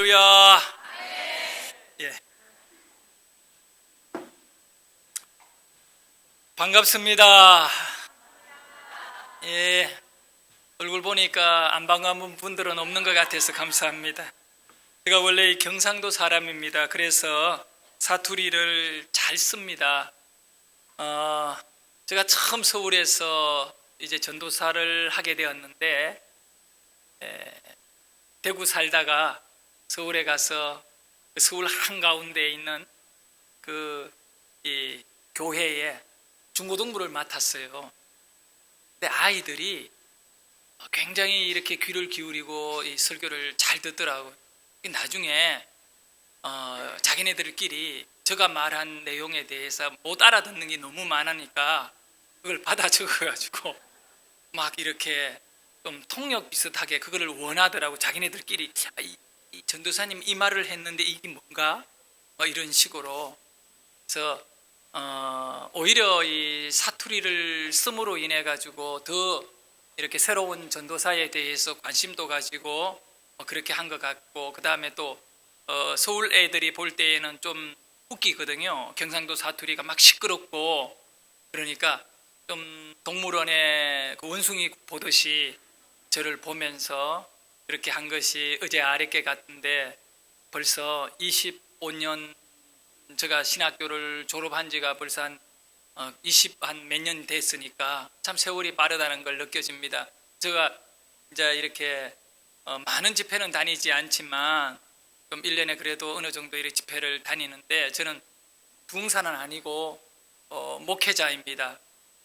할렐루야. 예. 반갑습니다. 예. 얼굴 보니까 안 반가운 분들은 없는 것 같아서 감사합니다. 제가 원래 경상도 사람입니다. 그래서 사투리를 잘 씁니다. 제가 처음 서울에서 이제 전도사를 하게 되었는데, 대구 살다가 서울에 가서 서울 한가운데에 있는 이 교회에 중고등부를 맡았어요. 근데 아이들이 굉장히 이렇게 귀를 기울이고 이 설교를 잘 듣더라고요. 나중에 자기네들끼리 제가 말한 내용에 대해서 못 알아듣는 게 너무 많으니까 그걸 받아 적어가지고 막 이렇게 좀 통역 비슷하게 그거를 원하더라고. 자기네들끼리 이 전도사님 이 말을 했는데 이게 뭔가 이런 식으로. 그래서 오히려 이 사투리를 씀으로 인해 가지고 더 이렇게 새로운 전도사에 대해서 관심도 가지고 그렇게 한 것 같고, 그 다음에 또 서울 애들이 볼 때에는 좀 웃기거든요. 경상도 사투리가 막 시끄럽고 그러니까 좀 동물원에 그 원숭이 보듯이 저를 보면서 그렇게 한 것이 어제 아랫게 같은데, 벌써 25년, 제가 신학교를 졸업한 지가 벌써 한 몇 년 됐으니까 참 세월이 빠르다는 걸 느껴집니다. 제가 이제 이렇게 많은 집회는 다니지 않지만 좀 1년에 그래도 어느 정도 이렇게 집회를 다니는데, 저는 부흥사는 아니고 목회자입니다.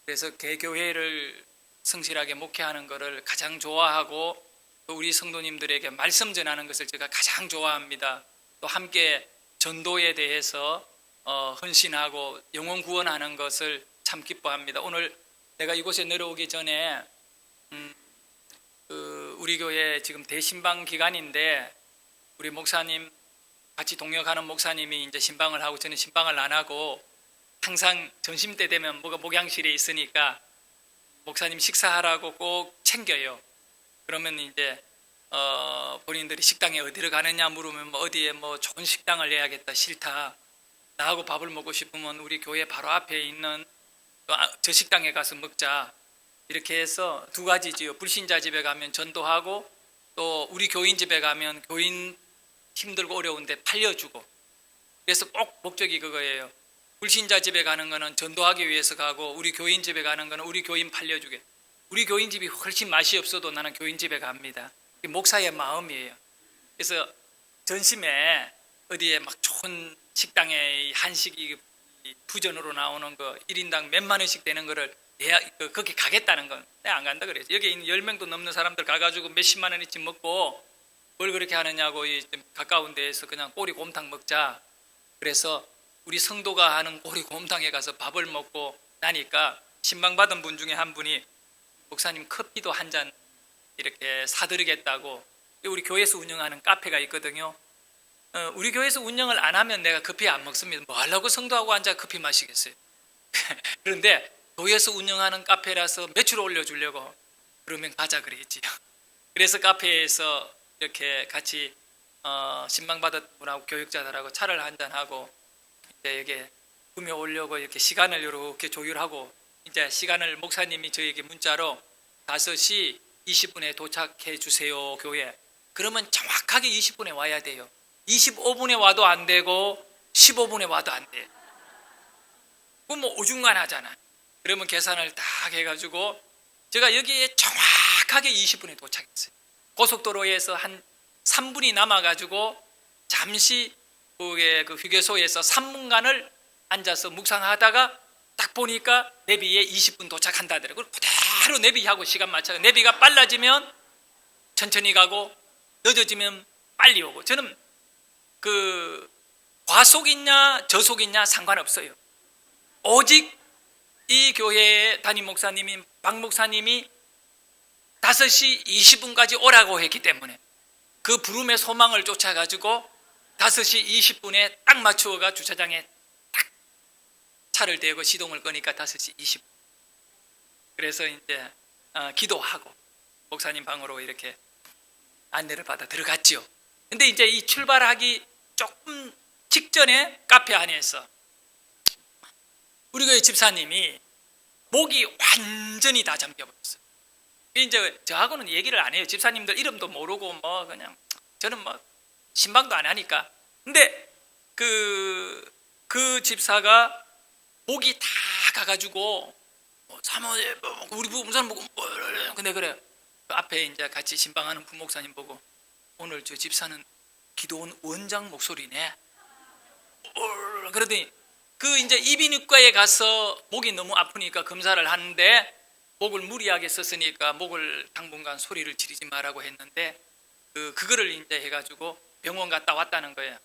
그래서 개교회를 성실하게 목회하는 것을 가장 좋아하고, 또 우리 성도님들에게 말씀 전하는 것을 제가 가장 좋아합니다. 또 함께 전도에 대해서 헌신하고 영혼 구원하는 것을 참 기뻐합니다. 오늘 내가 이곳에 내려오기 전에 우리 교회 지금 대신방 기간인데, 우리 목사님 같이 동역하는 목사님이 이제 신방을 하고 저는 신방을 안 하고, 항상 점심때 되면 목양실에 있으니까 목사님 식사하라고 꼭 챙겨요. 그러면 이제 본인들이 식당에 어디로 가느냐 물으면 어디에 좋은 식당을 내야겠다, 싫다, 나하고 밥을 먹고 싶으면 우리 교회 바로 앞에 있는 저 식당에 가서 먹자, 이렇게 해서 두 가지지요. 불신자 집에 가면 전도하고, 또 우리 교인 집에 가면 교인 힘들고 어려운데 팔려주고. 그래서 꼭 목적이 그거예요. 불신자 집에 가는 거는 전도하기 위해서 가고, 우리 교인 집에 가는 거는 우리 교인 팔려주게. 우리 교인 집이 훨씬 맛이 없어도 나는 교인 집에 갑니다. 목사의 마음이에요. 그래서 전심에 어디에 막 좋은 식당에 한식이 푸전으로 나오는 거 1인당 몇만 원씩 되는 거를 거기 가겠다는 건 내가 안 간다 그래요. 여기 있는 10명도 넘는 사람들 가가지고 몇십만 원어치 먹고 뭘 그렇게 하느냐고, 가까운 데에서 그냥 꼬리곰탕 먹자. 그래서 우리 성도가 하는 꼬리곰탕에 가서 밥을 먹고 나니까 신방받은 분 중에 한 분이 목사님 커피도 한 잔 이렇게 사드리겠다고. 우리 교회에서 운영하는 카페가 있거든요. 우리 교회에서 운영을 안 하면 내가 커피 안 먹습니다. 뭐 하려고 성도하고 앉아 커피 마시겠어요. 그런데 교회에서 운영하는 카페라서 매출 올려주려고 그러면 가자 그랬지요. 그래서 카페에서 이렇게 같이 신방받은 분하고 교육자들하고 차를 한잔하고 이제 여기 구매 오려고 이렇게 시간을 이렇게 조율하고, 이제 시간을 목사님이 저에게 문자로 5시 20분에 도착해 주세요 교회. 그러면 정확하게 20분에 와야 돼요. 25분에 와도 안 되고 15분에 와도 안 돼. 그럼 오중간하잖아. 그러면 계산을 딱 해가지고 제가 여기에 정확하게 20분에 도착했어요. 고속도로에서 한 3분이 남아가지고 잠시 그 휴게소에서 3분간을 앉아서 묵상하다가 딱 보니까 내비에 20분 도착한다더라고요. 그대로 내비하고 시간 맞춰서, 내비가 빨라지면 천천히 가고 늦어지면 빨리 오고. 저는 과속이냐 저속이냐 상관없어요. 오직 이 교회의 담임 목사님이 박 목사님이 5시 20분까지 오라고 했기 때문에 그 부름의 소망을 쫓아가지고 5시 20분에 딱 맞추어가 주차장에 딱 차를 대고 시동을 끄니까 5시 20분. 그래서 이제 기도하고 목사님 방으로 이렇게 안내를 받아 들어갔죠. 근데 이제 이 출발하기 조금 직전에 카페 안에서 우리 교회 집사님이 목이 완전히 다 잠겨버렸어요. 이제 저하고는 얘기를 안 해요. 집사님들 이름도 모르고 뭐 그냥 저는 뭐 신방도 안 하니까. 근데 그 집사가 목이 다 가가지고 사모님 우리 부목사님 보고 근데 그래 그 앞에 이제 같이 신방하는 부목사님 보고 오늘 저 집사는 기도원 원장 목소리네. 그러더니 그 이제 이비인후과에 가서 목이 너무 아프니까 검사를 하는데 목을 무리하게 썼으니까 목을 당분간 소리를 지르지 말라고 했는데 그거를 이제 해가지고 병원 갔다 왔다는 거예요.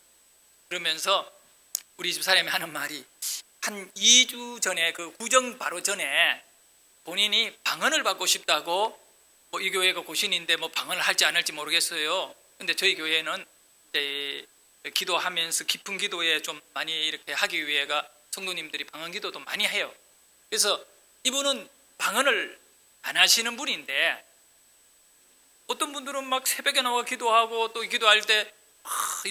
그러면서 우리 집 사람이 하는 말이 한 2주 전에 그 구정 바로 전에 본인이 방언을 받고 싶다고 뭐 이 교회가 고신인데 뭐 방언을 할지 안 할지 모르겠어요. 근데 저희 교회는 이제 기도하면서 깊은 기도에 좀 많이 이렇게 하기 위해가 성도님들이 방언 기도도 많이 해요. 그래서 이분은 방언을 안 하시는 분인데 어떤 분들은 막 새벽에 나와 기도하고 또 기도할 때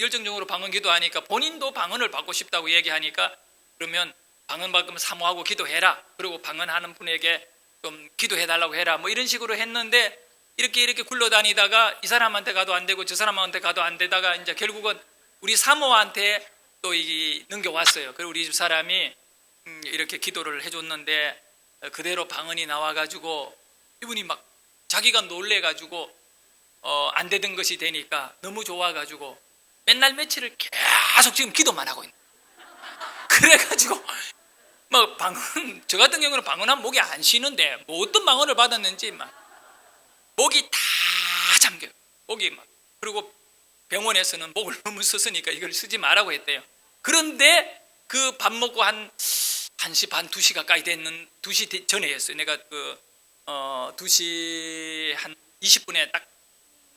열정적으로 방언 기도하니까 본인도 방언을 받고 싶다고 얘기하니까 그러면 방언 받으면 사모하고 기도해라. 그리고 방언하는 분에게 좀 기도해달라고 해라. 뭐 이런 식으로 했는데 이렇게 굴러다니다가 이 사람한테 가도 안 되고 저 사람한테 가도 안 되다가 이제 결국은 우리 사모한테 또 넘겨왔어요. 그리고 우리 집 사람이 이렇게 기도를 해줬는데 그대로 방언이 나와가지고 이분이 막 자기가 놀래가지고 안 되던 것이 되니까 너무 좋아가지고 맨날 며칠을 계속 지금 기도만 하고 있는. 그래가지고 막 방언 저 같은 경우는 방언하면 목이 안 쉬는데 뭐 어떤 방언을 받았는지 막 목이 다 잠겨요. 목이 막 그리고 병원에서는 목을 너무 썼으니까 이걸 쓰지 말라고 했대요. 그런데 그 밥 먹고 한 1시 반 2시 가까이 됐는 2시 전에 했어요. 내가 2시 한 20분에 딱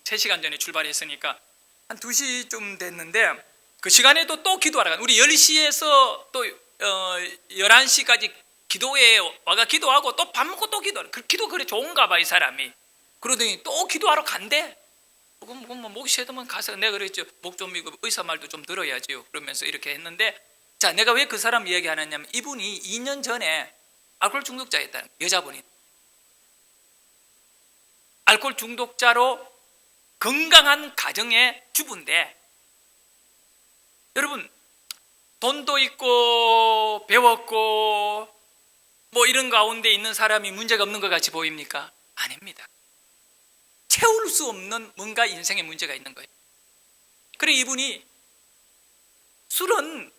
3시간 전에 출발했으니까 한 2시쯤 됐는데 그 시간에도 또 기도하러 간 우리 10시에서 또 11시까지 기도에 와가 기도하고 또 밥 먹고 또 기도하러 그 기도 그래 좋은가 봐 이 사람이. 그러더니 또 기도하러 간대. 뭐 목이 쉬더면 가서 내가 그랬죠. 목 좀 이거 의사 말도 좀 들어야지요. 그러면서 이렇게 했는데 자 내가 왜 그 사람 이야기하느냐면 이분이 2년 전에 알코올 중독자였다는 여자분이 알코올 중독자로 건강한 가정의 주부인데 여러분 돈도 있고 배웠고 뭐 이런 가운데 있는 사람이 문제가 없는 것 같이 보입니까? 아닙니다. 채울 수 없는 뭔가 인생에 문제가 있는 거예요. 그래 이분이 술은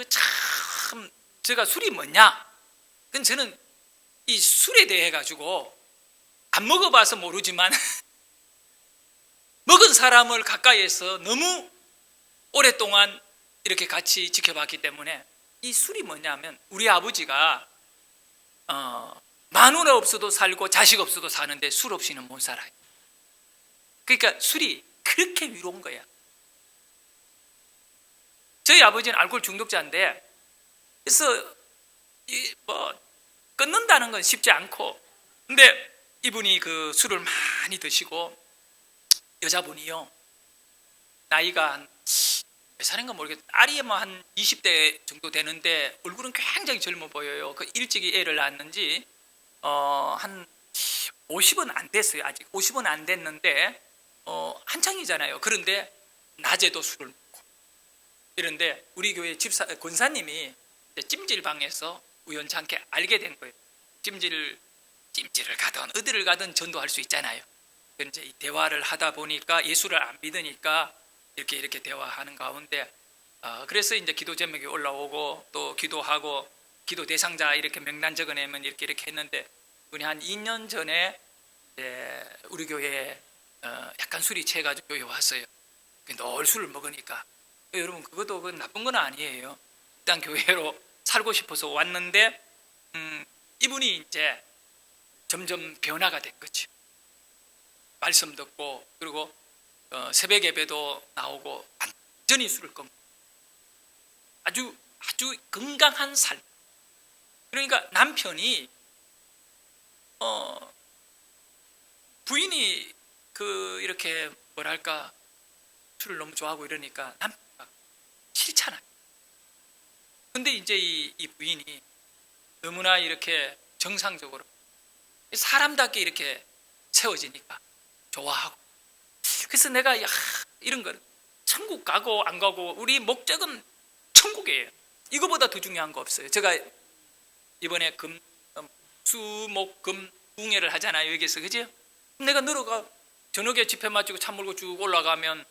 참 제가 술이 뭐냐? 그건 저는 이 술에 대해 가지고 안 먹어봐서 모르지만 먹은 사람을 가까이에서 너무 오랫동안 이렇게 같이 지켜봤기 때문에 이 술이 뭐냐면 우리 아버지가 마누라 없어도 살고 자식 없어도 사는데 술 없이는 못 살아요. 그러니까 술이 그렇게 위로운 거야. 저희 아버지는 알코올 중독자인데 그래서 뭐 끊는다는 건 쉽지 않고 근데 이분이 그 술을 많이 드시고 여자분이요 나이가 한 몇 살인가 모르겠어요. 딸이 뭐 한 20대 정도 되는데 얼굴은 굉장히 젊어 보여요. 그 일찍이 애를 낳았는지 한 50은 안 됐어요. 아직 50은 안 됐는데 한창이잖아요. 그런데 낮에도 술을 먹고 이런데 우리 교회 권사님이 찜질방에서 우연찮게 알게 된 거예요. 찜질을 가든 어디를 가든 전도할 수 있잖아요. 이제 이 대화를 하다 보니까 예수를 안 믿으니까 이렇게 대화하는 가운데 그래서 이제 기도 제목이 올라오고 또 기도하고 기도 대상자 이렇게 명단 적어내면 이렇게 했는데 우리 한 2년 전에 우리 교회에 약간 술이 취해가지고 교회 왔어요. 늘 술을 먹으니까 여러분 그것도 나쁜 건 아니에요. 일단 교회로 살고 싶어서 왔는데 이분이 이제 점점 변화가 된 거죠. 말씀 듣고 그리고 새벽 예배도 나오고 완전히 술을 끊고 아주 건강한 삶. 그러니까 남편이 부인이 이렇게 뭐랄까 술을 너무 좋아하고 이러니까 남편가 싫잖아요. 근데 이제 이 부인이 너무나 이렇게 정상적으로 사람답게 이렇게 세워지니까 좋아하고, 그래서 내가 이런 거 천국 가고 안 가고 우리 목적은 천국이에요. 이거보다 더 중요한 거 없어요. 제가 이번에 수목금 웅회를 하잖아요, 여기서. 그죠? 내가 늘어가 저녁에 집회 마치고 차 몰고 쭉 올라가면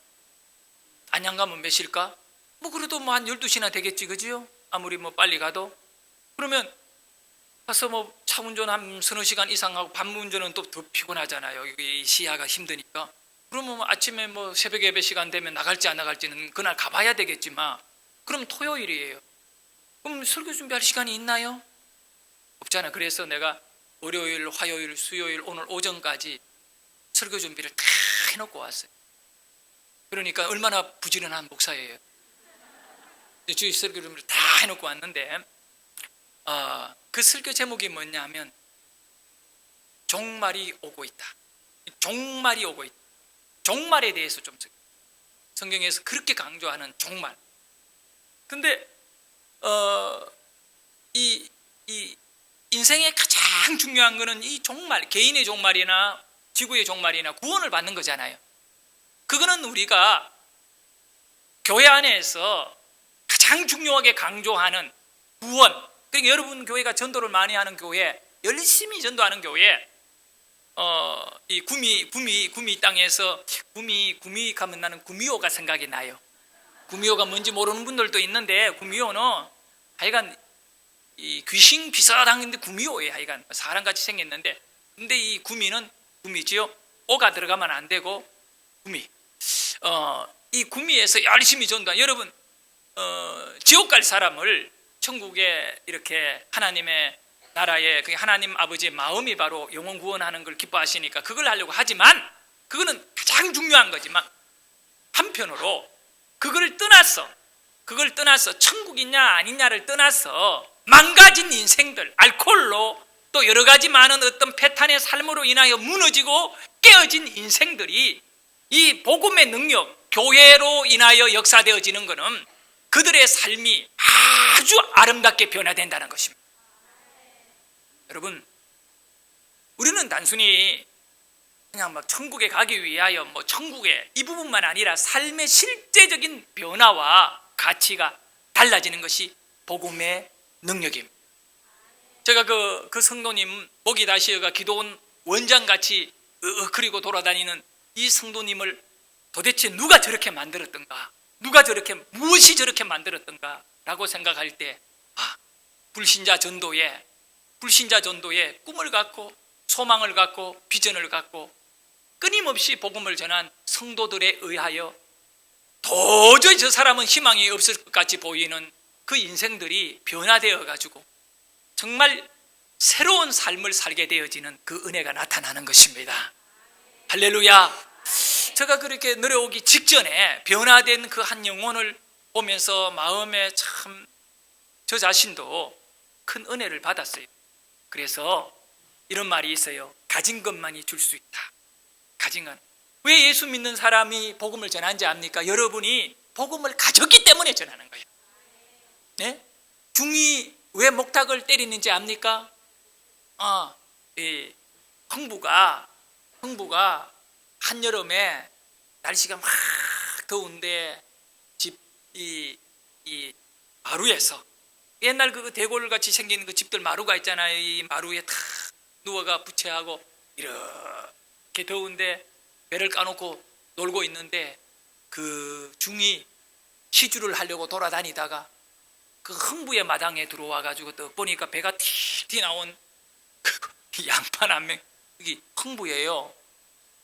안양 가면 몇 시일까? 뭐 그래도 뭐 한 12시나 되겠지, 그죠? 아무리 뭐 빨리 가도. 그러면 가서 뭐 차 운전 한 서너 시간 이상 하고 밤 운전은 또 더 피곤하잖아요. 이 시야가 힘드니까. 그러면 뭐 아침에 뭐 새벽 예배 시간 되면 나갈지 안 나갈지는 그날 가봐야 되겠지만, 그럼 토요일이에요. 그럼 설교 준비할 시간이 있나요? 없잖아. 그래서 내가 월요일, 화요일, 수요일, 오늘 오전까지 설교 준비를 다 해놓고 왔어요. 그러니까 얼마나 부지런한 목사예요. 주일 설교 준비를 다 해놓고 왔는데, 그 설교 제목이 뭐냐면 종말이 오고 있다. 종말이 오고 있다. 종말에 대해서 좀 성경에서 그렇게 강조하는 종말. 근데 이 인생의 가장 중요한 거는 이 종말, 개인의 종말이나 지구의 종말이나 구원을 받는 거잖아요. 그거는 우리가 교회 안에서 가장 중요하게 강조하는 구원. 그러니까 여러분 교회가 전도를 많이 하는 교회, 열심히 전도하는 교회, 이 구미 땅에서 구미 가면 나는 구미호가 생각이 나요. 구미호가 뭔지 모르는 분들도 있는데, 구미호는 하여간 이 귀신 비슷한데 구미호예요. 하여간 사람같이 생겼는데, 근데 이 구미는 구미지요. 오가 들어가면 안 되고 구미. 이 구미에서 열심히 전도한 여러분, 지옥 갈 사람을 천국에 이렇게 하나님의 나라에, 그 하나님 아버지의 마음이 바로 영혼 구원하는 걸 기뻐하시니까 그걸 하려고 하지만, 그거는 가장 중요한 거지만 한편으로 그걸 떠나서 천국이냐 아니냐를 떠나서 망가진 인생들, 알코올로 또 여러 가지 많은 어떤 패턴의 삶으로 인하여 무너지고 깨어진 인생들이 이 복음의 능력, 교회로 인하여 역사되어지는 것은 그들의 삶이 아주 아름답게 변화된다는 것입니다. 여러분, 우리는 단순히 그냥 막 천국에 가기 위하여 뭐 천국에 이 부분만 아니라 삶의 실제적인 변화와 가치가 달라지는 것이 복음의 능력입니다. 제가 그 성도님 목이 다시어가 기도원 원장같이 그리고 돌아다니는 이 성도님을 도대체 누가 저렇게 만들었던가, 무엇이 저렇게 만들었던가 라고 생각할 때, 불신자 전도에 꿈을 갖고 소망을 갖고 비전을 갖고 끊임없이 복음을 전한 성도들에 의하여 도저히 저 사람은 희망이 없을 것 같이 보이는 그 인생들이 변화되어 가지고 정말 새로운 삶을 살게 되어지는 그 은혜가 나타나는 것입니다. 할렐루야. 제가 그렇게 내려오기 직전에 변화된 그 한 영혼을 보면서 마음에 참 저 자신도 큰 은혜를 받았어요. 그래서 이런 말이 있어요. 가진 것만이 줄 수 있다. 가진 것. 왜 예수 믿는 사람이 복음을 전하는지 압니까? 여러분이 복음을 가졌기 때문에 전하는 거예요. 네? 중이 왜 목탁을 때리는지 압니까? 흥부가 한여름에 날씨가 막 더운데 이 마루에서, 옛날 그 대골같이 생긴 그 집들 마루가 있잖아요. 이 마루에 탁 누워가 부채하고 이렇게 더운데 배를 까놓고 놀고 있는데, 그 중이 시주를 하려고 돌아다니다가 그 흥부의 마당에 들어와 가지고 또 보니까 배가 튀 나온 그 양반 한 명. 여기 흥부예요.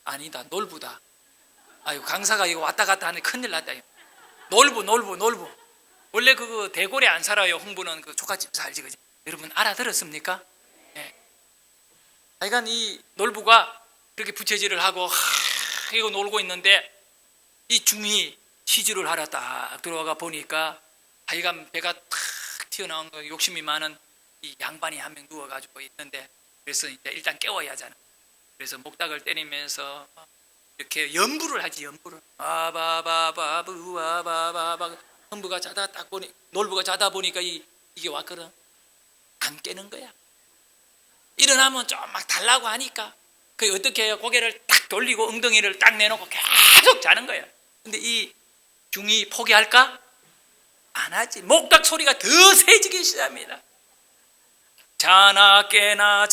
아니다, 놀부다. 아유, 강사가 이거 왔다 갔다 하는데 큰일 났다. 놀부. 원래 그 대궐에 안 살아요. 흥부는 그 초가집 살지. 그지? 여러분 알아들었습니까? 네. 하여간 이 놀부가 그렇게 부채질을 하고 이거 놀고 있는데, 이 중이 시주를 하러 딱 들어와가 보니까 하여간 배가 탁 튀어나온 거, 욕심이 많은 이 양반이 한 명 누워가지고 있는데, 그래서 이제 일단 깨워야 하잖아. 그래서 목닥을 때리면서 이렇게 연부를 하지, 연부를. 아바바바부아바바바. 흥부가 자다 딱 보니, 놀부가 자다 보니까 이게 왔거든. 안 깨는 거야. 일어나면 좀 막 달라고 하니까 그 어떻게 해요? 고개를 딱 돌리고 엉덩이를 딱 내놓고 계속 자는 거야. 근데 이 중이 포기할까? 안 하지. 목닥 소리가 더 세지기 시작합니다. 자나 깨나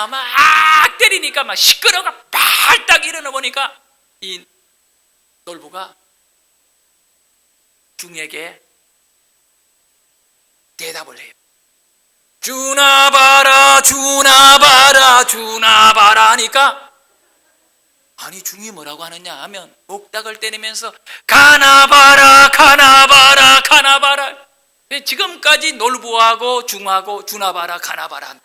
막 때리니까 막 시끄러가 발딱 일어나 보니까 이 놀부가 중에게 대답을 해요. 주나봐라 하니까, 아니 중이 뭐라고 하느냐 하면 목닥을 때리면서 가나봐라. 지금까지 놀부하고 중하고 주나봐라 가나봐라.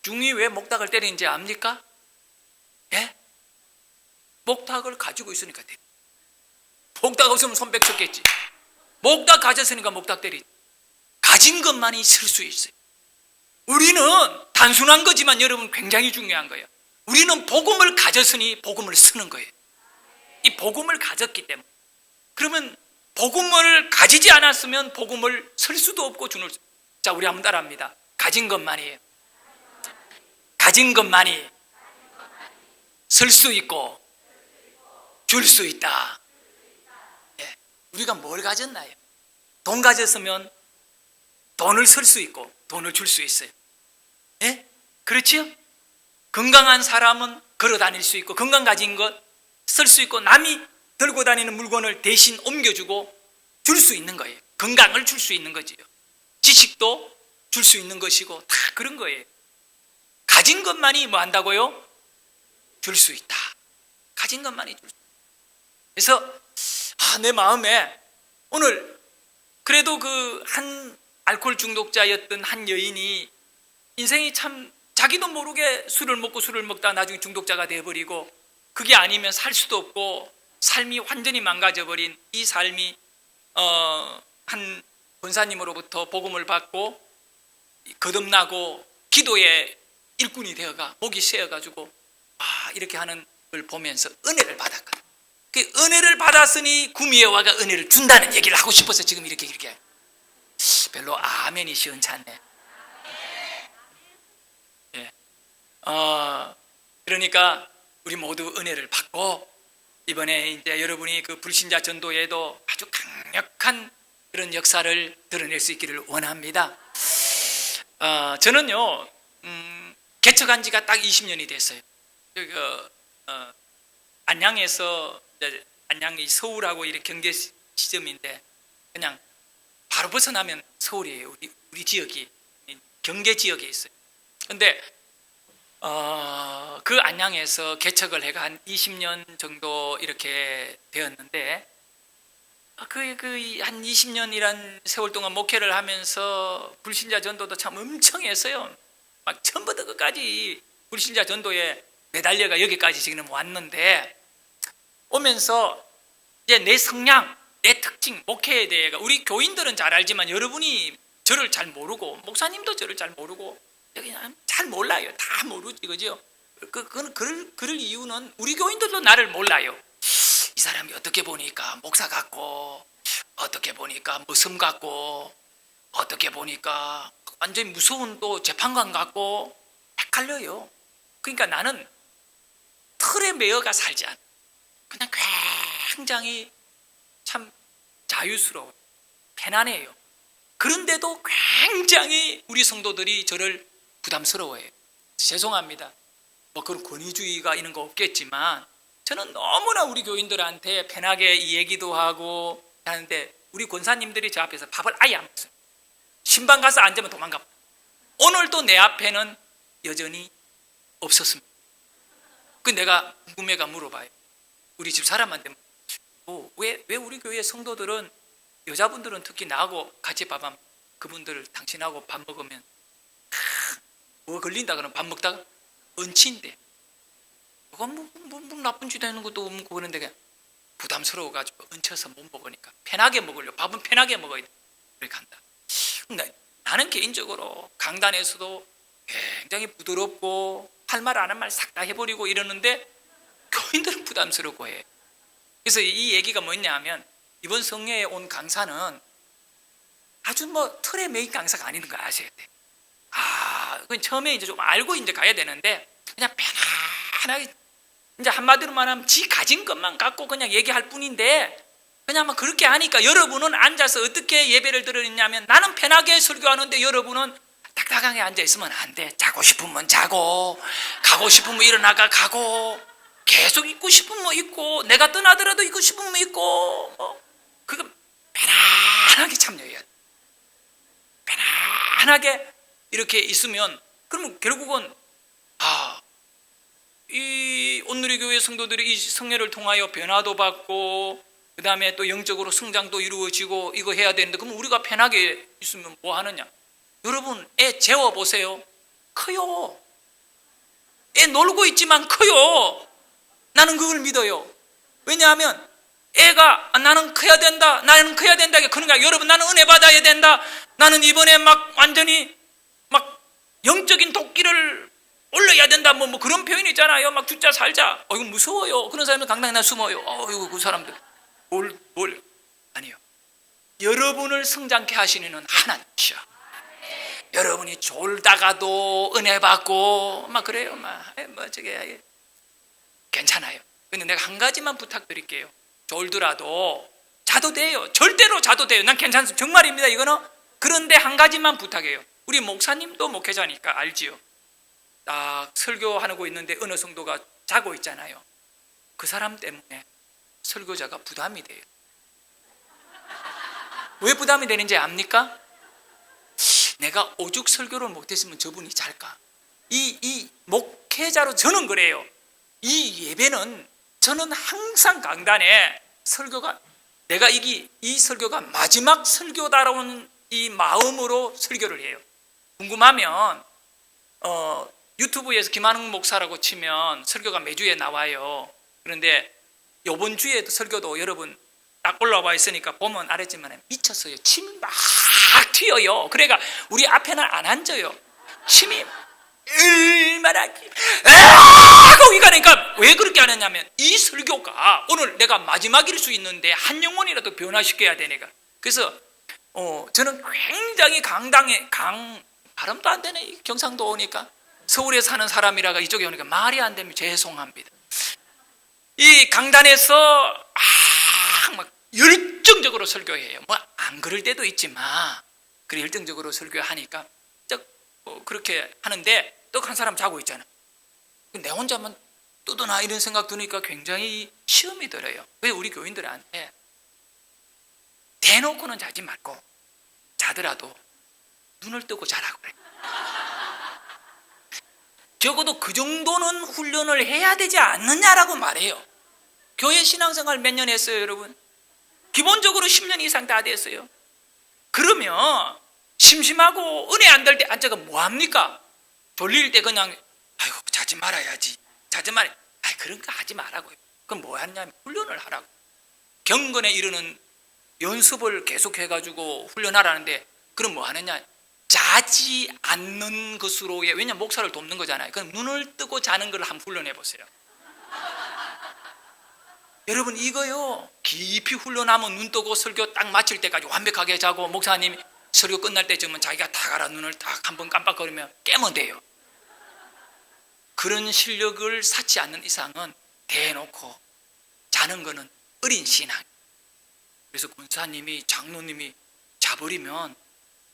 중이 왜 목닥을 때리는지 압니까? 예? 목닥을 가지고 있으니까 돼. 목닥 없으면 손뼉 쳤겠지. 목닥 가졌으니까 목닥 때리지. 가진 것만이 쓸 수 있어요. 우리는 단순한 거지만 여러분 굉장히 중요한 거예요. 우리는 복음을 가졌으니 복음을 쓰는 거예요. 이 복음을 가졌기 때문에. 그러면 복음을 가지지 않았으면 복음을 쓸 수도 없고 주는 수. 자, 우리 한번 따라합니다. 가진 것만이 쓸 수 있고 줄 수 있다. 예. 우리가 뭘 가졌나요? 돈 가졌으면 돈을 쓸 수 있고 돈을 줄 수 있어요. 예? 그렇지요? 건강한 사람은 걸어 다닐 수 있고 건강 가진 것 쓸 수 있고 남이 들고 다니는 물건을 대신 옮겨주고 줄 수 있는 거예요. 건강을 줄 수 있는 거지요. 지식도 줄 수 있는 것이고 다 그런 거예요. 가진 것만이 뭐 한다고요? 줄 수 있다. 가진 것만이 줄 수 있다. 그래서 내 마음에 오늘 그래도 그 한 알코올 중독자였던 한 여인이 인생이 참 자기도 모르게 술을 먹다 나중에 중독자가 되어버리고 그게 아니면 살 수도 없고 삶이 완전히 망가져버린 이 삶이 한 권사님으로부터 복음을 받고 거듭나고 기도의 일꾼이 되어가 목이 쇠어가지고 이렇게 하는 걸 보면서 은혜를 받았거든. 그 은혜를 받았으니 구미여와가 은혜를 준다는 얘기를 하고 싶어서 지금 이렇게 별로 아멘이 시원찮네. 예. 그러니까 우리 모두 은혜를 받고 이번에 이제 여러분이 그 불신자 전도에도 아주 강력한 그런 역사를 드러낼 수 있기를 원합니다. 저는요 개척한 지가 딱 20년이 됐어요. 안양에서 안양이 서울하고 이렇게 경계 지점인데 그냥 바로 벗어나면 서울이에요. 우리 지역이 경계 지역에 있어요. 근데 그 안양에서 개척을 해가 한 20년 정도 이렇게 되었는데 한 20년이란 세월 동안 목회를 하면서 불신자 전도도 참 엄청 했어요. 막 처음부터 끝까지 불신자 전도에 매달려가 여기까지 지금 왔는데 오면서 이제 내 성향, 내 특징, 목회에 대해 우리 교인들은 잘 알지만 여러분이 저를 잘 모르고 목사님도 저를 잘 모르고 여기 잘 몰라요. 다 모르지, 그죠? 그럴 이유는 우리 교인들도 나를 몰라요. 이 사람이 어떻게 보니까 목사 같고 어떻게 보니까 무섬 같고 어떻게 보니까 완전히 무서운 또 재판관 같고 헷갈려요. 그러니까 나는 틀에 매여가 살지 않아. 그냥 굉장히 참 자유스러워, 편안해요. 그런데도 굉장히 우리 성도들이 저를 부담스러워해요. 죄송합니다. 뭐 그런 권위주의가 있는 거 없겠지만 저는 너무나 우리 교인들한테 편하게 이 얘기도 하고 하는데 우리 권사님들이 저 앞에서 밥을 아예 안 먹어요. 신방 가서 앉으면 도망가. 오늘도 내 앞에는 여전히 없었습니다. 그 내가 궁금해가 물어봐요. 우리 집 사람한테 왜 우리 교회 성도들은 여자분들은 특히 나하고 같이 밥하면 그분들 당신하고 밥 먹으면 뭐 걸린다 그러면 밥 먹다가 얹힌대. 뭐가 뭐 나쁜 짓 하는 것도 없고 그런데 그냥 부담스러워가지고 얹혀서 못 먹으니까 편하게 먹으려고 밥은 편하게 먹어야 돼. 그렇게 한다. 근데 나는 개인적으로 강단에서도 굉장히 부드럽고 할 말 안 한 말 싹 다 해버리고 이러는데 교인들은 부담스럽고 해. 그래서 이 얘기가 뭐냐 하면 이번 성회에 온 강사는 아주 뭐 틀에 매인 강사가 아닌 거 아셔야 돼. 그건 처음에 이제 좀 알고 이제 가야 되는데 그냥 편안하게 이제 한마디로 말하면 지 가진 것만 갖고 그냥 얘기할 뿐인데 그냥 막 그렇게 하니까 여러분은 앉아서 어떻게 예배를 드리냐면 나는 편하게 설교하는데 여러분은 딱딱하게 앉아 있으면 안 돼. 자고 싶으면 자고 가고 싶으면 일어나가 가고 계속 있고 싶으면 있고 내가 떠나더라도 있고 싶으면 있고 그거 편안하게 참여해야 돼. 편안하게 이렇게 있으면 그러면 결국은 이 온누리 교회 성도들이 이 성례를 통하여 변화도 받고 그 다음에 또 영적으로 성장도 이루어지고 이거 해야 되는데 그럼 우리가 편하게 있으면 뭐 하느냐? 여러분 애 재워보세요. 커요. 애 놀고 있지만 커요. 나는 그걸 믿어요. 왜냐하면 애가 나는 커야 된다. 나는 커야 된다. 그러니까 여러분 나는 은혜 받아야 된다. 나는 이번에 막 완전히 막 영적인 도끼를 올려야 된다. 뭐 그런 표현이 있잖아요. 막 죽자 살자. 이거 무서워요. 그런 사람은 강당에 숨어요. 이거 그 사람들 뭘 아니요. 여러분을 성장케 하시는 이는 하나님이셔. 여러분이 졸다가도 은혜 받고 막 그래요. 뭐 저게 괜찮아요. 근데 내가 한 가지만 부탁드릴게요. 졸더라도 자도 돼요. 절대로 자도 돼요. 난 괜찮습니다. 정말입니다. 이거는. 그런데 한 가지만 부탁해요. 우리 목사님도 목회자니까 알지요. 딱 설교하고 있는데 어느 성도가 자고 있잖아요. 그 사람 때문에 설교자가 부담이 돼요. 왜 부담이 되는지 압니까? 내가 오죽 설교를 못했으면 저분이 잘까? 이 목회자로 저는 그래요. 이 예배는 저는 항상 강단에 설교가 내가 이 설교가 마지막 설교다라는 이 마음으로 설교를 해요. 궁금하면 유튜브에서 김한웅 목사라고 치면 설교가 매주에 나와요. 그런데 이번 주에도 설교도 여러분 딱 올라와 있으니까 보면 알았지만 미쳤어요. 침이 막 튀어요. 그러니까 우리 앞에는 안 앉아요. 침이 얼마나 하고 그러니까 왜 그렇게 하느냐면 이 설교가 오늘 내가 마지막일 수 있는데 한 영혼이라도 변화시켜야 되니까. 그래서 저는 굉장히 강당에 발음도 안 되네. 경상도 오니까 서울에 사는 사람이라가 이쪽에 오니까 말이 안 되면 죄송합니다. 이 강단에서 막 열정적으로 설교해요. 뭐 안 그럴 때도 있지만 그래 열정적으로 설교하니까 그렇게 하는데 또 한 사람 자고 있잖아. 내 혼자만 떠드나 이런 생각 드니까 굉장히 시험이 들어요. 그래서 우리 교인들한테 대놓고는 자지 말고 자더라도 눈을 뜨고 자라고 그래. 적어도 그 정도는 훈련을 해야 되지 않느냐라고 말해요. 교회 신앙생활 몇 년 했어요, 여러분? 기본적으로 10년 이상 다 됐어요. 그러면 심심하고 은혜 안 될 때 앉아가 뭐합니까? 졸릴 때 그냥 아이고 자지 말아야지. 자지 말아. 그런 거 하지 말라고요. 그럼 뭐 하냐면 훈련을 하라고. 경건에 이르는 연습을 계속 해가지고 훈련하라는데 그럼 뭐 하느냐? 자지 않는 것으로 왜냐면 목사를 돕는 거잖아요. 그럼 눈을 뜨고 자는 걸 한번 훈련해 보세요. 여러분 이거요 깊이 훈련하면 눈 뜨고 설교 딱 마칠 때까지 완벽하게 자고 목사님이 설교 끝날 때쯤은 자기가 다 가라 눈을 딱 한번 깜빡거리면 깨면 돼요. 그런 실력을 쌓지 않는 이상은 대놓고 자는 거는 어린 신앙. 그래서 권사님이 장로님이 자버리면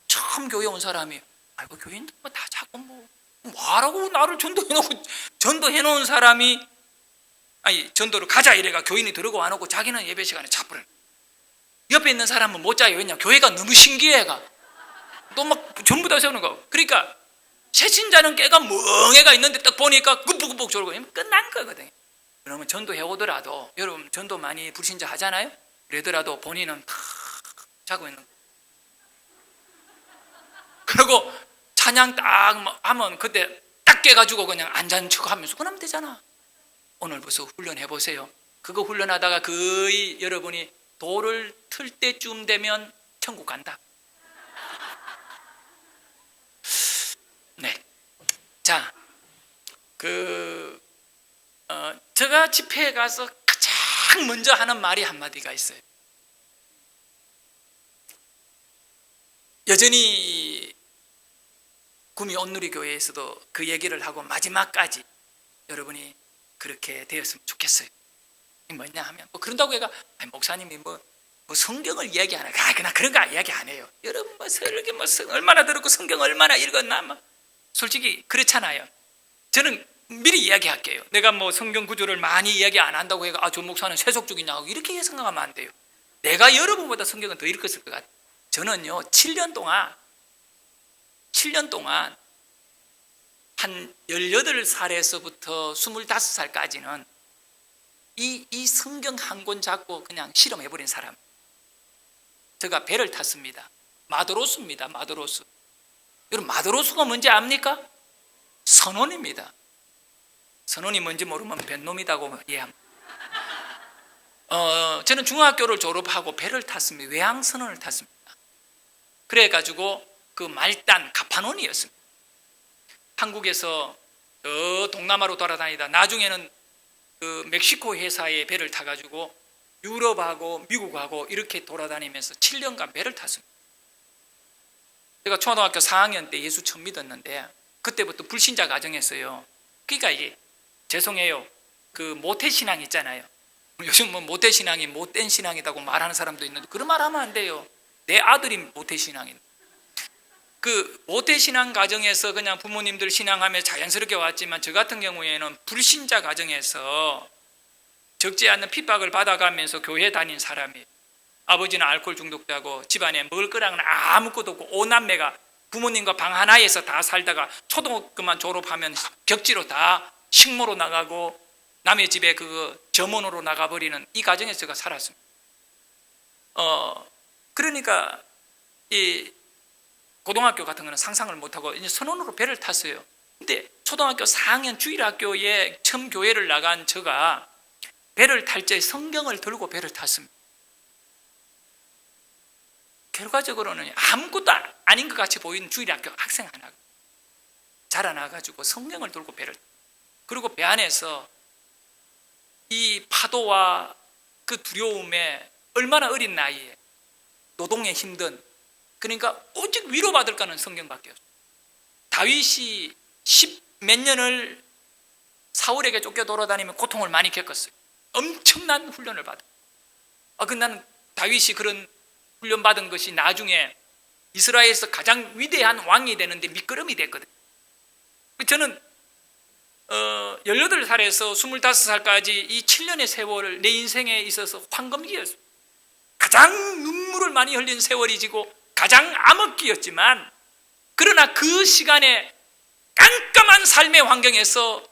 처음 교회 온 사람이 아이고 교인들 뭐 다 자고 뭐하라고 나를 전도해 놓은 사람이 전도로 가자 이래가 교인이 들어오고 안 오고 자기는 예배 시간에 자버려. 옆에 있는 사람은 못 자요. 왜냐 교회가 너무 신기해가 또 막 전부 다 세우는 거. 그러니까 새신자는 깨가 멍해가 있는데 딱 보니까 끄북끄북 졸고 끝난 거거든요. 그러면 전도해 오더라도 여러분 전도 많이 불신자 하잖아요. 그러더라도 본인은 탁 자고 있는 거. 그리고 찬양 딱 하면 그때 딱 깨가지고 그냥 안 잔 척 하면서 그러면 되잖아. 오늘부터 훈련해 보세요. 그거 훈련하다가 거의 여러분이 돌을 틀 때쯤 되면 천국 간다. 네. 자, 제가 집회에 가서 가장 먼저 하는 말이 한마디가 있어요. 여전히 구미 온누리교회에서도 그 얘기를 하고 마지막까지 여러분이 그렇게 되었으면 좋겠어요. 뭐냐 하면 그런다고 해가 목사님이 뭐 성경을 이야기하나 그나 그런 거 이야기 안 해요. 여러분 얼마나 들었고 성경 얼마나 읽었나 솔직히 그렇잖아요. 저는 미리 이야기할게요. 내가 성경 구조를 많이 이야기 안 한다고 해가 저 목사는 세속적이냐고 이렇게 생각하면 안 돼요. 내가 여러분보다 성경은 더 읽었을 것 같아요. 저는요 7년 동안 한 18살에서부터 25살까지는 이 성경 한 권 잡고 그냥 실험해버린 사람. 제가 배를 탔습니다. 마도로스입니다. 마도로스. 여러분 마도로스가 뭔지 압니까? 선원입니다. 선원이 뭔지 모르면 뱃놈이라고 이해합니다. 저는 중학교를 졸업하고 배를 탔습니다. 외항선원을 탔습니다. 그래가지고 그 말단 가파논이었습니다. 한국에서 동남아로 돌아다니다 나중에는 그 멕시코 회사의 배를 타가지고 유럽하고 미국하고 이렇게 돌아다니면서 7년간 배를 탔습니다. 제가 초등학교 4학년 때 예수 처음 믿었는데 그때부터 불신자 가정이었어요. 그러니까 이게 죄송해요. 그 모태신앙 있잖아요. 요즘 모태신앙이 못된 신앙이라고 말하는 사람도 있는데 그런 말 하면 안 돼요. 내 아들이 모태신앙인데. 그 모태신앙 가정에서 그냥 부모님들 신앙하며 자연스럽게 왔지만 저 같은 경우에는 불신자 가정에서 적지 않는 핍박을 받아가면서 교회 다닌 사람이에요. 아버지는 알코올 중독자고 집안에 먹을 거랑은 아무것도 없고 오남매가 부모님과 방 하나에서 다 살다가 초등학교만 졸업하면 벽지로 다 식모로 나가고 남의 집에 점원으로 나가버리는 이 가정에서 제가 살았습니다. 그러니까 이 고등학교 같은 거는 상상을 못하고 이제 선원으로 배를 탔어요. 근데 초등학교 4학년 주일학교에 처음 교회를 나간 제가 배를 탈 때 성경을 들고 배를 탔습니다. 결과적으로는 아무것도 아닌 것 같이 보이는 주일학교 학생 하나가 자라나가지고 성경을 들고 배를 그리고 배 안에서 이 파도와 그 두려움에 얼마나 어린 나이에 노동에 힘든 그러니까 오직 위로받을까는 성경밖에 없어요. 다윗이 10몇 년을 사울에게 쫓겨 돌아다니며 고통을 많이 겪었어요. 엄청난 훈련을 받아. 나는 다윗이 그런 훈련받은 것이 나중에 이스라엘에서 가장 위대한 왕이 되는데 미끄럼이 됐거든요. 저는 18살에서 25살까지 이 7년의 세월을 내 인생에 있어서 황금기였어요. 가장 눈물을 많이 흘린 세월이지고 가장 암흑기였지만 그러나 그 시간에 깜깜한 삶의 환경에서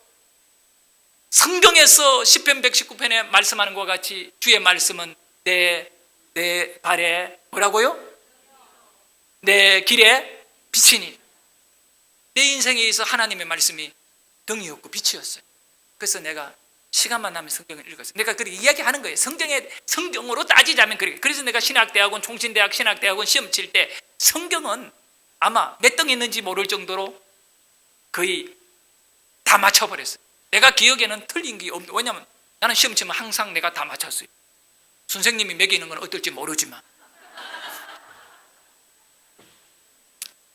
성경에서 시편 119편에 말씀하는 것과 같이 주의 말씀은 내 발에 뭐라고요? 내 길에 빛이니 내 인생에 있어 하나님의 말씀이 등이었고 빛이었어요. 그래서 내가 시간만 나면 성경을 읽었어요. 내가 그렇게 이야기하는 거예요. 성경으로 따지자면 그렇게. 그래서 내가 신학대학원, 총신대학 신학대학원 시험 칠 때 성경은 아마 몇 등 했는지 모를 정도로 거의 다 맞춰버렸어요. 내가 기억에는 틀린 게 없는. 왜냐하면 나는 시험 치면 항상 내가 다 맞췄어요. 선생님이 매기는 건 어떨지 모르지만.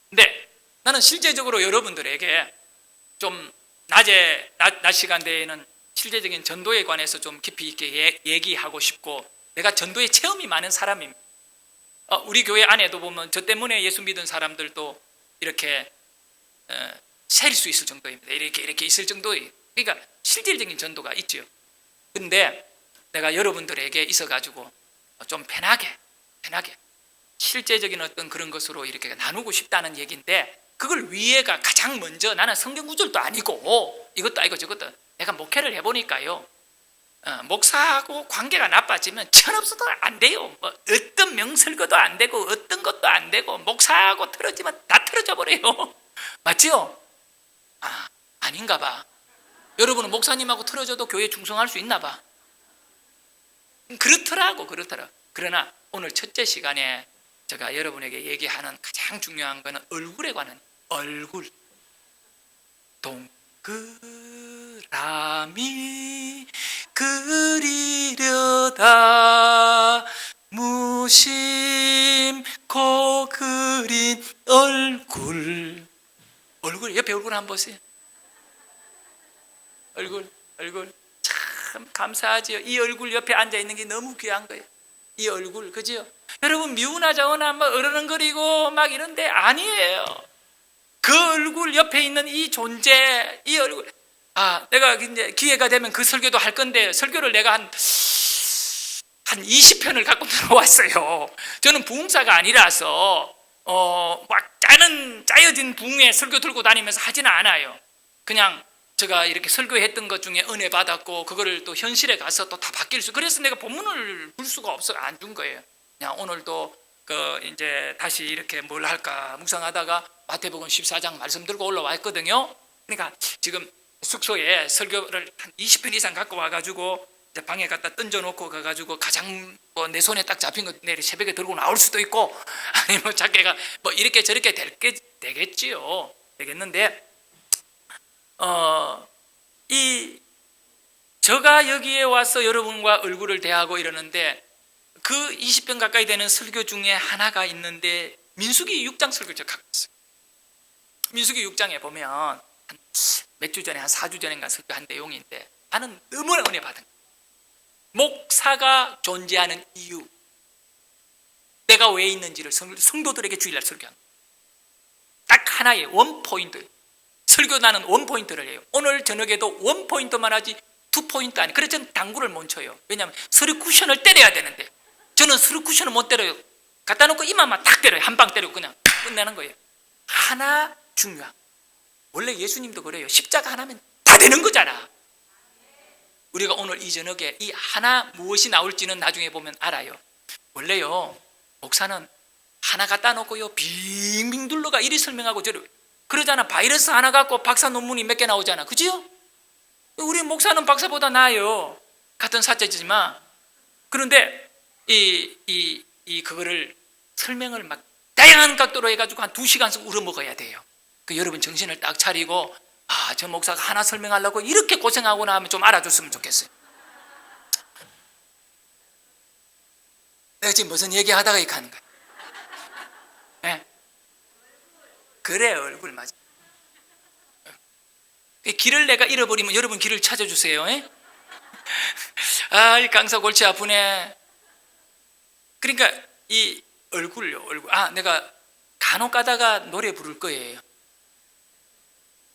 근데 나는 실제적으로 여러분들에게 좀 낮 시간대에는 실제적인 전도에 관해서 좀 깊이 있게 얘기하고 싶고 내가 전도에 체험이 많은 사람입니다. 우리 교회 안에도 보면 저 때문에 예수 믿은 사람들도 이렇게 셀 수 있을 정도입니다. 이렇게 있을 정도예요. 그러니까 실질적인 전도가 있죠. 근데 내가 여러분들에게 있어가지고 좀 편하게 실제적인 어떤 그런 것으로 이렇게 나누고 싶다는 얘기인데 그걸 위에가 가장 먼저 나는 성경 구절도 아니고 이것도 아니고 저것도 내가 목회를 해보니까요. 목사하고 관계가 나빠지면 천없어도 안 돼요. 어떤 명설거도 안 되고 어떤 것도 안 되고 목사하고 틀어지면 다 틀어져 버려요. 맞죠? 아닌가 봐. 여러분은 목사님하고 틀어져도 교회에 충성할 수 있나 봐. 그렇더라고. 그러나 오늘 첫째 시간에 제가 여러분에게 얘기하는 가장 중요한 거는 얼굴에 관한 얼굴. 그람이 그리려다 무심코 그린 얼굴 옆에 얼굴 한번 보세요. 얼굴 참 감사하지요. 이 얼굴 옆에 앉아 있는 게 너무 귀한 거예요. 이 얼굴, 그죠? 여러분 미우나 저우나 막 어르렁거리고 막 이런데 아니에요. 그 얼굴 옆에 있는 이 존재, 이 얼굴. 내가 이제 기회가 되면 그 설교도 할 건데, 설교를 내가 한 20편을 갖고 들어왔어요. 저는 부흥사가 아니라서 막 짜여진 부흥회 설교 들고 다니면서 하지는 않아요. 그냥 제가 이렇게 설교했던 것 중에 은혜 받았고 그거를 또 현실에 가서 또 다 바뀔 그래서 내가 본문을 볼 수가 없어 안 준 거예요. 그냥 오늘도 이제 다시 이렇게 뭘 할까 묵상하다가 마태복음 14장 말씀 들고 올라왔거든요. 그러니까 지금 숙소에 설교를 한 20편 이상 갖고 와가지고 이제 방에 갖다 던져놓고 가가지고 가장 내 손에 딱 잡힌 거 내일 새벽에 들고 나올 수도 있고 아니면 자기가 이렇게 저렇게 되겠지요. 되겠는데 제가 여기에 와서 여러분과 얼굴을 대하고 이러는데 그 20편 가까이 되는 설교 중에 하나가 있는데 민수기 6장 설교를 제가 갖고 있어요. 민수기 6장에 보면 몇 주 전에 한 4주 전인가 설교한 내용인데 나는 너무나 은혜 받은 거예요. 목사가 존재하는 이유, 내가 왜 있는지를 성도들에게 주일날 설교합니다. 딱 하나의 원포인트. 설교 나는 원포인트를 해요. 오늘 저녁에도 원포인트만 하지 2포인트 아니. 그래서 저는 당구를 못 쳐요. 왜냐하면 서리 쿠션을 때려야 되는데 저는 서리 쿠션을 못 때려요. 갖다 놓고 이마만 탁 때려요. 한 방 때리고 그냥 끝내는 거예요. 하나 중요한. 원래 예수님도 그래요. 십자가 하나면 다 되는 거잖아. 우리가 오늘 이 저녁에 이 하나 무엇이 나올지는 나중에 보면 알아요. 원래요 목사는 하나 갖다 놓고요 빙빙 둘러가 이리 설명하고 저리 그러잖아. 바이러스 하나 갖고 박사 논문이 몇 개 나오잖아. 그지요? 우리 목사는 박사보다 나아요. 같은 사자지만. 그런데 그거를 설명을 막 다양한 각도로 해가지고 한 2시간씩 우려먹어야 돼요. 여러분 정신을 딱 차리고 저 목사가 하나 설명하려고 이렇게 고생하구나 하면 좀 알아줬으면 좋겠어요. 내가 지금 무슨 얘기하다가 이렇게 하는 거야. 네? 그래 얼굴 맞아. 길을 내가 잃어버리면 여러분 길을 찾아주세요. 이 강사 골치 아프네. 그러니까 이 얼굴요 얼굴. 내가 간혹 가다가 노래 부를 거예요.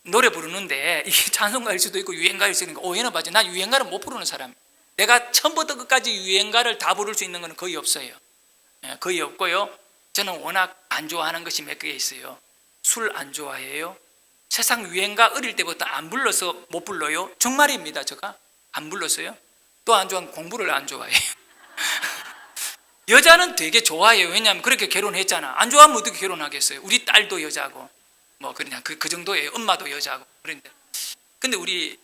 노래 부르는데 이게 찬송가일 수도 있고 유행가일 수도 있고 오해는 받지. 난 유행가를 못 부르는 사람. 내가 처음부터 끝까지 유행가를 다 부를 수 있는 건 거의 없어요. 거의 없고요. 저는 워낙 안 좋아하는 것이 몇 개 있어요. 술 안 좋아해요. 세상 유행가 어릴 때부터 안 불러서 못 불러요. 정말입니다. 제가 안 불렀어요. 또 안 좋아하는 공부를 안 좋아해요. 여자는 되게 좋아해요. 왜냐하면 그렇게 결혼했잖아. 안 좋아하면 어떻게 결혼하겠어요. 우리 딸도 여자고 그냥 그 정도예요. 엄마도 여자고. 그런데 근데 우리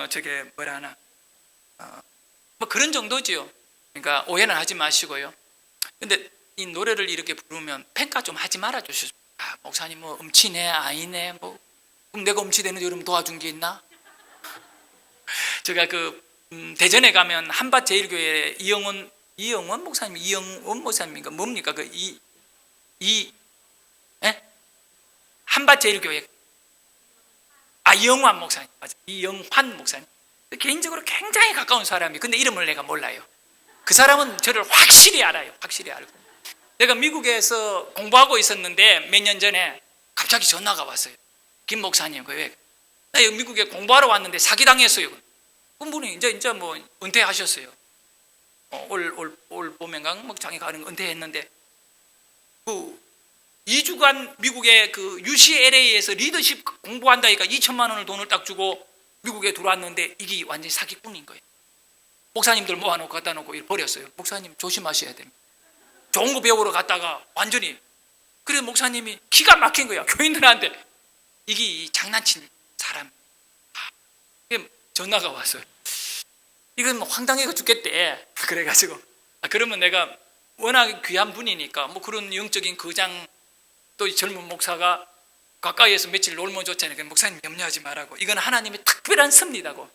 저게 뭐라 하나 그런 정도지요. 그러니까 오해는 하지 마시고요. 근데 이 노래를 이렇게 부르면 평가 좀 하지 말아 주시죠. 목사님 음치네 아니네 그럼 내가 음치되는데 여러분 도와준 게 있나? 제가 대전에 가면 한밭제일교회 이영원 목사님, 이영원 목사님인가 뭡니까 한밭제일교회 이영환 목사님 맞아. 이영환 목사님 개인적으로 굉장히 가까운 사람이. 근데 이름을 내가 몰라요. 그 사람은 저를 확실히 알아요. 확실히 알고. 내가 미국에서 공부하고 있었는데 몇 년 전에 갑자기 전화가 왔어요. 김 목사님 나 여기 미국에 공부하러 왔는데 사기당했어요. 그분이 이제 은퇴하셨어요. 올 봄엔가 장에 가는 은퇴했는데 2주간 미국의 UCLA에서 리더십 공부한다니까 2천만 원을 돈을 딱 주고 미국에 들어왔는데 이게 완전히 사기꾼인 거예요. 목사님들 모아놓고 갖다 놓고 버렸어요. 목사님 조심하셔야 됩니다. 좋은 거 배우러 갔다가 완전히. 그래서 목사님이 기가 막힌 거야. 교인들한테 이게 장난친 사람. 전화가 왔어요. 이건 황당해가 죽겠대. 그래가지고 그러면 내가 워낙 귀한 분이니까 그런 영적인 거장 또 젊은 목사가 가까이에서 며칠 놀면 좋잖아요. 그러니까 목사님 염려하지 말라고. 이건 하나님의 특별한 섭리다고.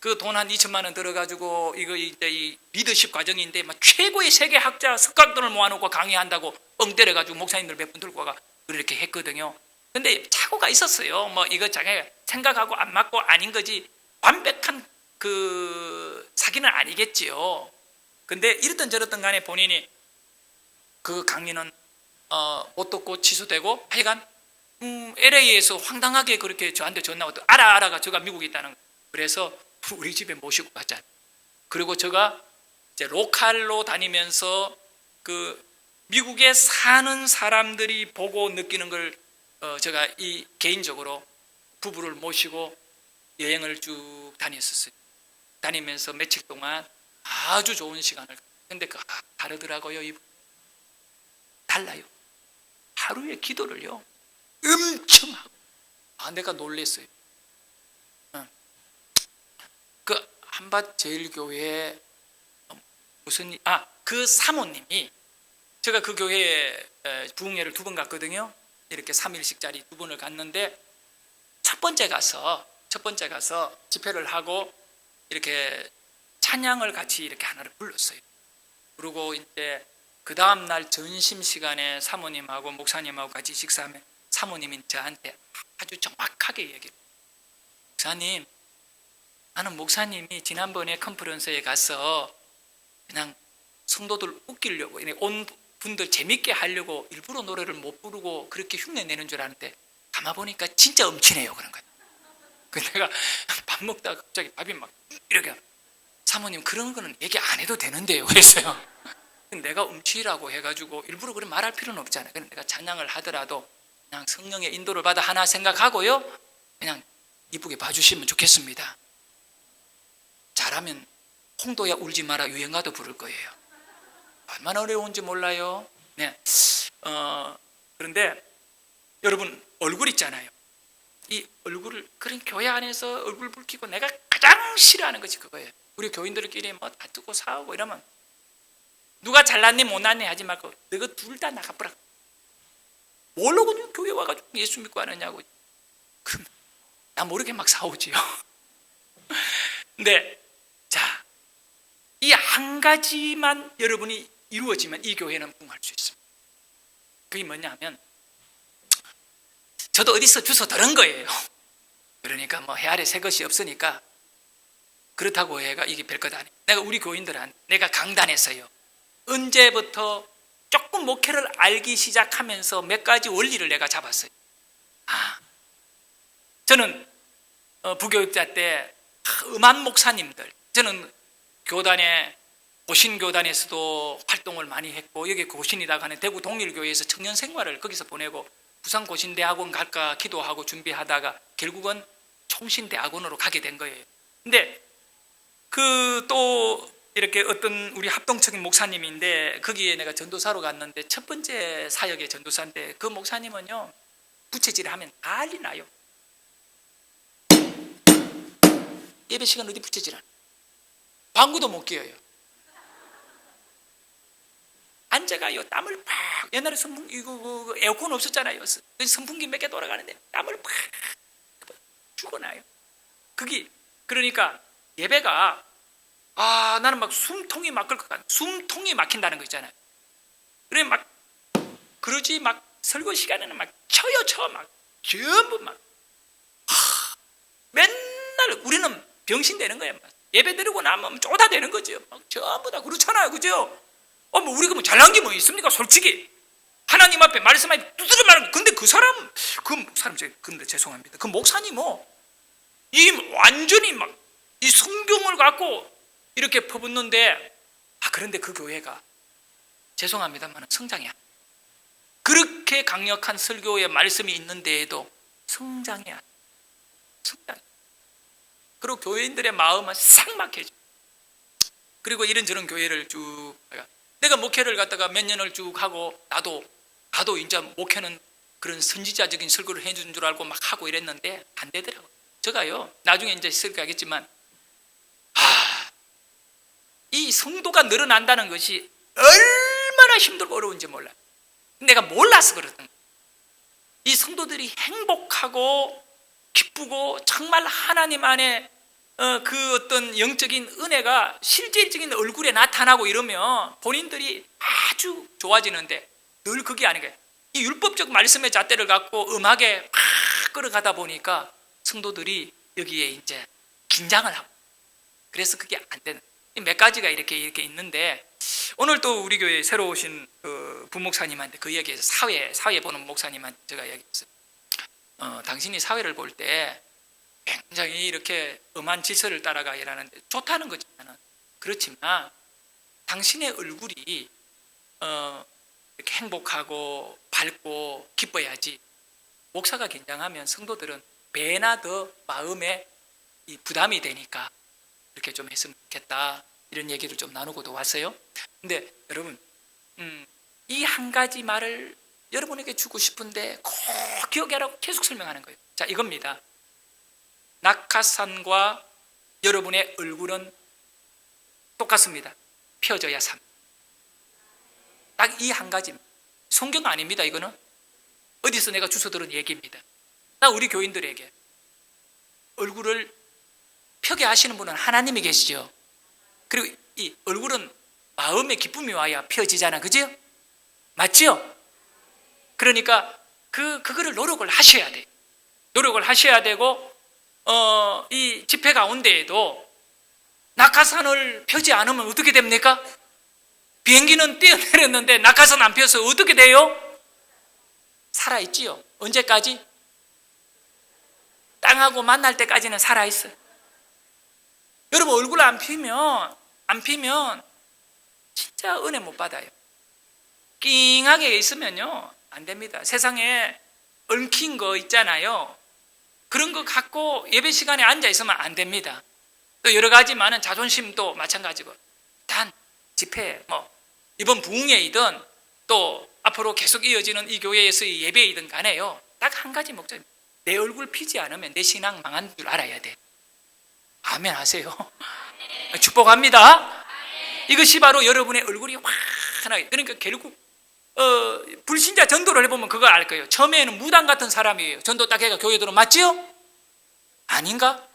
그 돈 한 2천만 원 들어가지고 이거 이제 이 리더십 과정인데 막 최고의 세계 학자 석각돈을 모아놓고 강의한다고 뻥 때려가지고 목사님들 몇 분 들고 와가 그렇게 했거든요. 근데 착오가 있었어요. 뭐 이거 자기가 생각하고 안 맞고 아닌 거지 완벽한 그 사기는 아니겠지요. 근데 이랬던 저랬던 간에 본인이 그 강의는 못 듣고 취소되고 하여간 LA에서 황당하게 그렇게 저한테 전화 왔다. 알아가 제가 미국에 있다는 거. 그래서 우리 집에 모시고 가자. 그리고 제가 이제 로컬로 다니면서 그 미국에 사는 사람들이 보고 느끼는 걸 제가 이 개인적으로 부부를 모시고 여행을 쭉 다녔었어요. 다니면서 며칠 동안 아주 좋은 시간을. 근데 다르더라고요. 이분 달라요. 하루에 기도를요 엄청 하고. 내가 놀랬어요. 그 한밭제일교회 무슨 그 사모님이 제가 그 교회에 부흥회를 2번 갔거든요. 이렇게 3일씩짜리 2번을 갔는데 첫 번째 가서 집회를 하고 이렇게 찬양을 같이 이렇게 하나를 불렀어요. 그리고 이제 그 다음 날 점심 시간에 사모님하고 목사님하고 같이 식사하면 사모님이 저한테 아주 정확하게 얘기해요. 목사님, 나는 목사님이 지난번에 컨퍼런스에 가서 그냥 성도들 웃기려고 온 분들 재밌게 하려고 일부러 노래를 못 부르고 그렇게 흉내 내는 줄 아는데 가만 보니까 진짜 음치네요. 그런 거예요. 그래서 내가 밥 먹다가 갑자기 밥이 막 이렇게 사모님 그런 거는 얘기 안 해도 되는데요. 그랬어요. 내가 음치라고 해가지고 일부러 그렇게 말할 필요는 없잖아요. 그냥 내가 찬양을 하더라도 그냥 성령의 인도를 받아 하나 생각하고요. 그냥 이쁘게 봐주시면 좋겠습니다. 잘하면 홍도야 울지 마라 유행가도 부를 거예요. 얼마나 어려운지 몰라요. 네. 그런데 여러분 얼굴 있잖아요. 이 얼굴을 그런 교회 안에서 얼굴 붉히고 내가 가장 싫어하는 것이 그거예요. 우리 교인들끼리 뭐 다투고 싸우고 이러면 누가 잘났니 못났니 하지 말고 너가 둘 다 나가버라. 뭘로 교회 와가지고 예수 믿고 하느냐고. 그럼 나 모르게 막 싸우지요. 근데 자, 이 한 가지만 여러분이 이루어지면 이 교회는 부흥할 수 있습니다. 그게 뭐냐면 저도 어디서 주워 들은 거예요. 그러니까 뭐 해 아래 새 것이 없으니까 그렇다고 해가 이게 별것 아니에요. 내가 우리 교인들한테 내가 강단했어요. 언제부터 조금 목회를 알기 시작하면서 몇 가지 원리를 내가 잡았어요. 저는 부교육자 때 음한 목사님들, 저는 교단에 고신교단에서도 활동을 많이 했고 여기 고신이라고 하는 대구 동일교회에서 청년 생활을 거기서 보내고 부산 고신대학원 갈까 기도하고 준비하다가 결국은 총신대학원으로 가게 된 거예요. 근데 그 또 이렇게 어떤 우리 합동적인 목사님인데 거기에 내가 전도사로 갔는데 첫 번째 사역의 전도사인데 그 목사님은요 부채질을 하면 난리 나요. 예배 시간 어디 부채질하는 방구도 못 끼어요. 앉아가요 땀을 팍. 옛날에 선풍기 이거 에어컨 없었잖아요. 선풍기 몇 개 돌아가는데 땀을 팍 죽어나요. 그게 그러니까 예배가 나는 막 숨통이 막힐 것 같아. 숨통이 막힌다는 거 있잖아요. 그래 막 그러지 막 설교 시간에는 막 쳐요 막 전부 막 맨날 우리는 병신 되는 거예요. 예배 드리고 나면 쪼다되는 거죠. 막 전부 다 그렇잖아요, 그죠? 뭐 우리가 뭐 잘난 게 뭐 있습니까? 솔직히 하나님 앞에 말씀 앞에 두드려 말하는. 근데 그 사람 근데 죄송합니다. 그 목사님 이 완전히 막 이 성경을 갖고 이렇게 퍼붓는데 그런데 그 교회가 죄송합니다만 성장이 안 돼요. 그렇게 강력한 설교의 말씀이 있는데에도 성장이 안 돼요. 성장이. 그리고 교회인들의 마음은 싹 막혀져. 그리고 이런저런 교회를 쭉 내가 목회를 갖다가 몇 년을 쭉 하고 나도 이제 목회는 그런 선지자적인 설교를 해준 줄 알고 막 하고 이랬는데 안 되더라고요. 제가요 나중에 이제 설교하겠지만 이 성도가 늘어난다는 것이 얼마나 힘들고 어려운지 몰라요. 내가 몰라서 그러던 거예요. 이 성도들이 행복하고 기쁘고 정말 하나님 안에 그 어떤 영적인 은혜가 실질적인 얼굴에 나타나고 이러면 본인들이 아주 좋아지는데 늘 그게 아니에요. 이 율법적 말씀의 잣대를 갖고 음악에 팍 끌어가다 보니까 성도들이 여기에 이제 긴장을 하고, 그래서 그게 안 되는 몇 가지가 이렇게 있는데, 오늘 또 우리 교회에 새로 오신 그 부목사님한테 그 이야기에서 사회 보는 목사님한테 제가 이야기했어요. 당신이 사회를 볼 때 굉장히 이렇게 엄한 질서를 따라가 일하는데 좋다는 거지만은, 그렇지만 당신의 얼굴이 이렇게 행복하고 밝고 기뻐야지, 목사가 긴장하면 성도들은 배나 더 마음에 이 부담이 되니까 이렇게 좀 했으면 좋겠다, 이런 얘기를 좀 나누고도 왔어요. 근데 여러분, 이 한 가지 말을 여러분에게 주고 싶은데 꼭 기억하라고 계속 설명하는 거예요. 자, 이겁니다. 낙하산과 여러분의 얼굴은 똑같습니다. 펴져야 삽니다. 딱 이 한 가지입니다. 성경 아닙니다. 이거는 어디서 내가 주워 들은 얘기입니다. 나 우리 교인들에게 얼굴을 펴게 하시는 분은 하나님이 계시죠. 그리고 이 얼굴은 마음의 기쁨이 와야 펴지잖아, 그죠? 맞죠? 그러니까 그거를 노력을 하셔야 돼요. 노력을 하셔야 되고, 이 집회 가운데에도 낙하산을 펴지 않으면 어떻게 됩니까? 비행기는 뛰어내렸는데 낙하산 안 펴서 어떻게 돼요? 살아있지요. 언제까지? 땅하고 만날 때까지는 살아있어요. 여러분, 얼굴 안 피면 진짜 은혜 못 받아요. 낑하게 있으면요 안 됩니다. 세상에 얽힌 거 있잖아요. 그런 거 갖고 예배 시간에 앉아 있으면 안 됩니다. 또 여러 가지만은 자존심도 마찬가지고, 단 집회, 이번 부흥회이든 또 앞으로 계속 이어지는 이 교회에서의 예배이든 간에요, 딱 한 가지 목적입니다. 내 얼굴 피지 않으면 내 신앙 망한 줄 알아야 돼. 아멘 하세요. 축복합니다. 이것이 바로 여러분의 얼굴이 환하게, 그러니까 결국 불신자 전도를 해보면 그거 알 거예요. 처음에는 무당 같은 사람이에요. 전도 딱 해가 교회 들어, 맞지요? 아닌가?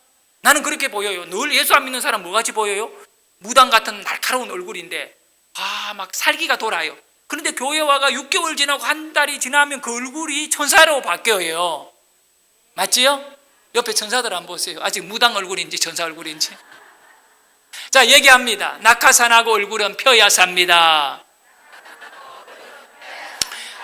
나는 그렇게 보여요. 늘 예수 안 믿는 사람 뭐같이 보여요? 무당 같은 날카로운 얼굴인데 막 살기가 돌아요. 그런데 교회 와가 6개월 지나고 한 달이 지나면 그 얼굴이 천사로 바뀌어요. 맞지요? 옆에 천사들 한번 보세요. 아직 무당 얼굴인지 천사 얼굴인지. 자, 얘기합니다. 낙하산하고 얼굴은 펴야 삽니다.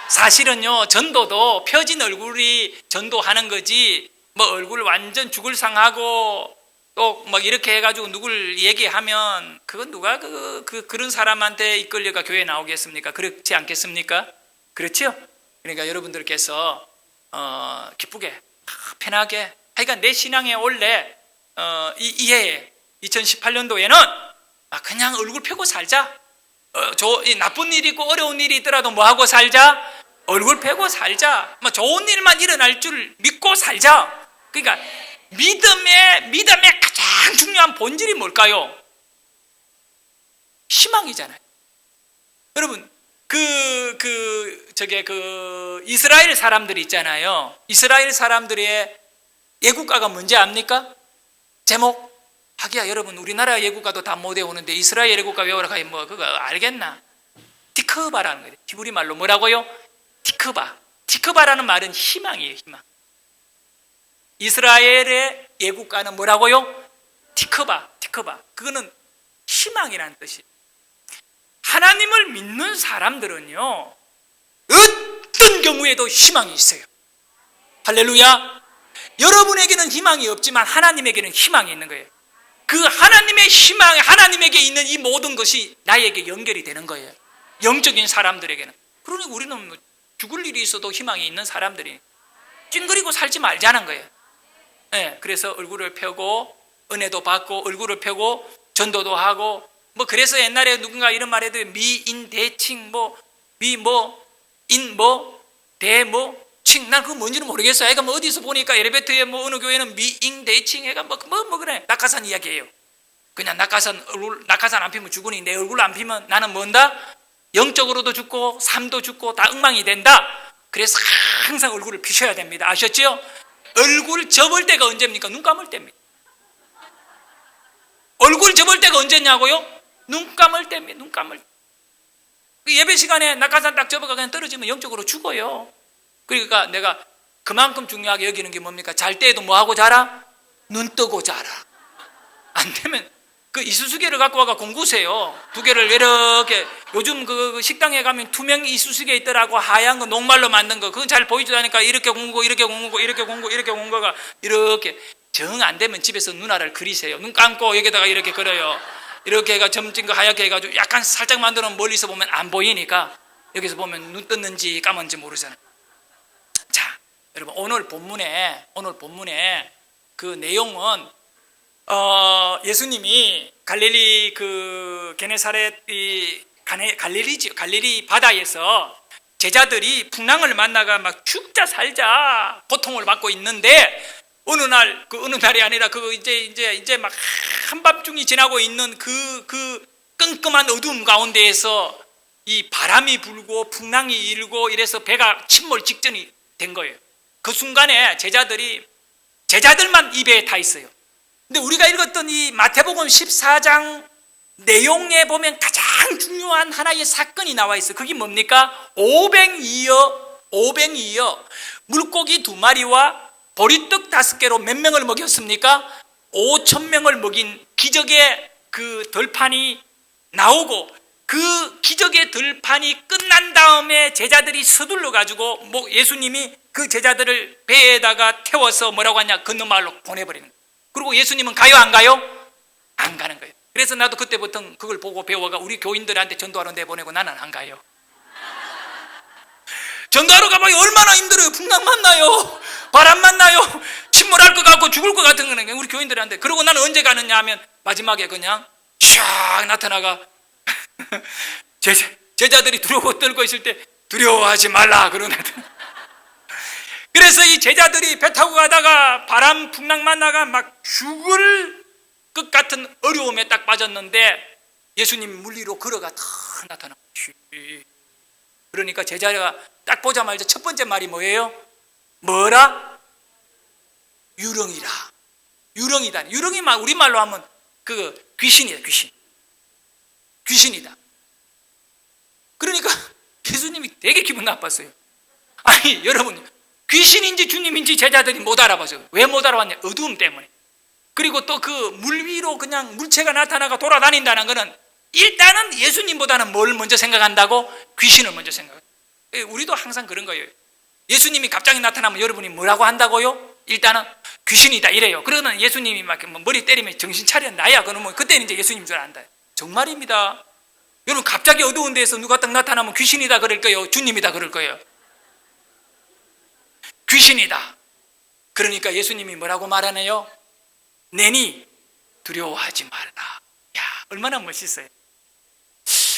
사실은요, 전도도 펴진 얼굴이 전도하는 거지, 얼굴 완전 죽을 상하고 또 이렇게 해가지고 누굴 얘기하면 그건 누가 그런 사람한테 이끌려가 교회에 나오겠습니까? 그렇지 않겠습니까? 그렇죠? 그러니까 여러분들께서 기쁘게 편하게, 하여간 내 신앙에 원래 이 해에 2018년도에는 그냥 얼굴 펴고 살자. 나쁜 일이 있고 어려운 일이 있더라도 뭐하고 살자? 얼굴 펴고 살자. 좋은 일만 일어날 줄 믿고 살자. 그러니까 믿음의 가장 중요한 본질이 뭘까요? 희망이잖아요. 여러분, 이스라엘 사람들이 있잖아요. 이스라엘 사람들의 예국가가 뭔지 압니까? 제목? 하기야, 여러분, 우리나라 예국가도 다 못 외우는데 이스라엘 예국가 외우라고 하면 그거 알겠나? 티크바라는 거예요. 히브리 말로 뭐라고요? 티크바. 티크바라는 말은 희망이에요, 희망. 이스라엘의 예국가는 뭐라고요? 티크바. 그거는 희망이라는 뜻이에요. 하나님을 믿는 사람들은요, 어떤 경우에도 희망이 있어요. 할렐루야. 여러분에게는 희망이 없지만 하나님에게는 희망이 있는 거예요. 그 하나님의 희망, 하나님에게 있는 이 모든 것이 나에게 연결이 되는 거예요. 영적인 사람들에게는. 그러니 우리는 죽을 일이 있어도 희망이 있는 사람들이 찡그리고 살지 말자는 거예요. 네, 그래서 얼굴을 펴고 은혜도 받고 얼굴을 펴고 전도도 하고, 그래서 옛날에 누군가 이런 말해도 미인대칭 칭, 난 그거 뭔지는 모르겠어요. 애가 어디서 보니까 엘리베이터에 어느 교회는 미인대칭 애가 그래. 낙하산 이야기예요. 그냥 낙하산 안 피면 죽으니 내 얼굴 안 피면 나는 뭔다? 영적으로도 죽고 삶도 죽고 다 엉망이 된다. 그래서 항상 얼굴을 피셔야 됩니다. 아셨죠? 얼굴 접을 때가 언제입니까? 눈 감을 때입니다. 얼굴 접을 때가 언제냐고요? 눈 감을 때입니다. 눈 감을 때. 예배 시간에 낙하산 딱 접어가 그냥 떨어지면 영적으로 죽어요. 그러니까 내가 그만큼 중요하게 여기는 게 뭡니까? 잘 때에도 뭐하고 자라? 눈 뜨고 자라. 안 되면 그 이수수계를 갖고 와가 공구세요. 두 개를 이렇게, 요즘 그 식당에 가면 투명 이수수계 있더라고. 하얀 거 녹말로 만든 거. 그건 잘 보이지도 않으니까 이렇게 공구고 이렇게 공구고 이렇게 공구고 이렇게 공구가 이렇게. 정 안 되면 집에서 누나를 그리세요. 눈 감고 여기다가 이렇게 그려요. 이렇게 해가 점진 거 하얗게 해가지고 약간 살짝 만들어 놓으면 멀리서 보면 안 보이니까 여기서 보면 눈 떴는지 감았는지 모르잖아요. 자, 여러분 오늘 본문에 그 내용은 예수님이 갈릴리 그 게네사렛 갈릴리 바다에서 제자들이 풍랑을 만나가 막 죽자 살자 고통을 받고 있는데 어느 날이 아니라 이제 막 한밤중이 지나고 있는 그 끔끔한 어두움 가운데에서 이 바람이 불고 풍랑이 일고 이래서 배가 침몰 직전이 된 거예요. 그 순간에 제자들만 이 배에 타 있어요. 근데 우리가 읽었던 이 마태복음 14장 내용에 보면 가장 중요한 하나의 사건이 나와 있어요. 그게 뭡니까? 오병이어. 물고기 2마리와 보리떡 5개로 몇 명을 먹였습니까? 5,000명을 먹인 기적의 그 들판이 나오고 그 기적의 들판이 끝난 다음에 제자들이 서둘러 가지고 예수님이 그 제자들을 배에다가 태워서 뭐라고 하냐? 건너마을로 보내버리는 거예요. 그리고 예수님은 가요 안 가요? 안 가는 거예요. 그래서 나도 그때부터 그걸 보고 배워가 우리 교인들한테 전도하러 내보내고 나는 안 가요. 전도하러 가봐야 얼마나 힘들어요. 풍랑 만나요. 바람 만나요. 침몰할 것 같고 죽을 것 같은 거는 우리 교인들한테. 그러고 나는 언제 가느냐 하면 마지막에 그냥 샥 나타나가 제자들이 두려워 떨고 있을 때 두려워하지 말라 그러는. 그래서 이 제자들이 배 타고 가다가 바람 풍랑 만나가 막 죽을 것 같은 어려움에 딱 빠졌는데 예수님 물 위로 걸어가 탁 나타나. 그러니까 제자가 딱 보자마자 첫 번째 말이 뭐예요? 뭐라? 유령이라. 유령이다. 유령이 우리말로 하면 그 귀신이다. 귀신이다. 그러니까 예수님이 되게 기분 나빴어요. 아니 여러분, 귀신인지 주님인지 제자들이 못 알아봤어요. 왜 못 알아봤냐? 어두움 때문에. 그리고 또 그 물 위로 그냥 물체가 나타나가 돌아다닌다는 것은 일단은 예수님보다는 뭘 먼저 생각한다고? 귀신을 먼저 생각해요. 우리도 항상 그런 거예요. 예수님이 갑자기 나타나면 여러분이 뭐라고 한다고요? 일단은 귀신이다 이래요. 그러면 예수님이 막 머리 때리면 정신 차려 나야 그러면 그때는 이제 예수님 줄 안다. 정말입니다. 여러분 갑자기 어두운 데에서 누가 딱 나타나면 귀신이다 그럴 거예요? 주님이다 그럴 거예요? 귀신이다. 그러니까 예수님이 뭐라고 말하네요? 내니 두려워하지 말라. 야, 얼마나 멋있어요.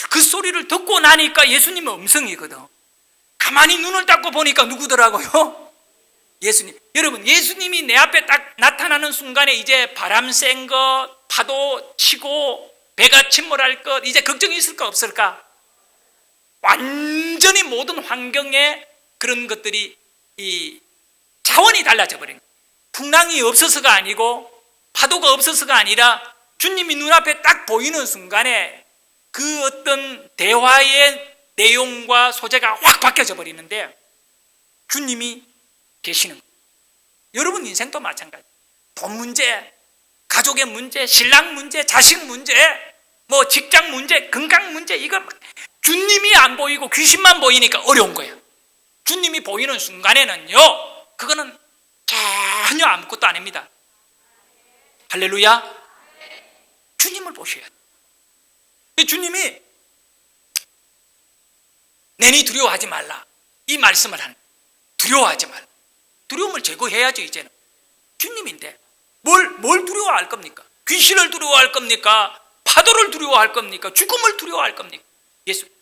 그 소리를 듣고 나니까 예수님의 음성이거든. 가만히 눈을 닦고 보니까 누구더라고요? 예수님. 여러분, 예수님이 내 앞에 딱 나타나는 순간에 이제 바람 센 것, 파도 치고 배가 침몰할 것, 이제 걱정이 있을까 없을까? 완전히 모든 환경에 그런 것들이 이 차원이 달라져 버린 거예요. 풍랑이 없어서가 아니고 파도가 없어서가 아니라 주님이 눈앞에 딱 보이는 순간에 그 어떤 대화의 내용과 소재가 확 바뀌어져 버리는데 주님이 계시는 거예요. 여러분 인생도 마찬가지. 돈 문제, 가족의 문제, 신랑 문제, 자식 문제, 뭐 직장 문제, 건강 문제, 이거 주님이 안 보이고 귀신만 보이니까 어려운 거예요. 주님이 보이는 순간에는요, 그거는 전혀 아무것도 아닙니다. 할렐루야. 주님을 보셔야 돼요. 주님이 내니 두려워하지 말라 이 말씀을 하는 거예요. 두려워하지 말라. 두려움을 제거해야죠. 이제는 주님인데 뭘 두려워할 겁니까? 귀신을 두려워할 겁니까? 파도를 두려워할 겁니까? 죽음을 두려워할 겁니까?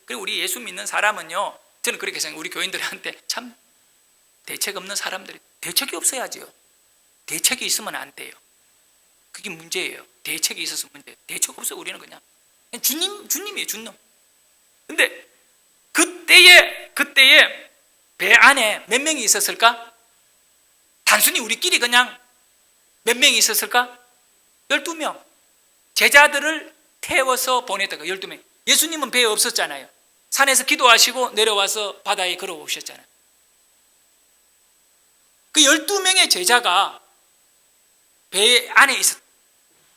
그리고 우리 예수 믿는 사람은요, 저는 그렇게 생각해요. 우리 교인들한테 참 대책 없는 사람들이, 대책이 없어야지요. 대책이 있으면 안 돼요. 그게 문제예요. 대책이 있어서 문제예요. 대책 없어요. 우리는 그냥 주님이에요. 주님. 근데 그때에 배 안에 몇 명이 있었을까? 단순히 우리끼리 그냥 몇 명이 있었을까? 12명. 제자들을 태워서 보냈다가 12명. 예수님은 배에 없었잖아요. 산에서 기도하시고 내려와서 바다에 걸어오셨잖아요. 그 12명의 제자가 배 안에 있었다.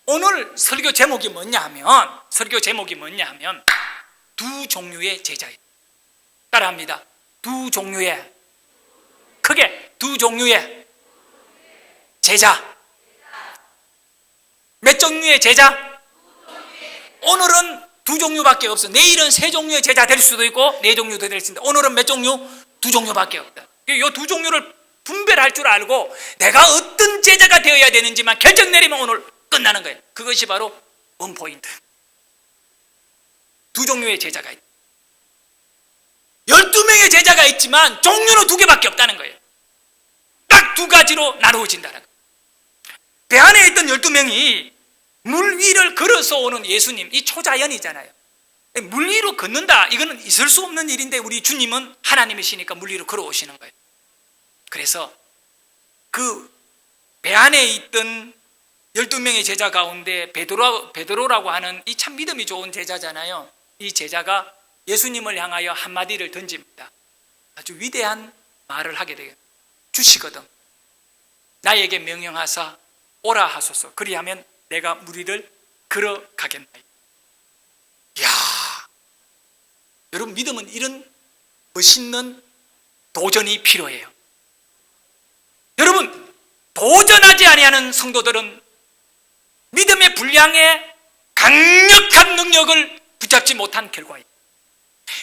오늘 설교 제목이 뭐냐 하면 두 종류의 제자예요. 따라합니다. 두 종류의, 크게 두 종류의 제자. 몇 종류의 제자? 오늘은 두 종류밖에 없어. 내일은 세 종류의 제자 될 수도 있고 네 종류도 될 수 있는데 오늘은 몇 종류? 두 종류밖에 없다. 이 두 종류를 분별할 줄 알고 내가 어떤 제자가 되어야 되는지만 결정 내리면 오늘 끝나는 거예요. 그것이 바로 원포인트. 두 종류의 제자가 있다. 12명의 제자가 있지만 종류는 두 개밖에 없다는 거예요. 딱 두 가지로 나누어진다는 거예요. 배 안에 있던 12명이 물 위를 걸어서 오는 예수님, 이 초자연이잖아요. 물 위로 걷는다, 이거는 있을 수 없는 일인데 우리 주님은 하나님이시니까 물 위로 걸어오시는 거예요. 그래서 그 배 안에 있던 12명의 제자 가운데 베드로라고 하는 이 참 믿음이 좋은 제자잖아요. 이 제자가 예수님을 향하여 한마디를 던집니다. 아주 위대한 말을 하게 돼요. 주시거든 나에게 명령하사 오라 하소서. 그리하면 내가 물 위를 걸어가겠나이다. 이야, 여러분, 믿음은 이런 멋있는 도전이 필요해요. 여러분, 도전하지 아니하는 성도들은 믿음의 분량에 강력한 능력을 붙잡지 못한 결과예요.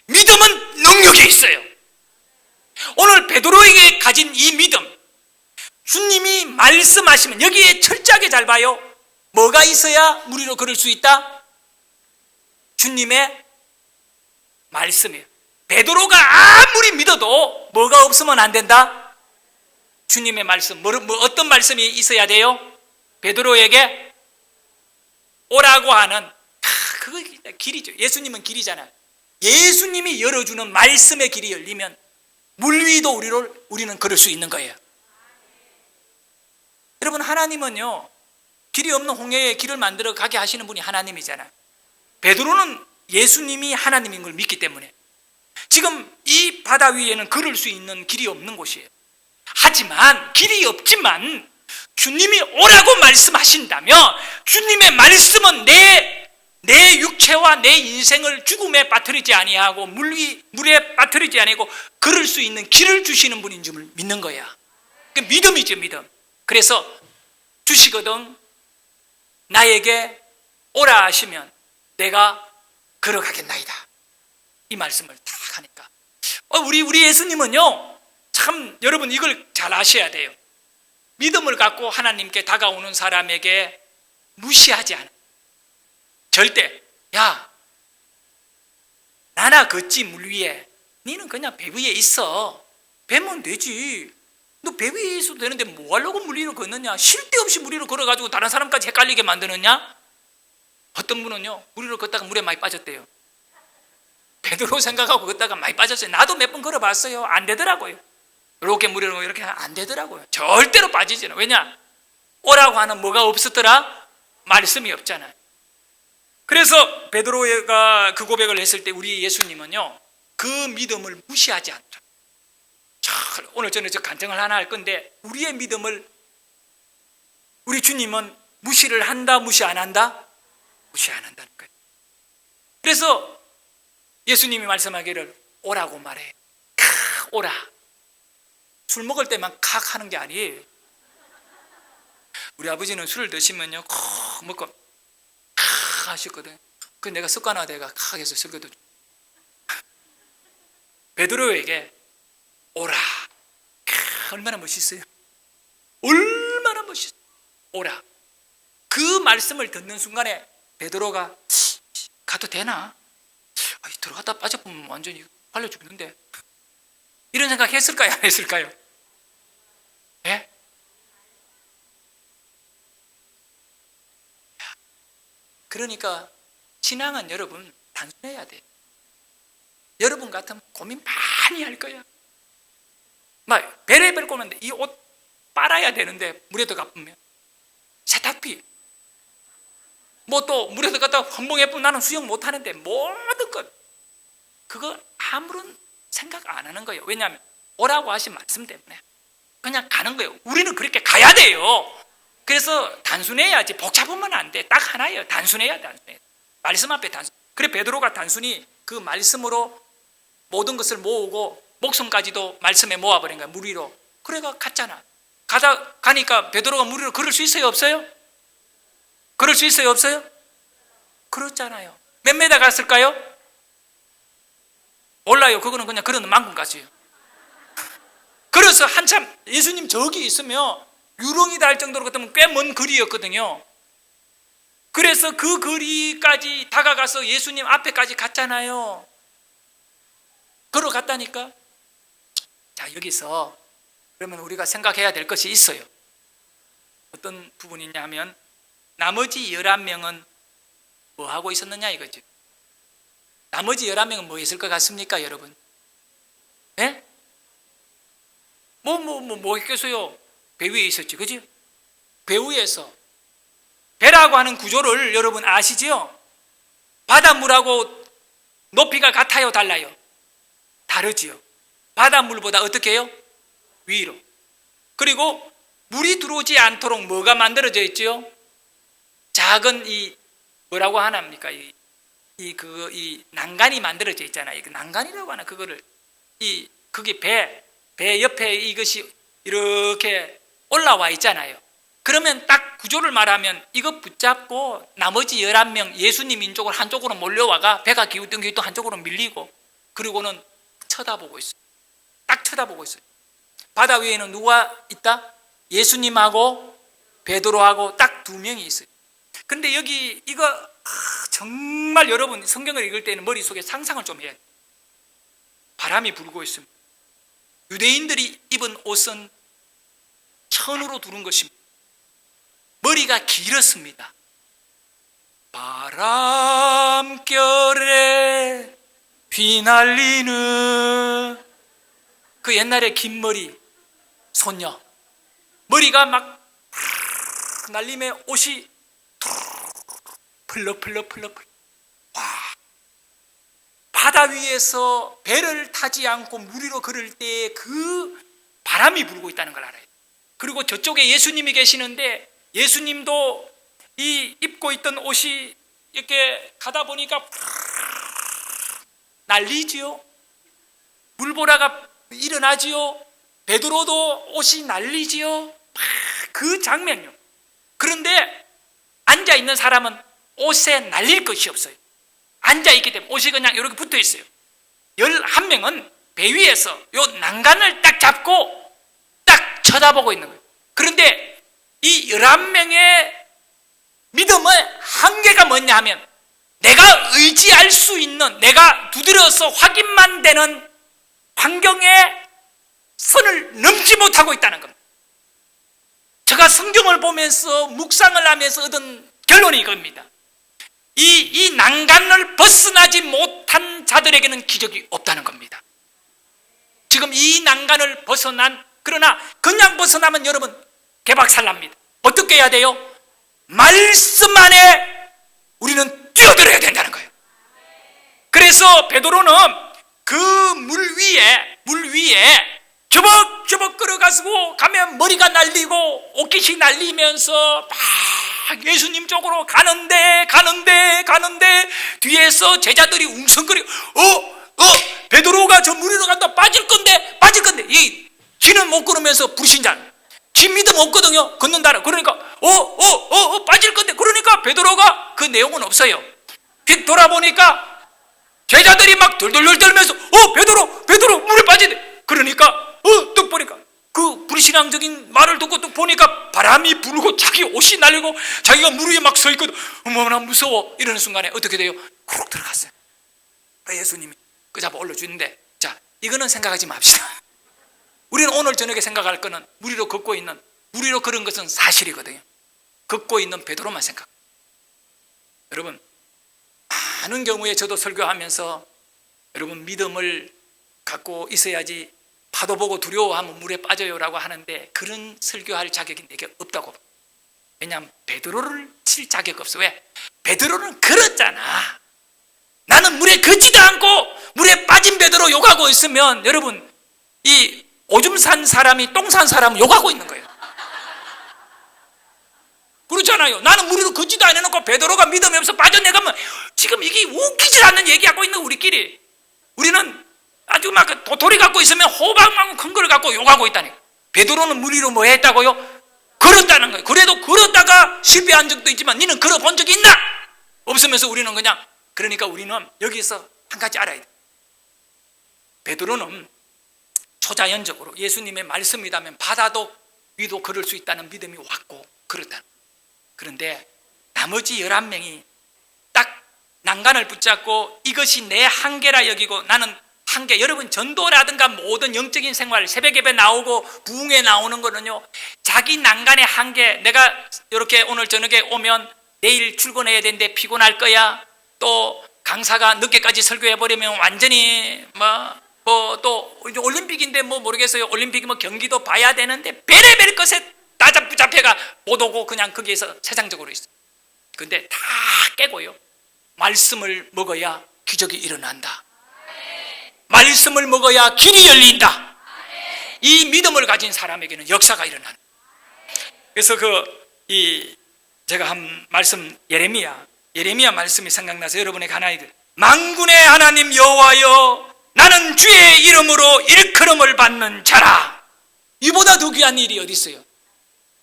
믿음은 능력이 있어요. 오늘 베드로에게 가진 이 믿음, 주님이 말씀하시면, 여기에 철저하게 잘 봐요. 뭐가 있어야 물 위로 걸을 수 있다? 주님의 말씀이에요. 베드로가 아무리 믿어도 뭐가 없으면 안 된다? 주님의 말씀. 어떤 말씀이 있어야 돼요? 베드로에게 오라고 하는, 그거 길이죠. 예수님은 길이잖아요. 예수님이 열어주는 말씀의 길이 열리면 물 위도 우리는 걸을 수 있는 거예요. 여러분, 하나님은요, 길이 없는 홍해에 길을 만들어 가게 하시는 분이 하나님이잖아요. 베드로는 예수님이 하나님인 걸 믿기 때문에 지금 이 바다 위에는 걸을 수 있는 길이 없는 곳이에요. 하지만 길이 없지만 주님이 오라고 말씀하신다면 주님의 말씀은 내 육체와 내 인생을 죽음에 빠뜨리지 아니하고 물에 빠뜨리지 아니하고 걸을 수 있는 길을 주시는 분인 줄 믿는 거야. 그 믿음이죠, 믿음. 그래서 주시거든 나에게 오라 하시면 내가 걸어가겠나이다. 이 말씀을 딱 하니까 우리 예수님은요, 참 여러분 이걸 잘 아셔야 돼요. 믿음을 갖고 하나님께 다가오는 사람에게 무시하지 않아요. 절대. 야, 나나 걷지 물 위에. 너는 그냥 배 위에 있어. 배면 되지. 너 배 위에 있어도 되는데 뭐 하려고 물 위로 걷느냐? 쉴 데 없이 물 위로 걸어가지고 다른 사람까지 헷갈리게 만드느냐? 어떤 분은요, 물 위로 걷다가 물에 많이 빠졌대요. 베드로 생각하고 걷다가 많이 빠졌어요. 나도 몇 번 걸어봤어요. 안 되더라고요. 이렇게 물 위로 이렇게 안 되더라고요. 절대로 빠지지는. 왜냐? 오라고 하는 뭐가 없었더라? 말씀이 없잖아요. 그래서 베드로가 그 고백을 했을 때 우리 예수님은요, 그 믿음을 무시하지 않죠. 오늘 저는 간증을 하나 할 건데, 우리의 믿음을 우리 주님은 무시를 한다, 무시 안 한다? 무시 안 한다는 거예요. 그래서 예수님이 말씀하기를 오라고 말해. 오라. 술 먹을 때만 칵 하는 게 아니에요. 우리 아버지는 술을 드시면요, 콕 먹고 칵 하셨거든. 그 내가 습관화돼가 칵 해서 설교도. 베드로에게 오라. 얼마나 멋있어요. 얼마나 멋있어요. 오라. 그 말씀을 듣는 순간에 베드로가 가도 되나? 들어갔다 빠져보면 완전히 팔려 죽는데. 이런 생각 했을까요? 안 했을까요? 예? 그러니까 신앙은 여러분 단순해야 돼요. 여러분 같으면 고민 많이 할 거야. 막 베레벨 꼬는데 이 옷 빨아야 되는데 물에 들어가면 세탁비, 뭐 또 물에 들어갔다 헌봉해보면 나는 수영 못하는데 모든 것 그거 아무런 생각 안 하는 거예요. 왜냐하면 오라고 하신 말씀 때문에 그냥 가는 거예요. 우리는 그렇게 가야 돼요. 그래서 단순해야지 복잡하면 안 돼. 딱 하나예요. 단순해야 단순해. 말씀 앞에 단순. 그래 베드로가 단순히 그 말씀으로 모든 것을 모으고 목숨까지도 말씀에 모아버린 거야. 물 위로. 그래가 갔잖아. 가니까 베드로가 물 위로 걸을 수 있어요? 없어요? 걸을 수 있어요? 없어요? 그렇잖아요. 몇 메다 갔을까요? 몰라요. 그거는 그냥 그러는 만큼 갔어요. 그래서 한참 예수님 저기 있으면 유령이다 할 정도로 같으면 꽤 먼 거리였거든요. 그래서 그 거리까지 다가가서 예수님 앞에까지 갔잖아요. 걸어갔다니까. 자, 여기서 그러면 우리가 생각해야 될 것이 있어요. 어떤 부분이냐 하면 나머지 11명은 뭐 하고 있었느냐 이거죠. 나머지 11명은 뭐 했을 것 같습니까, 여러분? 예? 뭐 했겠어요? 배 위에 있었지, 그지? 배 위에서. 배라고 하는 구조를 여러분 아시지요? 바닷물하고 높이가 같아요, 달라요? 다르지요. 바닷물보다 어떻게 해요? 위로. 그리고 물이 들어오지 않도록 뭐가 만들어져 있지요? 작은 이 뭐라고 하나입니까? 이 난간이 만들어져 있잖아요. 이 난간이라고 하나 그거를 그게 배 옆에 이것이 이렇게 올라와 있잖아요. 그러면 딱 구조를 말하면 이거 붙잡고 나머지 11명 예수님 인쪽을 한쪽으로 몰려와가 배가 기웃던 게 또 한쪽으로 밀리고 그리고는 쳐다보고 있어요. 딱 쳐다보고 있어요. 바다 위에는 누가 있다? 예수님하고 베드로하고 딱 2명이 있어요. 근데 여기 이거 정말 여러분 성경을 읽을 때는 머릿속에 상상을 좀 해야 돼요. 바람이 불고 있습니다. 유대인들이 입은 옷은 천으로 두른 것입니다. 머리가 길었습니다. 바람결에 휘날리는 그 옛날에 긴 머리 소녀 머리가 막 날림에 옷이 펄럭펄럭 와, 바다 위에서 배를 타지 않고 물 위로 걸을 때 그 바람이 불고 있다는 걸 알아요. 그리고 저쪽에 예수님이 계시는데 예수님도 이 입고 있던 옷이 이렇게 가다 보니까 날리지요. 물보라가 일어나지요. 베드로도 옷이 날리지요. 그 장면요. 그런데 앉아 있는 사람은 옷에 날릴 것이 없어요. 앉아 있기 때문에 옷이 그냥 이렇게 붙어 있어요. 11명은 배 위에서 요 난간을 딱 잡고 딱 쳐다보고 있는 거예요. 그런데 이 11명의 믿음의 한계가 뭐냐 하면 내가 의지할 수 있는, 내가 두드려서 확인만 되는 환경에 선을 넘지 못하고 있다는 겁니다. 제가 성경을 보면서 묵상을 하면서 얻은 결론이 이겁니다. 이 난간을 벗어나지 못한 자들에게는 기적이 없다는 겁니다. 지금 이 난간을 벗어난, 그러나 그냥 벗어나면 여러분 개박살납니다. 어떻게 해야 돼요? 말씀 안에 우리는 뛰어들어야 된다는 거예요. 그래서 베드로는 그 물 위에 저벅저벅 걸어가지고 가면 머리가 날리고 옷깃이 날리면서 막 예수님 쪽으로 가는데 뒤에서 제자들이 웅성거리고 베드로가 저 물 위로 간다 빠질 건데 이 쥐는 못 걸으면서 불신자 쥐 믿음 없거든요. 걷는다 그러니까 빠질 건데 그러니까 베드로가 그 내용은 없어요. 휙 돌아보니까 제자들이 막 덜덜덜 떨면서 베드로 물에 빠지대. 그러니까 뚝 보니까 그 불신앙적인 말을 듣고 뚝 보니까 바람이 불고 자기 옷이 날리고 자기가 물 위에 막 서 있거든. 어머나 무서워. 이러는 순간에 어떻게 돼요? 쿡 들어갔어요. 예수님이 그 잡아 올려주는데, 자, 이거는 생각하지 맙시다. 우리는 오늘 저녁에 생각할 거는 물 위로 걸은 것은 사실이거든요. 걷고 있는 베드로만 생각. 여러분, 많은 경우에 저도 설교하면서 여러분 믿음을 갖고 있어야지 파도 보고 두려워하면 물에 빠져요라고 하는데 그런 설교할 자격이 내게 없다고. 왜냐하면 베드로를 칠 자격 없어. 왜? 베드로는 걸었잖아. 나는 물에 걷지도 않고 물에 빠진 베드로 욕하고 있으면 여러분, 이 오줌 산 사람이 똥 산 사람은 욕하고 있는 거예요. 그렇잖아요. 나는 물으로 걷지도 안 해놓고 베드로가 믿음이 없어 빠져내가면 지금 이게 웃기질 않는 얘기하고 있는 우리끼리. 우리는 아주 막 도토리 갖고 있으면 호박만큼 큰 걸 갖고 욕하고 있다니까. 베드로는 물 위로 뭐 했다고요? 걸었다는 거예요. 그래도 걸었다가 실패한 적도 있지만 너는 걸어본 적이 있나? 없으면서 우리는 그냥. 그러니까 우리는 여기서 한 가지 알아야 돼. 베드로는 초자연적으로 예수님의 말씀이라면 바다도 위도 걸을 수 있다는 믿음이 왔고 그렇다. 그런데 나머지 11명이 딱 난간을 붙잡고 이것이 내 한계라 여기고 나는 한계. 여러분, 전도라든가 모든 영적인 생활, 새벽 예배 나오고 부흥회 나오는 거는요, 자기 난간의 한계. 내가 이렇게 오늘 저녁에 오면 내일 출근해야 되는데 피곤할 거야. 또 강사가 늦게까지 설교해버리면 완전히 또 올림픽인데 모르겠어요. 올림픽이 경기도 봐야 되는데 베레벨 것에 붙잡혀가 못 오고 그냥 거기에서 세상적으로 있어. 근데 다 깨고요, 말씀을 먹어야 기적이 일어난다. 말씀을 먹어야 길이 열린다. 이 믿음을 가진 사람에게는 역사가 일어난다. 그래서 제가 한 말씀, 예레미야 말씀이 생각나서 여러분에게 하나 이르. 만군의 하나님 여호와여, 나는 주의 이름으로 일컬음을 받는 자라. 이보다 더 귀한 일이 어디 있어요?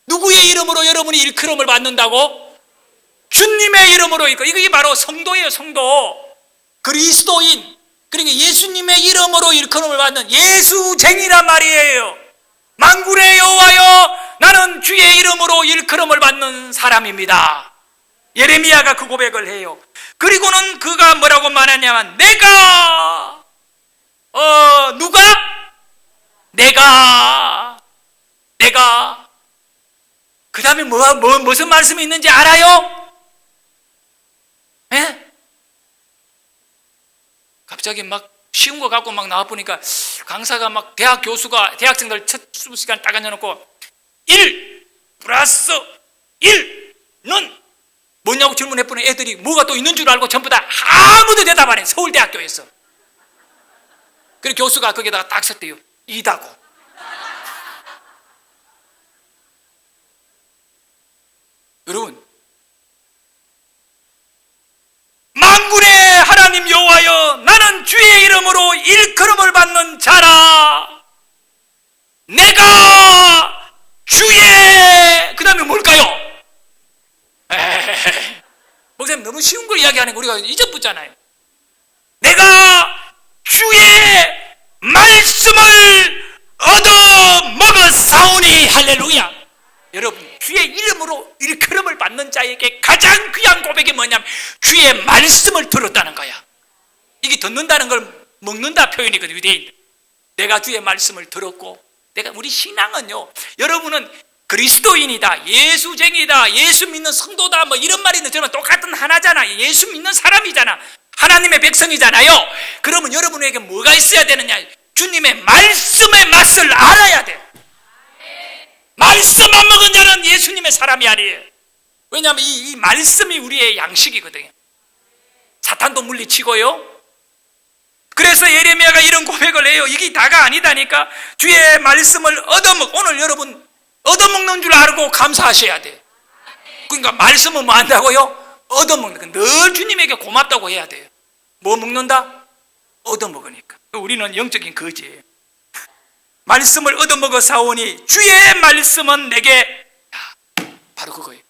누구의 이름으로 여러분이 일컬음을 받는다고? 주님의 이름으로. 이게 바로 성도예요. 성도, 그리스도인. 그러니까 예수님의 이름으로 일컬음을 받는 예수쟁이란 말이에요. 만군의 여호와여, 나는 주의 이름으로 일컬음을 받는 사람입니다. 예레미야가 그 고백을 해요. 그리고는 그가 뭐라고 말하냐면, 내가 그 다음에 무슨 말씀이 있는지 알아요? 예? 갑자기 막 쉬운 거 갖고 막 나와보니까 강사가 막 대학 교수가 대학생들 첫 수업 시간 딱 앉아놓고 1 플러스 1는 뭐냐고 질문해보는 애들이 뭐가 또 있는 줄 알고 전부 다 아무도 대답 안 해. 서울대학교에서. 그리고 교수가 거기다가 딱 썼대요. 2다고. 여러분, 만군의 하나님 여호와여, 나는 주의 이름으로 일컬음을 받는 자라. 내가 주의, 그 다음에 뭘까요? 목사님, 너무 쉬운 걸 이야기하는 거 우리가 잊어붙잖아요. 내가 주의 말씀을 얻어 먹었사오니. 할렐루야. 여러분, 주의 이름으로 일컬음을 받는 자에게 가장 귀한 고백이 뭐냐면 주의 말씀을 들었다는 거야. 이게 듣는다는 걸 먹는다 표현이거든요. 유대인. 내가 주의 말씀을 들었고, 우리 신앙은요, 여러분은 그리스도인이다, 예수쟁이다, 예수 믿는 성도다, 이런 말이 있는데 저는 똑같은 하나잖아. 예수 믿는 사람이잖아. 하나님의 백성이잖아요. 그러면 여러분에게 뭐가 있어야 되느냐? 주님의 말씀의 맛을 알아야 돼. 말씀 안 먹은 자는 예수님의 사람이 아니에요. 왜냐하면 이 말씀이 우리의 양식이거든요. 사탄도 물리치고요. 그래서 예레미야가 이런 고백을 해요. 이게 다가 아니다니까. 주의 말씀을 오늘 여러분 얻어먹는 줄 알고 감사하셔야 돼요. 그러니까 말씀은 뭐 한다고요? 얻어먹는. 늘 주님에게 고맙다고 해야 돼요. 뭐 먹는다? 얻어먹으니까. 우리는 영적인 거지예요. 말씀을 얻어먹어 사오니 주의 말씀은 내게, 바로 그거예요.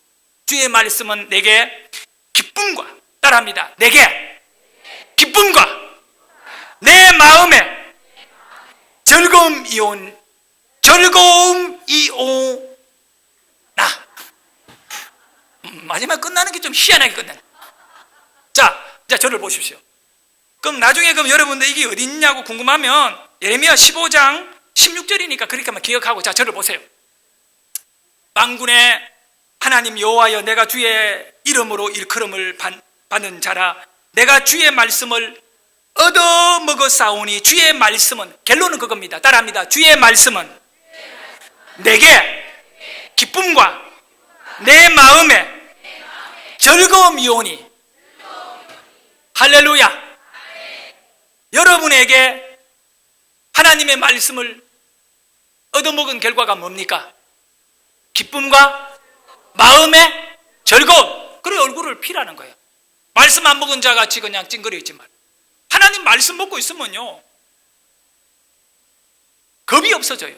주의 말씀은 내게 기쁨과, 따라합니다. 내게 기쁨과 내 마음에 즐거움이 오나. 마지막 끝나는 게 좀 희한하게 끝나네. 자, 저를 보십시오. 그럼 나중에 여러분들 이게 어디 있냐고 궁금하면 예레미야 15장 16절이니까 그렇게만 기억하고, 자, 저를 보세요. 만군의 하나님 여호와여, 내가 주의 이름으로 일컬음을 받는 자라. 내가 주의 말씀을 얻어 먹었사오니 주의 말씀은, 결론은 그겁니다. 따라합니다. 주의 말씀은 내게 기쁨과 내 마음에 즐거움이오니. 할렐루야. 여러분에게 하나님의 말씀을 얻어먹은 결과가 뭡니까? 기쁨과 마음의 즐거움. 그래 얼굴을 피라는 거예요. 말씀 안 먹은 자 같이 그냥 찡그려 있지 말고, 하나님 말씀 먹고 있으면요 겁이 없어져요.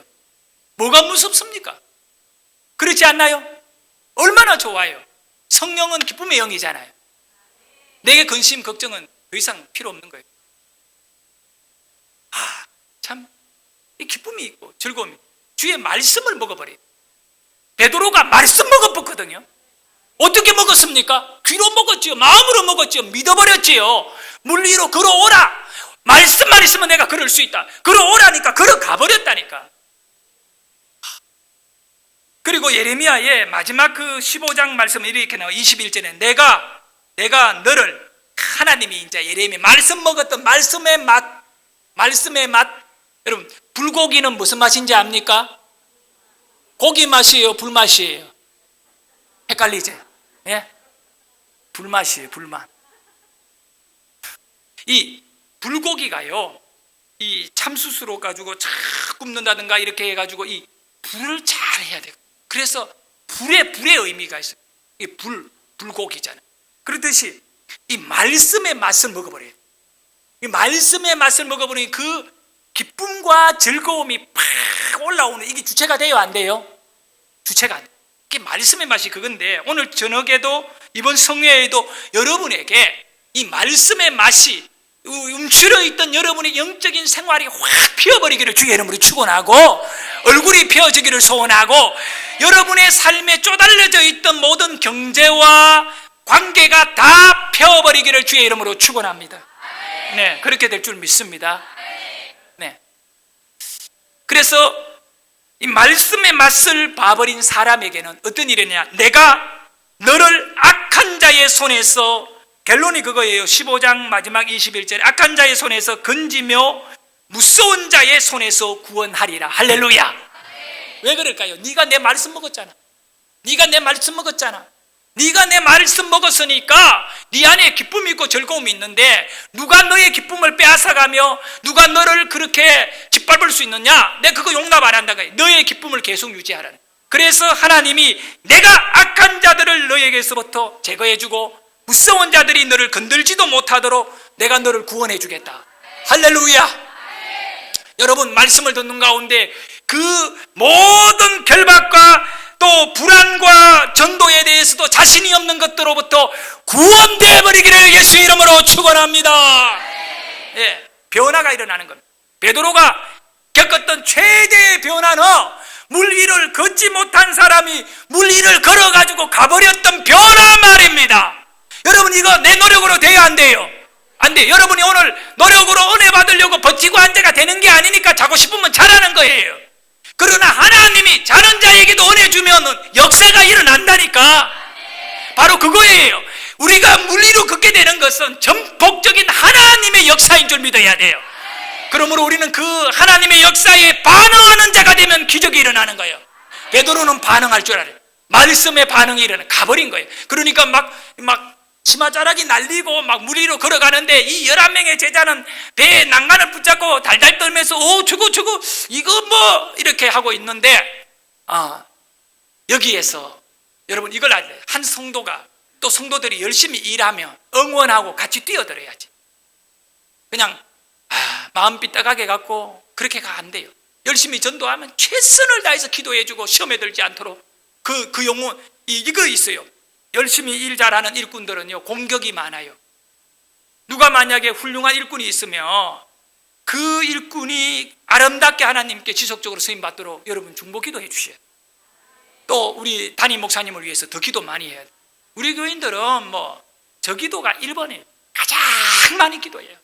뭐가 무섭습니까? 그렇지 않나요? 얼마나 좋아요. 성령은 기쁨의 영이잖아요. 내게 근심 걱정은 더 이상 필요 없는 거예요. 참 이 기쁨이 있고 즐거움이, 주의 말씀을 먹어버려요. 베드로가 말씀 먹어봤거든요. 어떻게 먹었습니까? 귀로 먹었지요. 마음으로 먹었지요. 믿어버렸지요. 물 위로 걸어오라. 말씀만 있으면 내가 걸을 수 있다. 걸어오라니까 걸어가 버렸다니까. 그리고 예레미야의 마지막 그 15장 말씀은 이렇게 나와. 21절에 내가 너를, 하나님이 이제 예레미야 말씀 먹었던 말씀의 맛. 여러분, 불고기는 무슨 맛인지 압니까? 고기 맛이에요, 불맛이에요? 헷갈리죠? 예? 불맛이에요, 불맛. 이 불고기가요, 이 참숯으로 가지고 쫙 굽는다든가 이렇게 해가지고 이 불을 잘 해야 돼요. 그래서 불의 의미가 있어요. 이 불고기잖아요. 그렇듯이 이 말씀의 맛을 먹어버려요. 이 말씀의 맛을 먹어버리니 그 기쁨과 즐거움이 팍 올라오는, 이게 주체가 돼요, 안 돼요? 주체가 안 돼요. 이게 말씀의 맛이 그건데, 오늘 저녁에도 이번 성회에도 여러분에게 이 말씀의 맛이 움츠러 있던 여러분의 영적인 생활이 확 피어버리기를 주의 이름으로 축원하고, 얼굴이 피어지기를 소원하고, 여러분의 삶에 쪼달려져 있던 모든 경제와 관계가 다 펴버리기를 주의 이름으로 축원합니다. 네, 그렇게 될 줄 믿습니다. 네. 그래서 이 말씀의 맛을 봐버린 사람에게는 어떤 일이냐? 내가 너를 악한 자의 손에서, 결론이 그거예요. 15장 마지막 21절에 악한 자의 손에서 건지며 무서운 자의 손에서 구원하리라. 할렐루야. 왜 그럴까요? 네가 내 말씀 먹었잖아. 네가 내 말씀 먹었잖아. 네가 내 말씀 먹었으니까 네 안에 기쁨이 있고 즐거움이 있는데, 누가 너의 기쁨을 빼앗아가며 누가 너를 그렇게 짓밟을 수 있느냐? 내가 그거 용납 안 한다는 거예요. 너의 기쁨을 계속 유지하라는. 그래서 하나님이 내가 악한 자들을 너에게서부터 제거해주고 무서운 자들이 너를 건들지도 못하도록 내가 너를 구원해 주겠다. 할렐루야. 여러분, 말씀을 듣는 가운데 그 모든 결박과 또 불안과 전도에 대해서도 자신이 없는 것들로부터 구원되어 버리기를 예수 이름으로 축원합니다. 예, 변화가 일어나는 겁니다. 베드로가 겪었던 최대의 변화는 물 위를 걷지 못한 사람이 물 위를 걸어가지고 가버렸던 변화 말입니다. 여러분, 이거 내 노력으로 돼야 안 돼요? 안 돼요. 여러분이 오늘 노력으로 은혜 받으려고 버티고 앉아가 되는 게 아니니까 자고 싶으면 잘하는 거예요. 그러나 하나님이 자는 자에게도 은혜 주면 역사가 일어난다니까. 바로 그거예요. 우리가 물 위로 걷게 되는 것은 전폭적인 하나님의 역사인 줄 믿어야 돼요. 그러므로 우리는 그 하나님의 역사에 반응하는 자가 되면 기적이 일어나는 거예요. 베드로는 반응할 줄 알아요. 말씀에 반응이 일어나 가버린 거예요. 그러니까 막 치마자락이 날리고 막 물 위로 걸어가는데, 이 11명의 제자는 배에 난간을 붙잡고 달달 떨면서 저거 이거 뭐 이렇게 하고 있는데, 여기에서 여러분 이걸 알아야 돼요. 한 성도가, 또 성도들이 열심히 일하면 응원하고 같이 뛰어들어야지. 그냥 마음 삐딱하게 갖고 그렇게 가 안 돼요. 열심히 전도하면 최선을 다해서 기도해주고 시험에 들지 않도록 그 용어 이거 있어요. 열심히 일 잘하는 일꾼들은요, 공격이 많아요. 누가 만약에 훌륭한 일꾼이 있으면 그 일꾼이 아름답게 하나님께 지속적으로 쓰임받도록 여러분 중보 기도해 주셔야 돼요. 또 우리 담임 목사님을 위해서 더 기도 많이 해야 돼요. 우리 교인들은 저 기도가 1번이에요. 가장 많이 기도해요.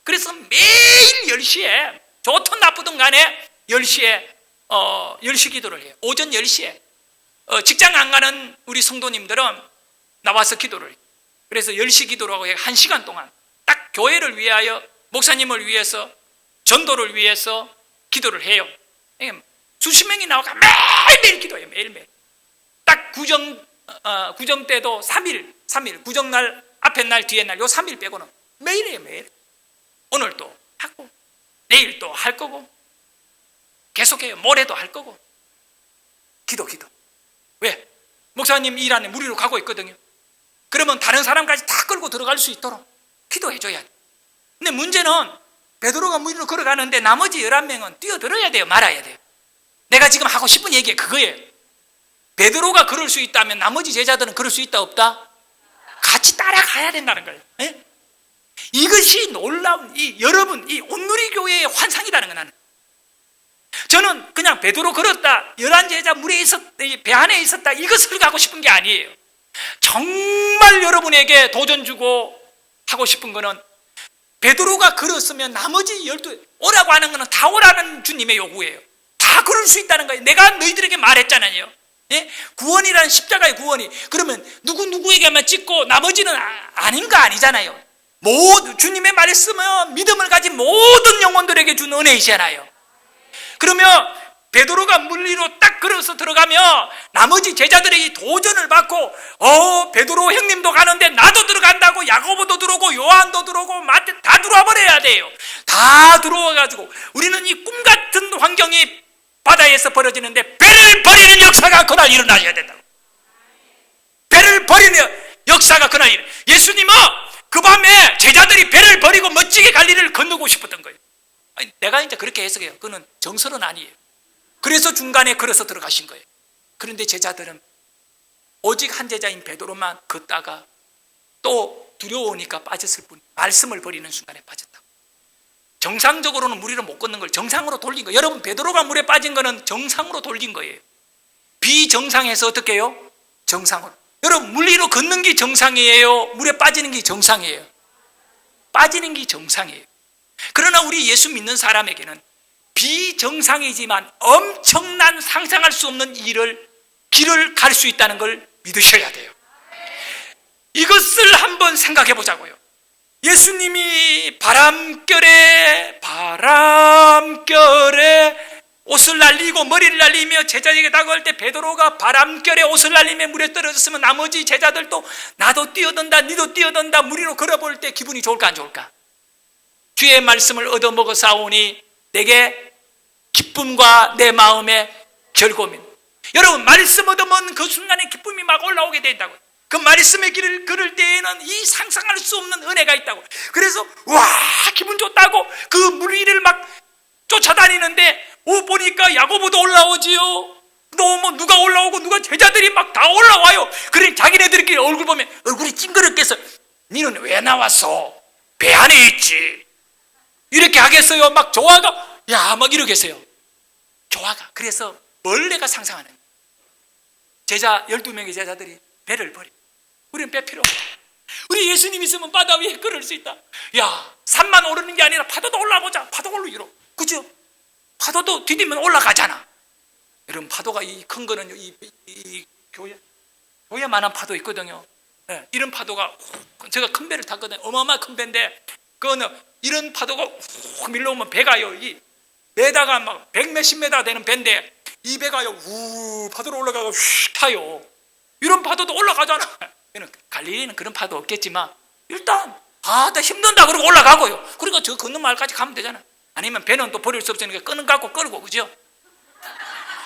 그래서 매일 10시에, 좋든 나쁘든 간에 10시에 10시 기도를 해요. 오전 10시에. 직장 안 가는 우리 성도님들은 나와서 기도를 해요. 그래서 10시 기도라고 해요. 1시간 동안 딱 교회를 위하여 목사님을 위해서, 전도를 위해서 기도를 해요. 수십 명이 나와가 매일매일 기도해요. 매일매일. 딱 구정 때도 3일 구정날, 앞에 날, 뒤에 날, 요 3일 빼고는 매일 해요. 매일. 오늘도 하고 내일 또 할 거고 계속해요. 모레도 할 거고. 기도. 왜? 목사님 일 안에 무리로 가고 있거든요. 그러면 다른 사람까지 다 끌고 들어갈 수 있도록 기도해줘야 돼. 근데 문제는 베드로가 무리로 걸어가는데 나머지 11명은 뛰어들어야 돼요? 말아야 돼요? 내가 지금 하고 싶은 얘기가 그거예요. 베드로가 그럴 수 있다면 나머지 제자들은 그럴 수 있다 없다? 같이 따라가야 된다는 거예요. 예? 이것이 놀라운 여러분 온누리교회의 환상이라는 거. 나는 저는 그냥 베드로 걸었다, 11제자 배 안에 있었다, 이것을 가고 싶은 게 아니에요. 정말 여러분에게 도전 주고 하고 싶은 거는 베드로가 걸었으면 나머지 12 오라고 하는 거는 다 오라는 주님의 요구예요. 다 그럴 수 있다는 거예요. 내가 너희들에게 말했잖아요. 예? 구원이라는 십자가의 구원이 그러면 누구에게만 찍고 나머지는 아닌 거 아니잖아요. 주님의 말씀은 믿음을 가진 모든 영혼들에게 준 은혜이잖아요. 그러면 베드로가 물리로 딱 걸어서 들어가면 나머지 제자들이 도전을 받고 베드로 형님도 가는데 나도 들어간다고, 야고보도 들어오고 요한도 들어오고 마태 다 들어와 버려야 돼요. 다 들어와가지고 우리는 이 꿈같은 환경이 바다에서 벌어지는데 배를 버리는 역사가 그날 일어나야 된다고. 배를 버리는 역사가 그날 일어나. 예수님은 그 밤에 제자들이 배를 버리고 멋지게 갈릴리를 건너고 싶었던 거예요. 아니, 내가 이제 그렇게 해석해요. 그거는 정설은 아니에요. 그래서 중간에 걸어서 들어가신 거예요. 그런데 제자들은 오직 한 제자인 베드로만 걷다가 또 두려우니까 빠졌을 뿐, 말씀을 버리는 순간에 빠졌다. 정상적으로는 무리로 못 걷는 걸 정상으로 돌린 거예요. 여러분, 베드로가 물에 빠진 거는 정상으로 돌린 거예요. 비정상에서 어떻게 해요? 정상으로. 여러분, 물리로 걷는 게 정상이에요? 물에 빠지는 게 정상이에요? 빠지는 게 정상이에요. 그러나 우리 예수 믿는 사람에게는 비정상이지만 엄청난 상상할 수 없는 길을 갈 수 있다는 걸 믿으셔야 돼요. 이것을 한번 생각해 보자고요. 예수님이 바람결에 옷을 날리고 머리를 날리며 제자에게 다가올 때 베드로가 바람결에 옷을 날리며 물에 떨어졌으면 나머지 제자들도 나도 뛰어든다, 니도 뛰어든다, 무리로 걸어볼 때 기분이 좋을까 안 좋을까? 주의 말씀을 얻어먹어 싸우니 내게 기쁨과 내 마음의 결고민. 여러분, 말씀 얻어먹는 그 순간에 기쁨이 막 올라오게 된다고요. 그 말씀의 길을 걸을 때에는 이 상상할 수 없는 은혜가 있다고. 그래서 와, 기분 좋다고 그 물 위를 막 쫓아다니는데 보니까 야고보도 올라오지요. 또 뭐 누가 올라오고 누가 제자들이 막 다 올라와요. 그래 자기네들끼리 얼굴 보면 얼굴이 찡그럽게 해서 니는 왜 나왔어? 배 안에 있지. 이렇게 하겠어요? 막 조화가 막 이러겠어요. 조화가. 그래서 뭘 내가 상상하는 거예요. 제자 12명의 제자들이 배를 버려. 우리는 배 필요 없다. 우리 예수님 있으면 바다 위에 걸을 수 있다. 산만 오르는 게 아니라 파도도 올라보자. 파도 올리기로. 그죠? 파도도 디디면 올라가잖아. 여러분, 파도가 이 큰 거는 이 교회만한 파도 있거든요. 네, 이런 파도가 제가 큰 배를 탔거든요. 어마어마한 큰 배인데 그거는 이런 파도가 훅 밀려오면 배가요. 이 배다가 막 100몇십 메다 되는 배인데 이 배가요. 우 파도로 올라가고 휙 타요. 이런 파도도 올라가잖아. 갈릴리는 그런 파도 없겠지만 일단 나 힘든다 그러고 올라가고요. 그러니까 저 건너 마을까지 가면 되잖아. 아니면 배는 또 버릴 수 없으니까 끈은 갖고 끌고, 그죠?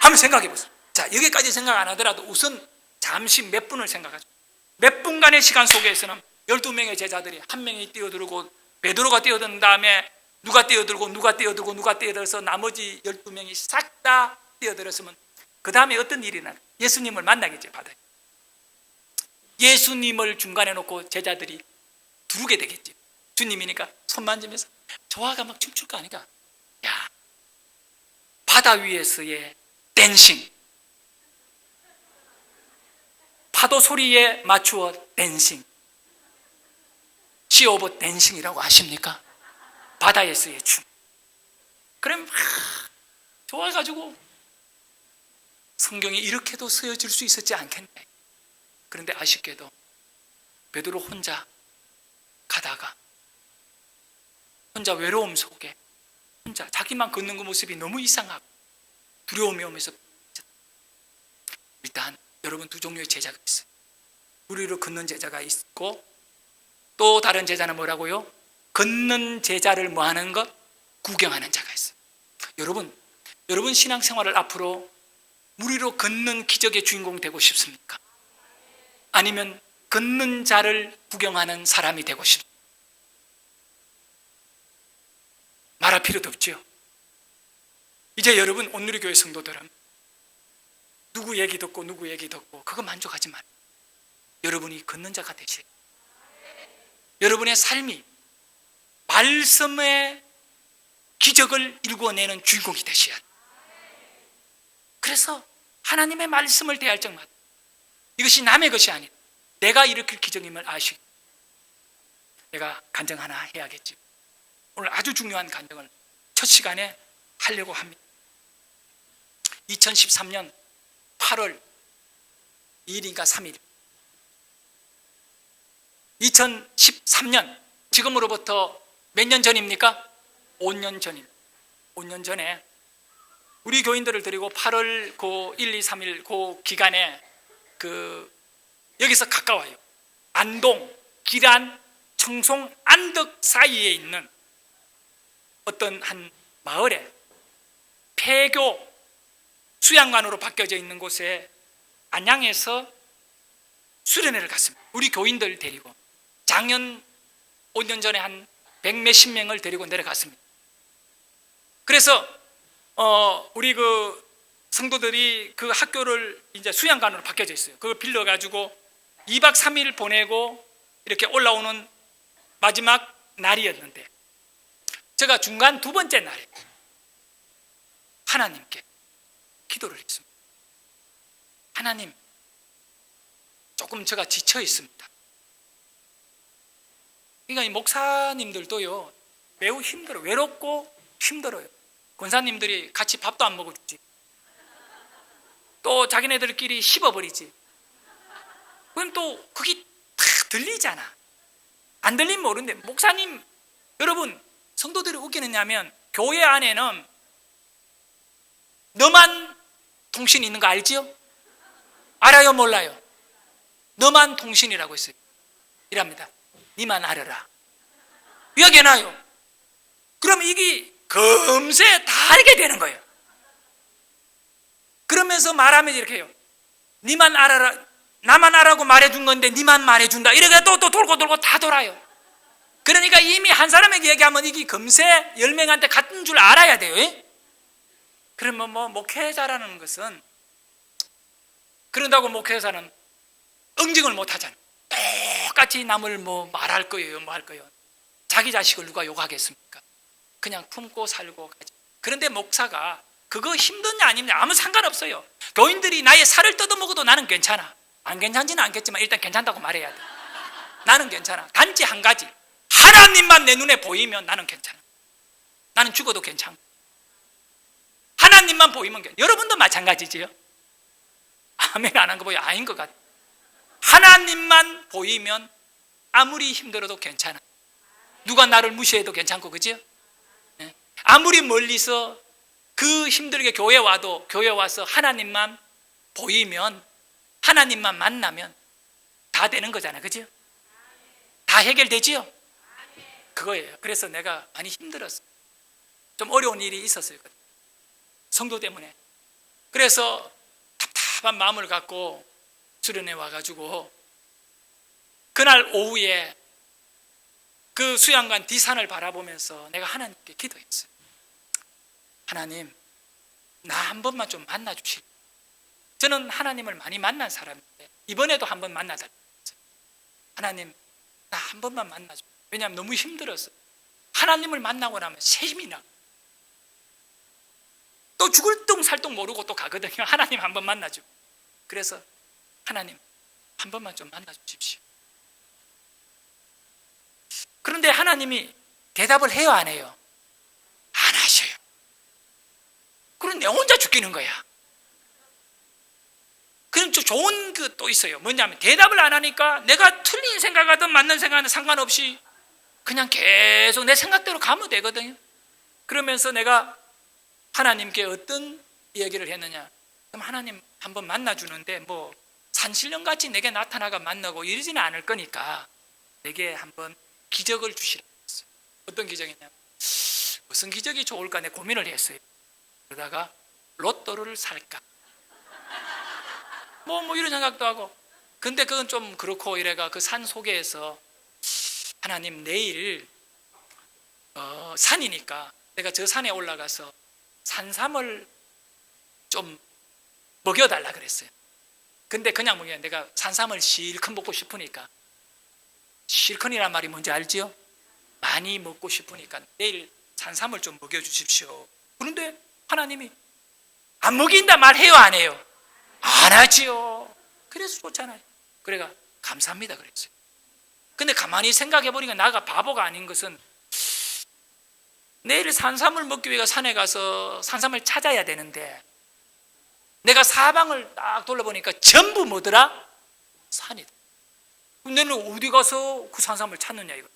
한번 생각해 보세요. 자, 여기까지 생각 안 하더라도 우선 잠시 몇 분을 생각하죠. 몇 분간의 시간 속에서는 12명의 제자들이 한 명이 뛰어들고 베드로가 뛰어든 다음에 누가 뛰어들어서 나머지 12명이 싹 다 뛰어들었으면 그 다음에 어떤 일이 나? 예수님을 만나겠지, 바다에. 예수님을 중간에 놓고 제자들이 두르게 되겠지. 주님이니까 손 만지면서 조화가 막 춤출 거 아니까. 바다 위에서의 댄싱. 파도 소리에 맞추어 댄싱. 시 오브 댄싱이라고 아십니까? 바다에서의 춤. 그럼 좋아가지고 성경이 이렇게도 쓰여질 수 있었지 않겠네. 그런데 아쉽게도 베드로 혼자 가다가 혼자 외로움 속에 혼자 자기만 걷는 그 모습이 너무 이상하고 두려움이 오면서 일단 여러분 두 종류의 제자가 있어요. 무리로 걷는 제자가 있고 또 다른 제자는 뭐라고요? 걷는 제자를 뭐 하는 것? 구경하는 자가 있어요. 여러분 신앙생활을 앞으로 무리로 걷는 기적의 주인공 되고 싶습니까? 아니면 걷는 자를 구경하는 사람이 되고 싶습니까? 말할 필요도 없죠. 이제 여러분 온누리교회 성도들은 누구 얘기 듣고 누구 얘기 듣고 그거 만족하지 말고 여러분이 걷는 자가 되시고 여러분의 삶이 말씀의 기적을 일궈내는 주인공이 되셔야 돼요. 그래서 하나님의 말씀을 대할 적마다 이것이 남의 것이 아니다, 내가 일으킬 기적임을 아시고 내가 간증 하나 해야겠지. 오늘 아주 중요한 간증을 첫 시간에 하려고 합니다. 2013년 8월 2일인가 3일 2013년 지금으로부터 몇 년 전입니까? 5년 전입니다. 5년 전에 우리 교인들을 데리고 8월 그 1, 2, 3일 그 기간에 여기서 가까워요. 안동, 기란, 청송, 안덕 사이에 있는 어떤 한 마을에 폐교 수양관으로 바뀌어져 있는 곳에 안양에서 수련회를 갔습니다. 우리 교인들 데리고 작년 5년 전에 한 100몇십 명을 데리고 내려갔습니다. 그래서 우리 성도들이 그 학교를 이제 수양관으로 바뀌어져 있어요. 그걸 빌려가지고 2박 3일 보내고 이렇게 올라오는 마지막 날이었는데 제가 중간 두 번째 날에 하나님께 기도를 했습니다. 하나님, 조금 제가 지쳐 있습니다. 그러니까 이 목사님들도요 매우 힘들어요. 외롭고 힘들어요. 권사님들이 같이 밥도 안 먹어주지, 또 자기네들끼리 씹어버리지. 그건 또 그게 다 들리잖아. 안 들리면 모르는데 목사님, 여러분 성도들이 웃기느냐면 교회 안에는 너만 통신이 있는 거 알지요? 알아요 몰라요? 너만 통신이라고 있어요. 이랍니다. 니만 알아라. 여겨놔요. 그러면 이게 금세 다 알게 되는 거예요. 그러면서 말하면 이렇게 해요. 니만 알아라. 나만 알아고 말해준 건데 니만 말해준다. 이렇게 또 돌고 다 돌아요. 그러니까 이미 한 사람에게 얘기하면 이게 금세 10명한테 같은 줄 알아야 돼요. 그러면 목회자라는 것은 그런다고 목회자는 응징을 못 하잖아요. 똑같이 남을 말할 거예요, 할 거예요. 자기 자식을 누가 욕하겠습니까? 그냥 품고 살고 가지. 그런데 목사가 그거 힘드냐 아니냐 아무 상관없어요. 교인들이 나의 살을 뜯어먹어도 나는 괜찮아. 안 괜찮지는 않겠지만 일단 괜찮다고 말해야 돼. 나는 괜찮아. 단지 한 가지, 하나님만 내 눈에 보이면 나는 괜찮아. 나는 죽어도 괜찮아. 하나님만 보이면 괜찮아. 여러분도 마찬가지지요? 아멘 안 한 거 보여? 아닌 것 같아. 하나님만 보이면 아무리 힘들어도 괜찮아. 누가 나를 무시해도 괜찮고, 그죠? 아무리 멀리서 그 힘들게 교회 와서 하나님만 보이면, 하나님만 만나면 다 되는 거잖아요, 그죠? 다 해결되지요? 그거예요. 그래서 내가 많이 힘들었어요. 좀 어려운 일이 있었어요, 성도 때문에. 그래서 답답한 마음을 갖고 수련회 와가지고 그날 오후에 그 수양관 뒷산을 바라보면서 내가 하나님께 기도했어요. 하나님, 나 한 번만 좀 만나주실. 저는 하나님을 많이 만난 사람인데 이번에도 한 번 만나달라고 했어요. 하나님, 나 한 번만 만나줘. 왜냐하면 너무 힘들었어. 하나님을 만나고 나면 새 힘이 나. 또 죽을 둥 살 둥 모르고 또 가거든요. 하나님 한 번 만나줘. 그래서 하나님 한 번만 좀 만나주십시오. 그런데 하나님이 대답을 해요, 안 해요? 안 하셔요. 그럼 내 혼자 죽기는 거야. 그럼 좀 좋은 또 있어요. 뭐냐면 대답을 안 하니까 내가 틀린 생각하든 맞는 생각하든 상관없이 그냥 계속 내 생각대로 가면 되거든요. 그러면서 내가 하나님께 어떤 얘기를 했느냐. 그럼 하나님 한번 만나주는데 뭐 산신령같이 내게 나타나가 만나고 이러지는 않을 거니까 내게 한번 기적을 주시라고 했어요. 어떤 기적이냐. 무슨 기적이 좋을까 내 고민을 했어요. 그러다가 로또를 살까 뭐 이런 생각도 하고. 근데 그건 좀 그렇고 이래가 그 산 속에서 하나님 내일 산이니까 내가 저 산에 올라가서 산삼을 좀 먹여달라 그랬어요. 근데 그냥 먹여 내가 산삼을 실컷 먹고 싶으니까. 실컷이란 말이 뭔지 알지요? 많이 먹고 싶으니까 내일 산삼을 좀 먹여주십시오. 그런데 하나님이 안 먹인다 말해요 안 해요? 안 하지요. 그래서 좋잖아요. 그래가 감사합니다 그랬어요. 근데 가만히 생각해 보니까 나가 바보가 아닌 것은 내일 산삼을 먹기 위해 산에 가서 산삼을 찾아야 되는데 내가 사방을 딱 돌아보니까 전부 뭐더라? 산이다. 그럼 너는 어디 가서 그 산삼을 찾느냐 이거.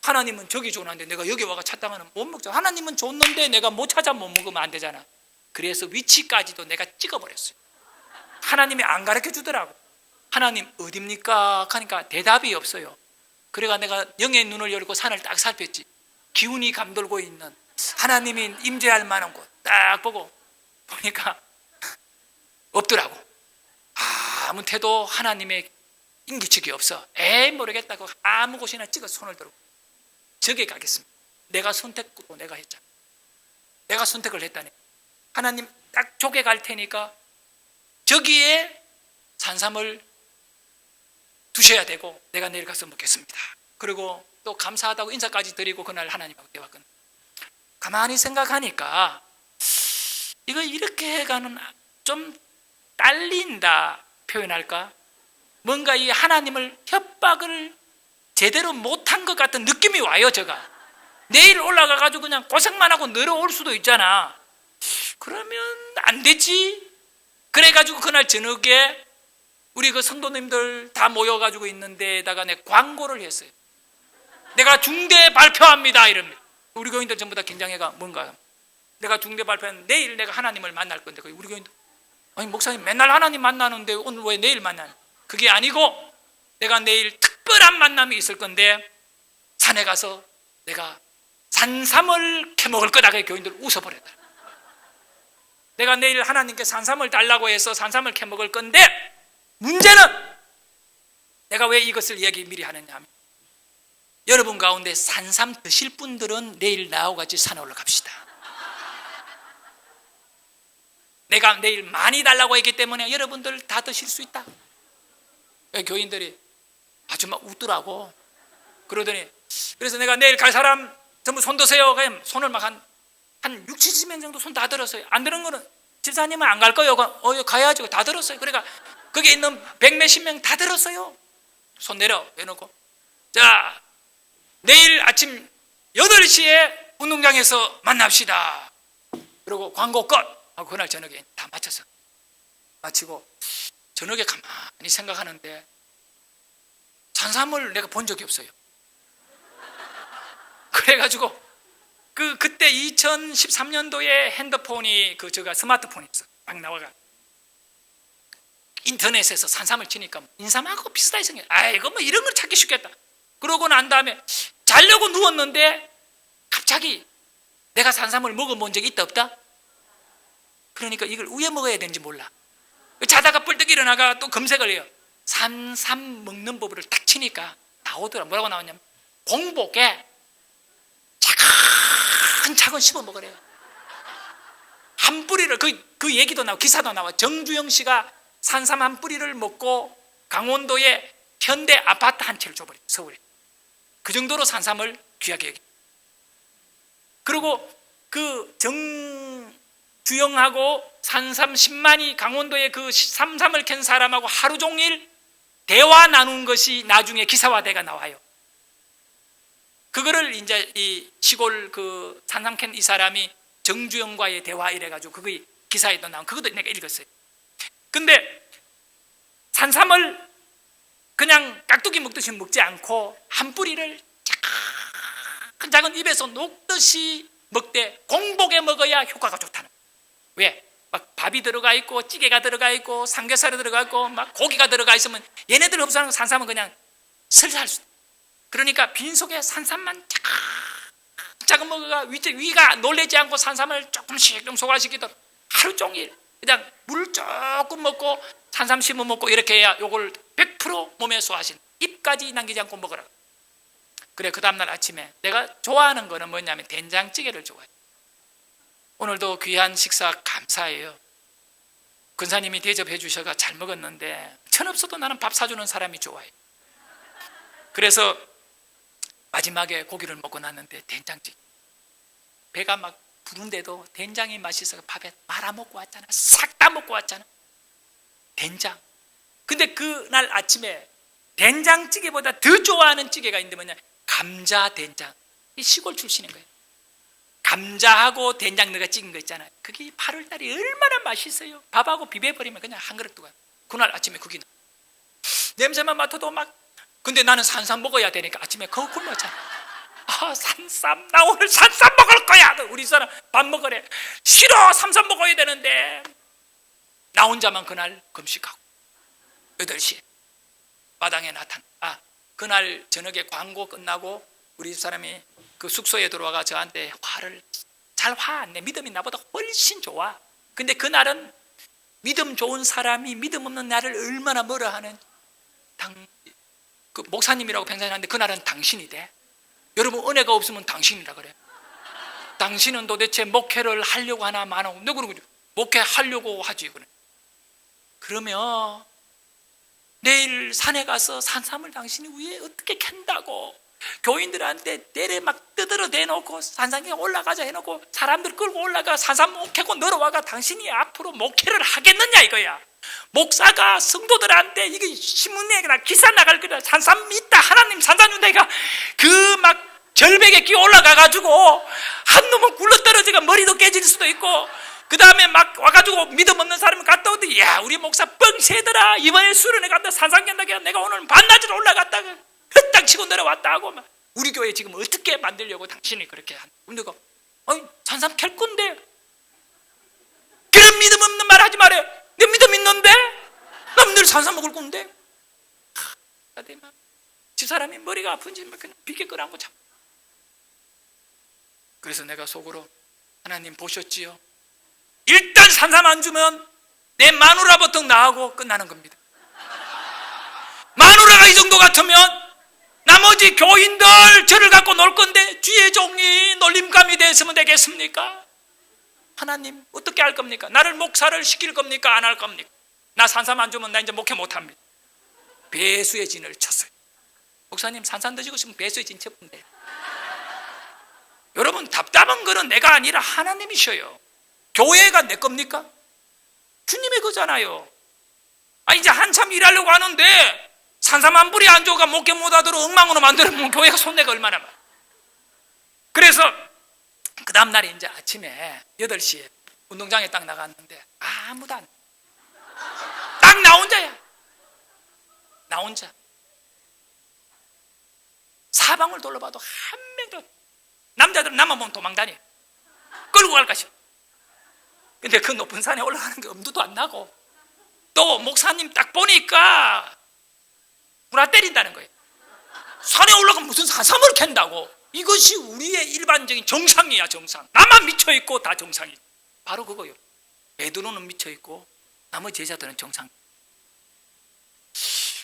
하나님은 저기 줬는데 내가 여기 와가 찾다가는 못 먹잖아. 하나님은 줬는데 내가 못 찾아 못 먹으면 안 되잖아. 그래서 위치까지도 내가 찍어버렸어요. 하나님이 안 가르쳐 주더라고. 하나님 어딥니까? 하니까 대답이 없어요. 그래가 내가 영의 눈을 열고 산을 딱 살폈지. 기운이 감돌고 있는 하나님이 임재할 만한 곳 딱 보니까 없더라고. 아무 태도 하나님의 인기척이 없어. 모르겠다고 아무 곳이나 찍어서 손을 들고 저기 가겠습니다. 내가 선택도 내가 했잖아. 내가 선택을 했다니. 하나님 딱 저기 갈 테니까 저기에 산삼을 두셔야 되고 내가 내일 가서 먹겠습니다. 그리고 또 감사하다고 인사까지 드리고 그날 하나님하고 대화 끝. 가만히 생각하니까 이거 이렇게 해가는 좀 딸린다 표현할까? 뭔가 이 하나님을 협박을 제대로 못한 것 같은 느낌이 와요. 제가 내일 올라가가지고 그냥 고생만 하고 내려올 수도 있잖아. 그러면 안 되지. 그래가지고 그날 저녁에 우리 그 성도님들 다 모여가지고 있는 데에다가 내 광고를 했어요. 내가 중대 발표합니다 이럽니다. 우리 교인들 전부 다 긴장해가 뭔가 내가 중대 발표하는 내일 내가 하나님을 만날 건데 우리 교인들 아니 목사님 맨날 하나님 만나는데 오늘 왜 내일 만나냐. 그게 아니고 내가 내일 특별한 만남이 있을 건데 산에 가서 내가 산삼을 캐먹을 거다. 교인들 웃어버렸다. 내가 내일 하나님께 산삼을 달라고 해서 산삼을 캐먹을 건데 문제는 내가 왜 이것을 얘기 미리 하느냐 하면 여러분 가운데 산삼 드실 분들은 내일 나하고 같이 산에 올라갑시다. 내가 내일 많이 달라고 했기 때문에 여러분들 다 드실 수 있다. 교인들이 아주 막 웃더라고. 그러더니 그래서 내가 내일 갈 사람 전부 손 드세요. 그냥 손을 막 한 60, 70명 정도 손 다 들었어요. 안 들은 거는 집사님은 안 갈 거예요. 가야죠. 다 들었어요. 그러니까 거기 있는 100몇십 명 다 들었어요. 손 내놓고 자 내일 아침 8시에 운동장에서 만납시다. 그리고 광고 끝 하고 그날 저녁에 다 마치고 저녁에 가만히 생각하는데 산삼을 내가 본 적이 없어요. 그래가지고 그때 2013년도에 핸드폰이 스마트폰이 있어. 막 나와가 인터넷에서 산삼을 치니까 인삼하고 비슷하게 생겨. 아이고 뭐 이런 걸 찾기 쉽겠다. 그러고 난 다음에 자려고 누웠는데 갑자기 내가 산삼을 먹어본 적이 있다 없다? 그러니까 이걸 왜 먹어야 되는지 몰라. 자다가 뿔떡 일어나가 또 검색을 해요. 산삼 먹는 법을 딱 치니까 나오더라. 뭐라고 나왔냐면 공복에 차근차근 씹어 먹으래요. 한 뿌리를 그 얘기도 나와 기사도 나와. 정주영 씨가 산삼 한 뿌리를 먹고 강원도에 현대 아파트 한 채를 줘버려요. 서울에. 그 정도로 산삼을 귀하게 여기. 그리고 그 정주영하고 산삼 10만이 강원도에 그 산삼을 캔 사람하고 하루 종일 대화 나눈 것이 나중에 기사화돼가 나와요. 그거를 이제 이 시골 그 산삼 캔 이 사람이 정주영과의 대화 이래가지고 그거 기사에도 나온 그것도 내가 읽었어요. 근데 산삼을 그냥 깍두기 먹듯이 먹지 않고 한 뿌리를 작은 입에서 녹듯이 먹되 공복에 먹어야 효과가 좋다는 거예요. 왜? 막 밥이 들어가 있고 찌개가 들어가 있고 삼겹살이 들어가 있고 막 고기가 들어가 있으면 얘네들 흡수하는 거 산삼은 그냥 슬슬 수. 그러니까 빈속에 산삼만 작은 먹어가 위가 놀래지 않고 산삼을 조금씩 좀 소화시키도록 하루 종일 그냥 물 조금 먹고 산삼 씹어 먹고 이렇게 해야 요걸 100% 몸에 소화하신 입까지 남기지 않고 먹으라. 그래, 그 다음날 아침에 내가 좋아하는 거는 뭐냐면 된장찌개를 좋아해요. 오늘도 귀한 식사 감사해요. 근사님이 대접해 주셔서 잘 먹었는데 천 없어도 나는 밥 사주는 사람이 좋아요. 그래서 마지막에 고기를 먹고 났는데 된장찌개, 배가 막 부른데도 된장이 맛있어서 밥에 말아 먹고 왔잖아. 싹 다 먹고 왔잖아. 된장. 근데 그날 아침에 된장찌개보다 더 좋아하는 찌개가 있는데 뭐냐, 감자 된장. 이 시골 출신인 거예요. 감자하고 된장 넣어가 찍은 거 있잖아요. 그게 8월달이 얼마나 맛있어요. 밥하고 비벼버리면 그냥 한 그릇 두고. 그날 아침에 그게 냄새만 맡아도 막. 근데 나는 산삼 먹어야 되니까 아침에 거울 굶었잖아. 아, 산삼, 나 오늘 산삼 먹을 거야. 우리 사람 밥 먹으래. 싫어, 산삼 먹어야 되는데. 나 혼자만 그날 금식하고 8시에 마당에 나타나. 그날 저녁에 광고 끝나고 우리 사람이 그 숙소에 들어와가 저한테 화를 잘 화 안 내. 믿음이 나보다 훨씬 좋아. 근데 그날은 믿음 좋은 사람이 믿음 없는 나를 얼마나 뭐라 하는 그 목사님이라고 평생하는데 그날은 당신이 돼. 여러분, 은혜가 없으면 당신이라 그래. 당신은 도대체 목회를 하려고 하나 마나. 너 그러고 목회하려고 하지. 그래. 그러면 내일 산에 가서 산삼을 당신이 위에 어떻게 캔다고 교인들한테 내래 막 뜯어러 대놓고 산상에 올라가자 해놓고 사람들 끌고 올라가 산삼 못 캐고 늘어와가 당신이 앞으로 목회를 하겠느냐 이거야. 목사가 성도들한테 이게 신문에 기사 나갈 거다. 산삼 있다, 하나님 산삼 준다. 이거 그 막 절벽에 끼어 올라가가지고 한 놈은 굴러떨어지가 머리도 깨질 수도 있고, 그 다음에 막 와가지고 믿음 없는 사람을 갔다 오더니 야, 우리 목사 뻥세더라. 이번에 수련회 간다. 산삼 캔다게 내가 오늘 반나절 올라갔다가 흩딱 치고 내려왔다 하고 막. 우리 교회 지금 어떻게 만들려고 당신이 그렇게 한. 내가 산삼 캘 건데 그런 믿음 없는 말 하지 말아요. 내 믿음 있는데 남들 산삼 먹을 건데. 집사람이 머리가 아픈지 막 그냥 비계 끌어안고 참. 그래서 내가 속으로 하나님 보셨지요? 일단 산삼 안 주면 내 마누라부터 나하고 끝나는 겁니다. 마누라가 이 정도 같으면 나머지 교인들 저를 갖고 놀 건데 주의 종이 놀림감이 됐으면 되겠습니까? 하나님 어떻게 할 겁니까? 나를 목사를 시킬 겁니까? 안 할 겁니까? 나 산삼 안 주면 나 이제 목회 못합니다. 배수의 진을 쳤어요. 목사님 산삼 드시고 싶으면 배수의 진 쳐보면 돼요. 여러분, 답답한 거는 내가 아니라 하나님이셔요. 교회가 내 겁니까? 주님의 거잖아요. 이제 한참 일하려고 하는데 산삼 한 뿌리 안 줘가 목회 못하도록 엉망으로 만들면 교회가 손해가 얼마나 많아. 그래서 그 다음날에 이제 아침에 8시에 운동장에 딱 나갔는데 아무도 안, 딱 나 혼자야. 나 혼자. 사방을 둘러봐도 한 명도, 남자들은 나만 보면 도망다녀. 끌고 갈까 싶어. 근데 그 높은 산에 올라가는 게 엄두도 안 나고, 또 목사님 딱 보니까 불아 때린다는 거예요. 산에 올라가면 무슨 산삼을 캔다고. 이것이 우리의 일반적인 정상이야. 정상. 나만 미쳐있고 다 정상이야. 바로 그거요. 베드로는 미쳐있고 나머지 제자들은 정상.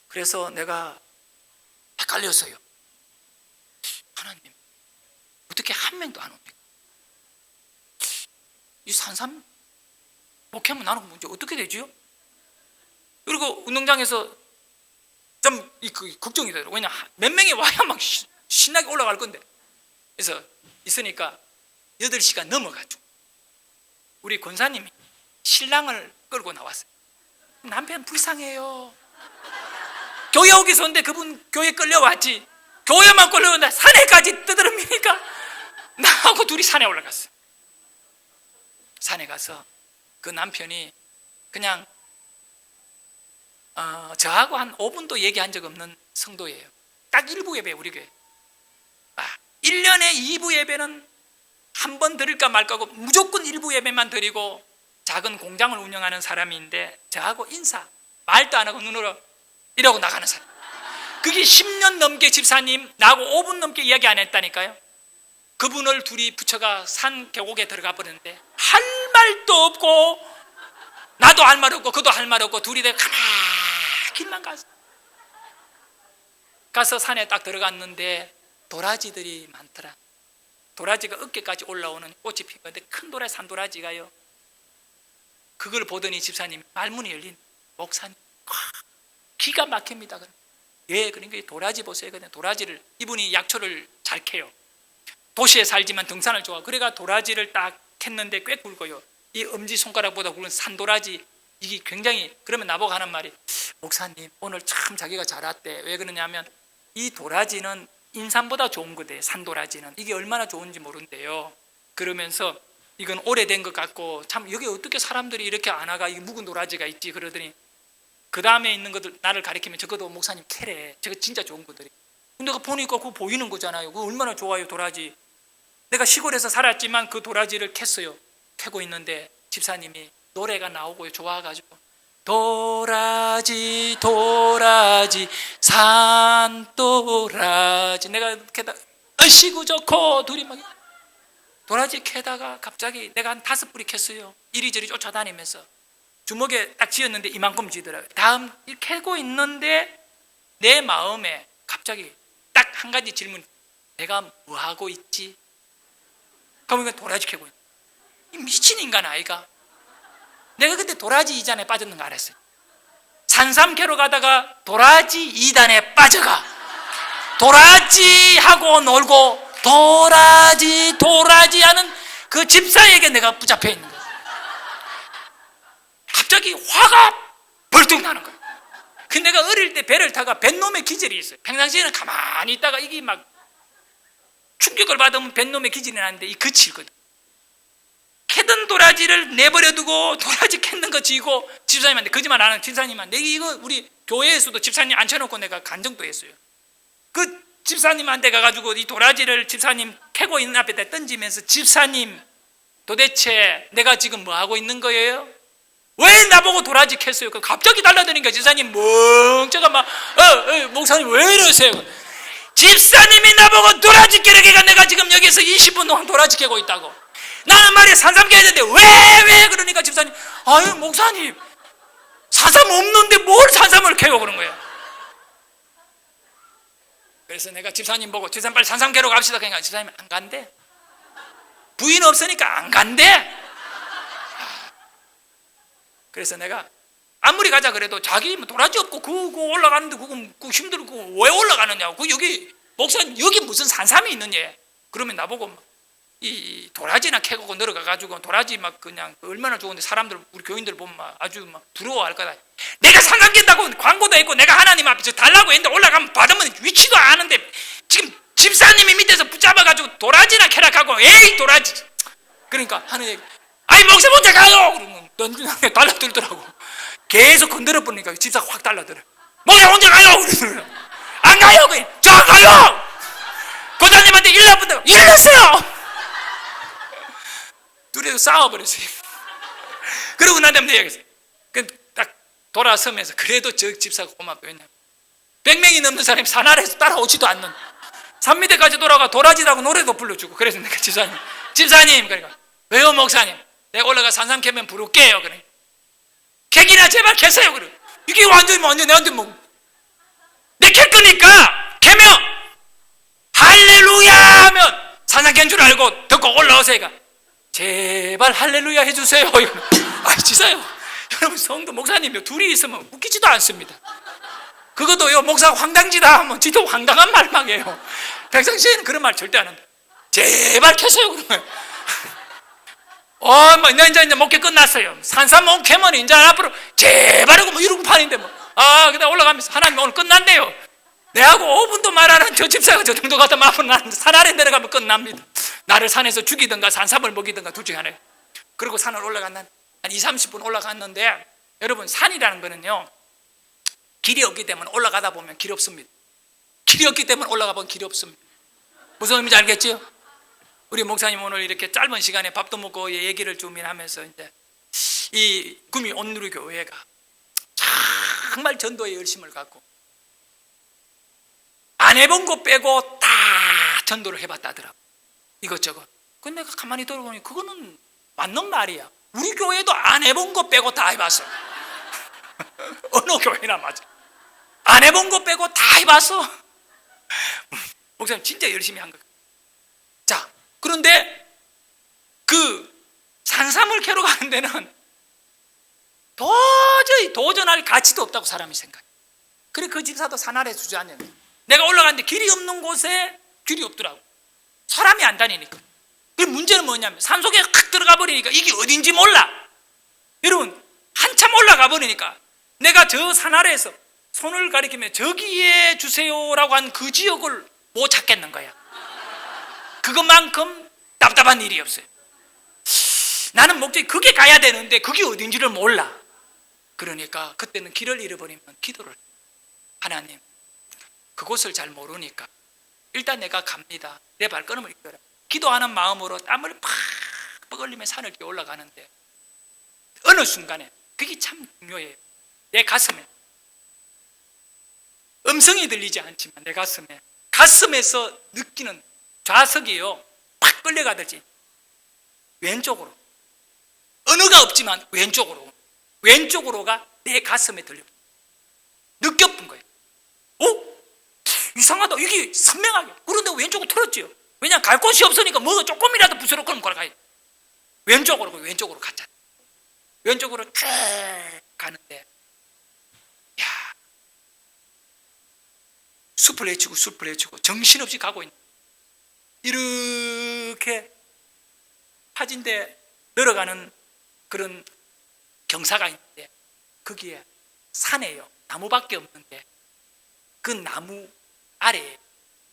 그래서 내가 헷갈렸어요. 하나님 어떻게 한 명도 안 옵니까? 이 산삼 목회하면 나는 문제 어떻게 되지요? 그리고 운동장에서 좀 걱정이 되더라고요. 왜냐 몇 명이 와야 막 신나게 올라갈 건데. 그래서 있으니까 8시가 넘어가지고 우리 권사님이 신랑을 끌고 나왔어요. 남편 불쌍해요. 교회 오기 전에 그분 교회 끌려왔지. 교회만 끌려온다 산에까지 떠들어미니까 나하고 둘이 산에 올라갔어요. 산에 가서 그 남편이 그냥 저하고 한 5분도 얘기한 적 없는 성도예요. 딱 일부 예배 우리 교회. 1년에 2부 예배는 한 번 드릴까 말까고 무조건 1부 예배만 드리고 작은 공장을 운영하는 사람인데 저하고 인사 말도 안 하고 눈으로 이러고 나가는 사람. 그게 10년 넘게 집사님 나하고 5분 넘게 이야기 안 했다니까요. 그분을 둘이 부처가 산 계곡에 들어가 버렸는데 할 말도 없고 나도 할 말 없고 그도 할 말 없고 둘이 가만히 길만 가서 산에 딱 들어갔는데 도라지들이 많더라. 도라지가 어깨까지 올라오는 꽃이 핀 건데 큰 도라지 산도라지가요. 그걸 보더니 집사님 말문이 열린 목사님 기가 막힙니다. 예, 그러니까 도라지 보세요. 도라지를 이분이 약초를 잘 캐요. 도시에 살지만 등산을 좋아하고 그래가 도라지를 딱 캤는데 꽤 굵어요. 이 엄지손가락보다 굵은 산도라지 이게 굉장히 그러면 나보고 하는 말이 목사님 오늘 참 자기가 잘 왔대. 왜 그러냐면 이 도라지는 인삼보다 좋은 거대. 산도라지는 이게 얼마나 좋은지 모른대요. 그러면서 이건 오래된 것 같고 참 여기 어떻게 사람들이 이렇게 안 와가 이게 묵은 도라지가 있지 그러더니 그 다음에 있는 것들 나를 가리키면 저것도 목사님 캐래. 저거 진짜 좋은 거들이. 근데 내가 보니까 그거 보이는 거잖아요. 그거 얼마나 좋아요 도라지. 내가 시골에서 살았지만 그 도라지를 캤어요. 캐고 있는데 집사님이 노래가 나오고요. 좋아가지고 도라지 도라지 산도라지 내가 캐다 얼씨구 좋고 둘이 막 도라지 캐다가 갑자기 내가 한 5뿌리 캤어요. 이리저리 쫓아다니면서 주먹에 딱 쥐었는데 이만큼 쥐더라고요. 다음 캐고 있는데 내 마음에 갑자기 딱 한 가지 질문. 내가 뭐하고 있지? 그러면 도라지 캐고 있는 이 미친 인간 아이가. 내가 그때 도라지 이단에 빠졌는 거 알았어요. 산삼 캐러 가다가 도라지 이단에 빠져가 도라지하고 놀고 도라지 하는 그 집사에게 내가 붙잡혀 있는 거예요. 갑자기 화가 벌떡 나는 거예요. 근데 내가 어릴 때 배를 타가 뱃놈의 기절이 있어요. 평상시에는 가만히 있다가 이게 막 충격을 받으면 뱃놈의 기절이 나는데 이 그치거든. 캐던 도라지를 내버려 두고 도라지 캤는 거 지고 집사님한테 거짓말 안 하는 집사님한테 이거 우리 교회에서도 집사님 앉혀놓고 내가 간증도 했어요. 그 집사님한테 가가지고 이 도라지를 집사님 캐고 있는 앞에다 던지면서 집사님 도대체 내가 지금 뭐 하고 있는 거예요? 왜 나보고 도라지 캤어요? 갑자기 달라드니까 집사님 멍청한 막 목사님 왜 이러세요? 집사님이 나보고 도라지 캐려니까 내가 지금 여기서 20분 동안 도라지 캐고 있다고. 나는 말이야 산삼 캐야 되는데 왜 그러니까 집사님 아유 목사님 산삼 없는데 뭘 산삼을 캐요 그런 거예요. 그래서 내가 집사님 보고 집사님 빨리 산삼 캐러 갑시다. 그러니까 집사님 안 간대. 부인 없으니까 안 간대. 그래서 내가 아무리 가자 그래도 자기 뭐 도라지 없고 그거 올라가는데 그거 힘들고 왜 올라가느냐고. 그 여기 목사님 여기 무슨 산삼이 있느냐. 그러면 나보고 이 도라지나 캐고 내려가가지고 도라지 막 그냥 얼마나 좋은데 사람들 우리 교인들 보면 막 아주 막 부러워할 거다. 내가 산삼 캔다고 광고도 했고 내가 하나님 앞에서 달라고 했는데 올라가면 받으면 위치도 아는데 지금 집사님이 밑에서 붙잡아가지고 도라지나 캐라하고 에이 도라지. 그러니까 하는 얘기 아이 목사 혼자 가요. 그러면 넌 달라들더라고. 계속 건드려 보니까 집사가 확 달라들어. 목사 혼자 가요. 그러더라고. 안 가요. 그냥 저 가요. 고장님한테 일러본다고 일렀어요. 둘이서 싸워버렸어요. 그러고 난 다음에 얘기했어요. 딱 돌아서면서 그래도 저 집사가 고맙고 왜냐면 100명이 넘는 사람이 산 아래에서 따라오지도 않는 산 밑에까지 돌아가 도라지라고 노래도 불러주고. 그래서 내가 집사님 그러니까 왜요 목사님 내가 올라가 산삼 캐면 부를게요. 그래 캐기나 제발 캐세요. 그래 이게 완전히 내한테 뭐 내 캐 거니까 캐면 할렐루야 하면 산삼 캔 줄 알고 듣고 올라오세요. 제발 할렐루야 해주세요. 아 진짜요. 여러분 성도 목사님이 둘이 있으면 웃기지도 않습니다. 그것도요 목사가 황당지다 하면 지도 황당한 말만 해요. 평상시에는 그런 말 절대 안 한다. 제발 캐세요 그러면 뭐 이제 목회 끝났어요. 산삼 못 캐면 이제 앞으로 제발 하고 뭐 이러고 파는데 뭐 그다음 올라가면서 하나님 오늘 끝났네요. 내하고 5분도 말하는 저 집사가 저 정도 같으면 앞으로 나는 산 아래 내려가면 끝납니다. 나를 산에서 죽이든가 산삼을 먹이든가 둘 중에 하나예요. 그리고 산을 올라갔는 한 20-30분 올라갔는데 여러분 산이라는 거는요 길이 없기 때문에 올라가다 보면 길이 없습니다. 길이 없기 때문에 올라가 보면 길이 없습니다. 무슨 의미인지 알겠지요? 우리 목사님 오늘 이렇게 짧은 시간에 밥도 먹고 얘기를 좀 하면서 이제 이 구미 온누리 교회가 정말 전도에 열심을 갖고 안 해본 거 빼고 다 전도를 해봤다더라고. 이것저것. 근데 내가 가만히 들어보니 그거는 맞는 말이야. 우리 교회도 안 해본 거 빼고 다 해봤어. 어느 교회나 맞아. 안 해본 거 빼고 다 해봤어. 목사님 진짜 열심히 한 거야. 자, 그런데 그 산삼을 캐러 가는 데는 도저히 도전할 가치도 없다고 사람이 생각해. 그래 그 집사도 산 아래 주저앉았네. 내가 올라갔는데 길이 없는 곳에 길이 없더라고. 사람이 안 다니니까. 그 문제는 뭐냐면 산속에 확 들어가 버리니까 이게 어딘지 몰라. 여러분 한참 올라가 버리니까 내가 저 산 아래에서 손을 가리키며 저기에 주세요라고 한 그 지역을 못 찾겠는 거야. 그것만큼 답답한 일이 없어요. 나는 목적이 그게 가야 되는데 그게 어딘지를 몰라. 그러니까 그때는 길을 잃어버리면 기도를 해요. 하나님 그곳을 잘 모르니까 일단 내가 갑니다. 내 발걸음을 이끌어라. 기도하는 마음으로 땀을 팍 흘리며 산을 끼어 올라가는데 어느 순간에 그게 참 중요해요. 내 가슴에 음성이 들리지 않지만 내 가슴에서 느끼는 좌석이요 팍 끌려가듯이 왼쪽으로 언어가 없지만 왼쪽으로가 내 가슴에 들려 느껴본 거예요. 오? 이상하다. 이게 선명하게. 그런데 왼쪽으로 틀었지요. 왜냐하면 갈 곳이 없으니까 뭐가 조금이라도 부스럭거리면 걸어가요. 왼쪽으로 갔잖아요. 왼쪽으로 쭉 가는데 야 숲을 헤치고 정신없이 가고 있는 이렇게 파진대 늘어가는 그런 경사가 있는데 거기에 산에요 나무밖에 없는데 그 나무 아래에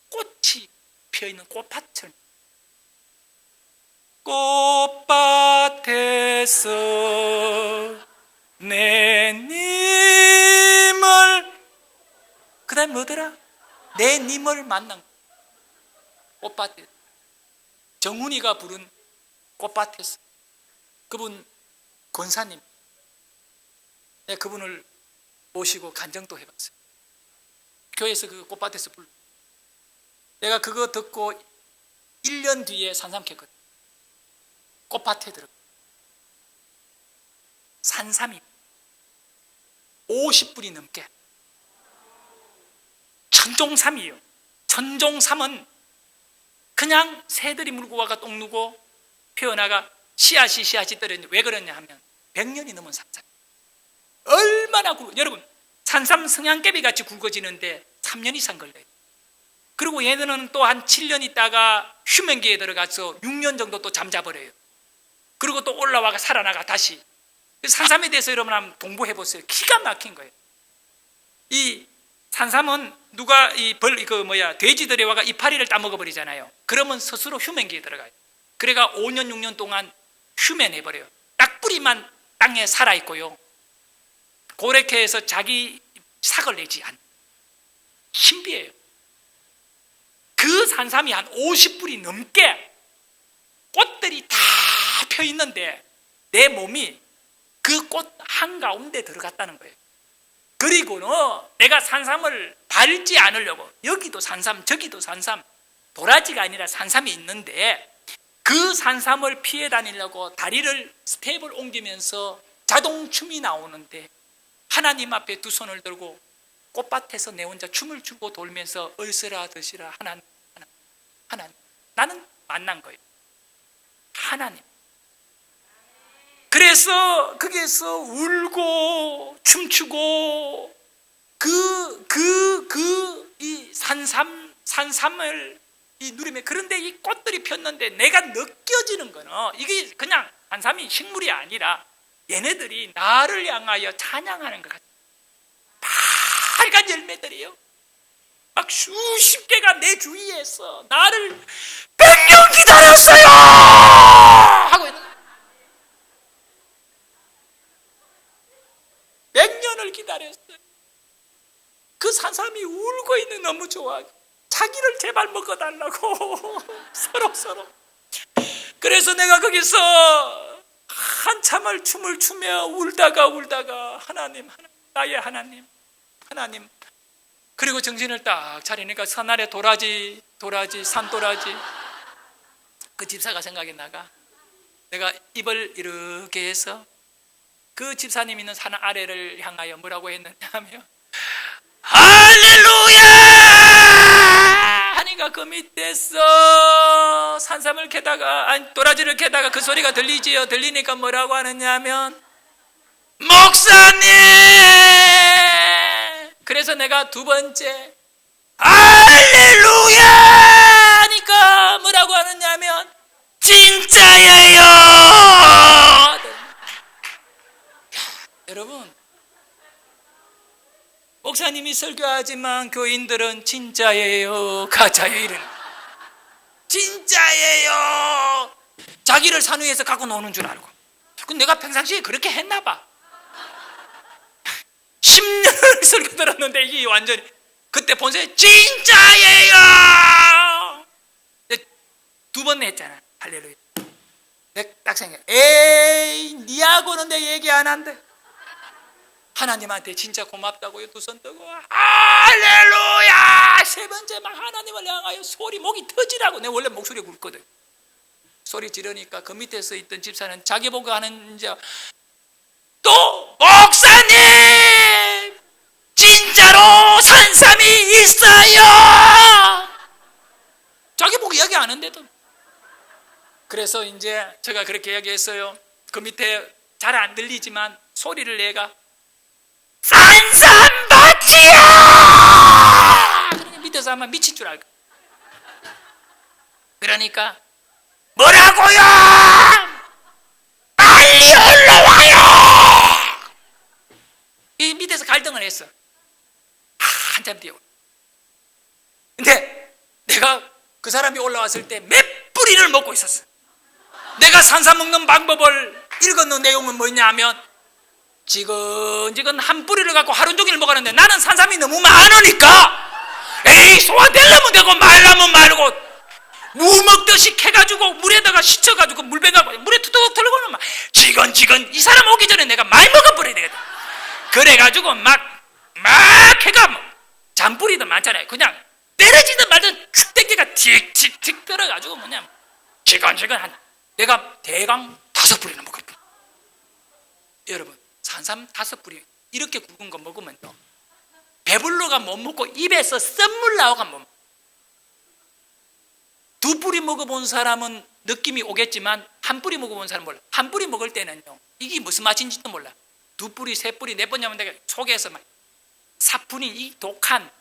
꽃이 피어있는 꽃밭을 꽃밭에서 내 님을 그 다음에 뭐더라? 내 님을 만난 꽃밭에 정훈이가 부른 꽃밭에서 그분 권사님 내가 그분을 모시고 간증도 해봤어요. 교회에서 그 꽃밭에서 불러 내가 그거 듣고 1년 뒤에 산삼 캤거든. 꽃밭에 들어가 산삼이 50불이 넘게 천종삼이에요. 천종삼은 그냥 새들이 물고 와가 똥 누고 피어나가 씨앗이 떨어졌는데 왜 그러냐 하면 100년이 넘은 산삼. 얼마나 굵어. 여러분 산삼 성냥개비 같이 굵어지는데 3년 이상 걸려요. 그리고 얘네는 또 한 7년 있다가 휴면기에 들어가서 6년 정도 또 잠자버려요. 그리고 또 올라와가 살아나가 다시. 산삼에 대해서 여러분 한번 공부해 보세요. 기가 막힌 거예요. 이 산삼은 누가 돼지들이 와가 이파리를 따먹어 버리잖아요. 그러면 스스로 휴면기에 들어가요. 그래가 5년 6년 동안 휴면해 버려요. 딱 뿌리만 땅에 살아 있고요. 그렇게 해서 자기 삭을 내지 않는 신비해요. 그 산삼이 한 50불이 넘게 꽃들이 다 펴 있는데 내 몸이 그 꽃 한가운데 들어갔다는 거예요. 그리고는 내가 산삼을 밟지 않으려고 여기도 산삼 저기도 산삼 도라지가 아니라 산삼이 있는데 그 산삼을 피해 다니려고 다리를 스텝을 옮기면서 자동춤이 나오는데 하나님 앞에 두 손을 들고 꽃밭에서 내 혼자 춤을 추고 돌면서 얼쓰라 드시라 하나님 나는 만난 거예요. 하나님. 그래서 거기에서 울고 춤추고 이 산삼을 이 누리며 그런데 이 꽃들이 폈는데 내가 느껴지는 거는 이게 그냥 산삼이 식물이 아니라 얘네들이 나를 향하여 찬양하는 것 같아요. 빨간 열매들이요. 막 수십 개가 내 주위에서 나를 100년 기다렸어요 하고 있는 거예요. 100년을 기다렸어요. 그 산삼이 울고 있는 너무 좋아하고 자기를 제발 먹어달라고 서로. 그래서 내가 거기서 한참을 춤을 추며 울다가 하나님, 나의 하나님. 그리고 정신을 딱 차리니까 산아래 도라지, 산도라지. 그 집사가 생각이 나가. 내가 입을 이렇게 해서 그 집사님 있는 산 아래를 향하여 뭐라고 했느냐면 할렐루야 하니까 그 밑에서 산삼을 캐다가 도라지를 캐다가 그 소리가 들리지요. 들리니까 뭐라고 하느냐면 목사님. 그래서 내가 두 번째 할렐루야 하니까 뭐라고 하느냐면 진짜예요. 여러분, 목사님이 설교하지만 교인들은 진짜예요, 가짜예요 이러는. 진짜예요. 자기를 산 위에서 갖고 노는 줄 알고. 근데 내가 평상시에 그렇게 했나 봐. 10년을 설교 들었는데 이게 완전히 그때 본선에 진짜예요. 두 번 했잖아. 할렐루야. 내가 딱 생각해. 에이, 니하고는 내 얘기 안 한대. 하나님한테 진짜 고맙다고요. 두 손 뜨고 할렐루야. 세 번째 막 하나님을 향하여 소리 목이 터지라고. 내가 원래 목소리가 굵거든. 소리 지르니까 그 밑에서 있던 집사는 자기 보고 하는 이제 또 목사님 진짜로 산삼이 있어요. 자기 보고 이야기 안 한대도. 그래서 이제 제가 그렇게 이야기했어요. 그 밑에 잘 안 들리지만 소리를 내가 산삼밭이야. 그러니까 밑에서 아마 미칠 줄 알고. 그러니까 뭐라고요? 빨리 올라와요. 이 밑에서 갈등을 했어. 한참 뒤에. 근데 내가 그 사람이 올라왔을 때 몇 뿌리를 먹고 있었어. 내가 산삼 먹는 방법을 읽었는 내용은 뭐냐면 지금 한 뿌리를 갖고 하루 종일 먹었는데 나는 산삼이 너무 많으니까 에이 소화되려면 되고 말라면 말고 무 먹듯이 캐가지고 물에다가 씻어가지고 물뱅가 물에 투둑 털고는 막 지건 이 사람 오기 전에 내가 많이 먹어버려야 되겠다. 그래가지고 막 해가 잔뿌리도 많잖아요. 그냥 때려지든 말든 땡기가 틱틱틱 들어가지고 뭐냐면 지건 내가 대강 5뿌리는 먹었다. 여러분 산삼 5뿌리 이렇게 굵은 거 먹으면요 배불러가 못 먹고 입에서 쓴물 나오가 못 먹어. 2뿌리 먹어본 사람은 느낌이 오겠지만 1뿌리 먹어본 사람은 몰라. 1뿌리 먹을 때는요 이게 무슨 맛인지도 몰라. 2뿌리 3뿌리 4번 하면 내가 속에서 막 사푼이 이 독한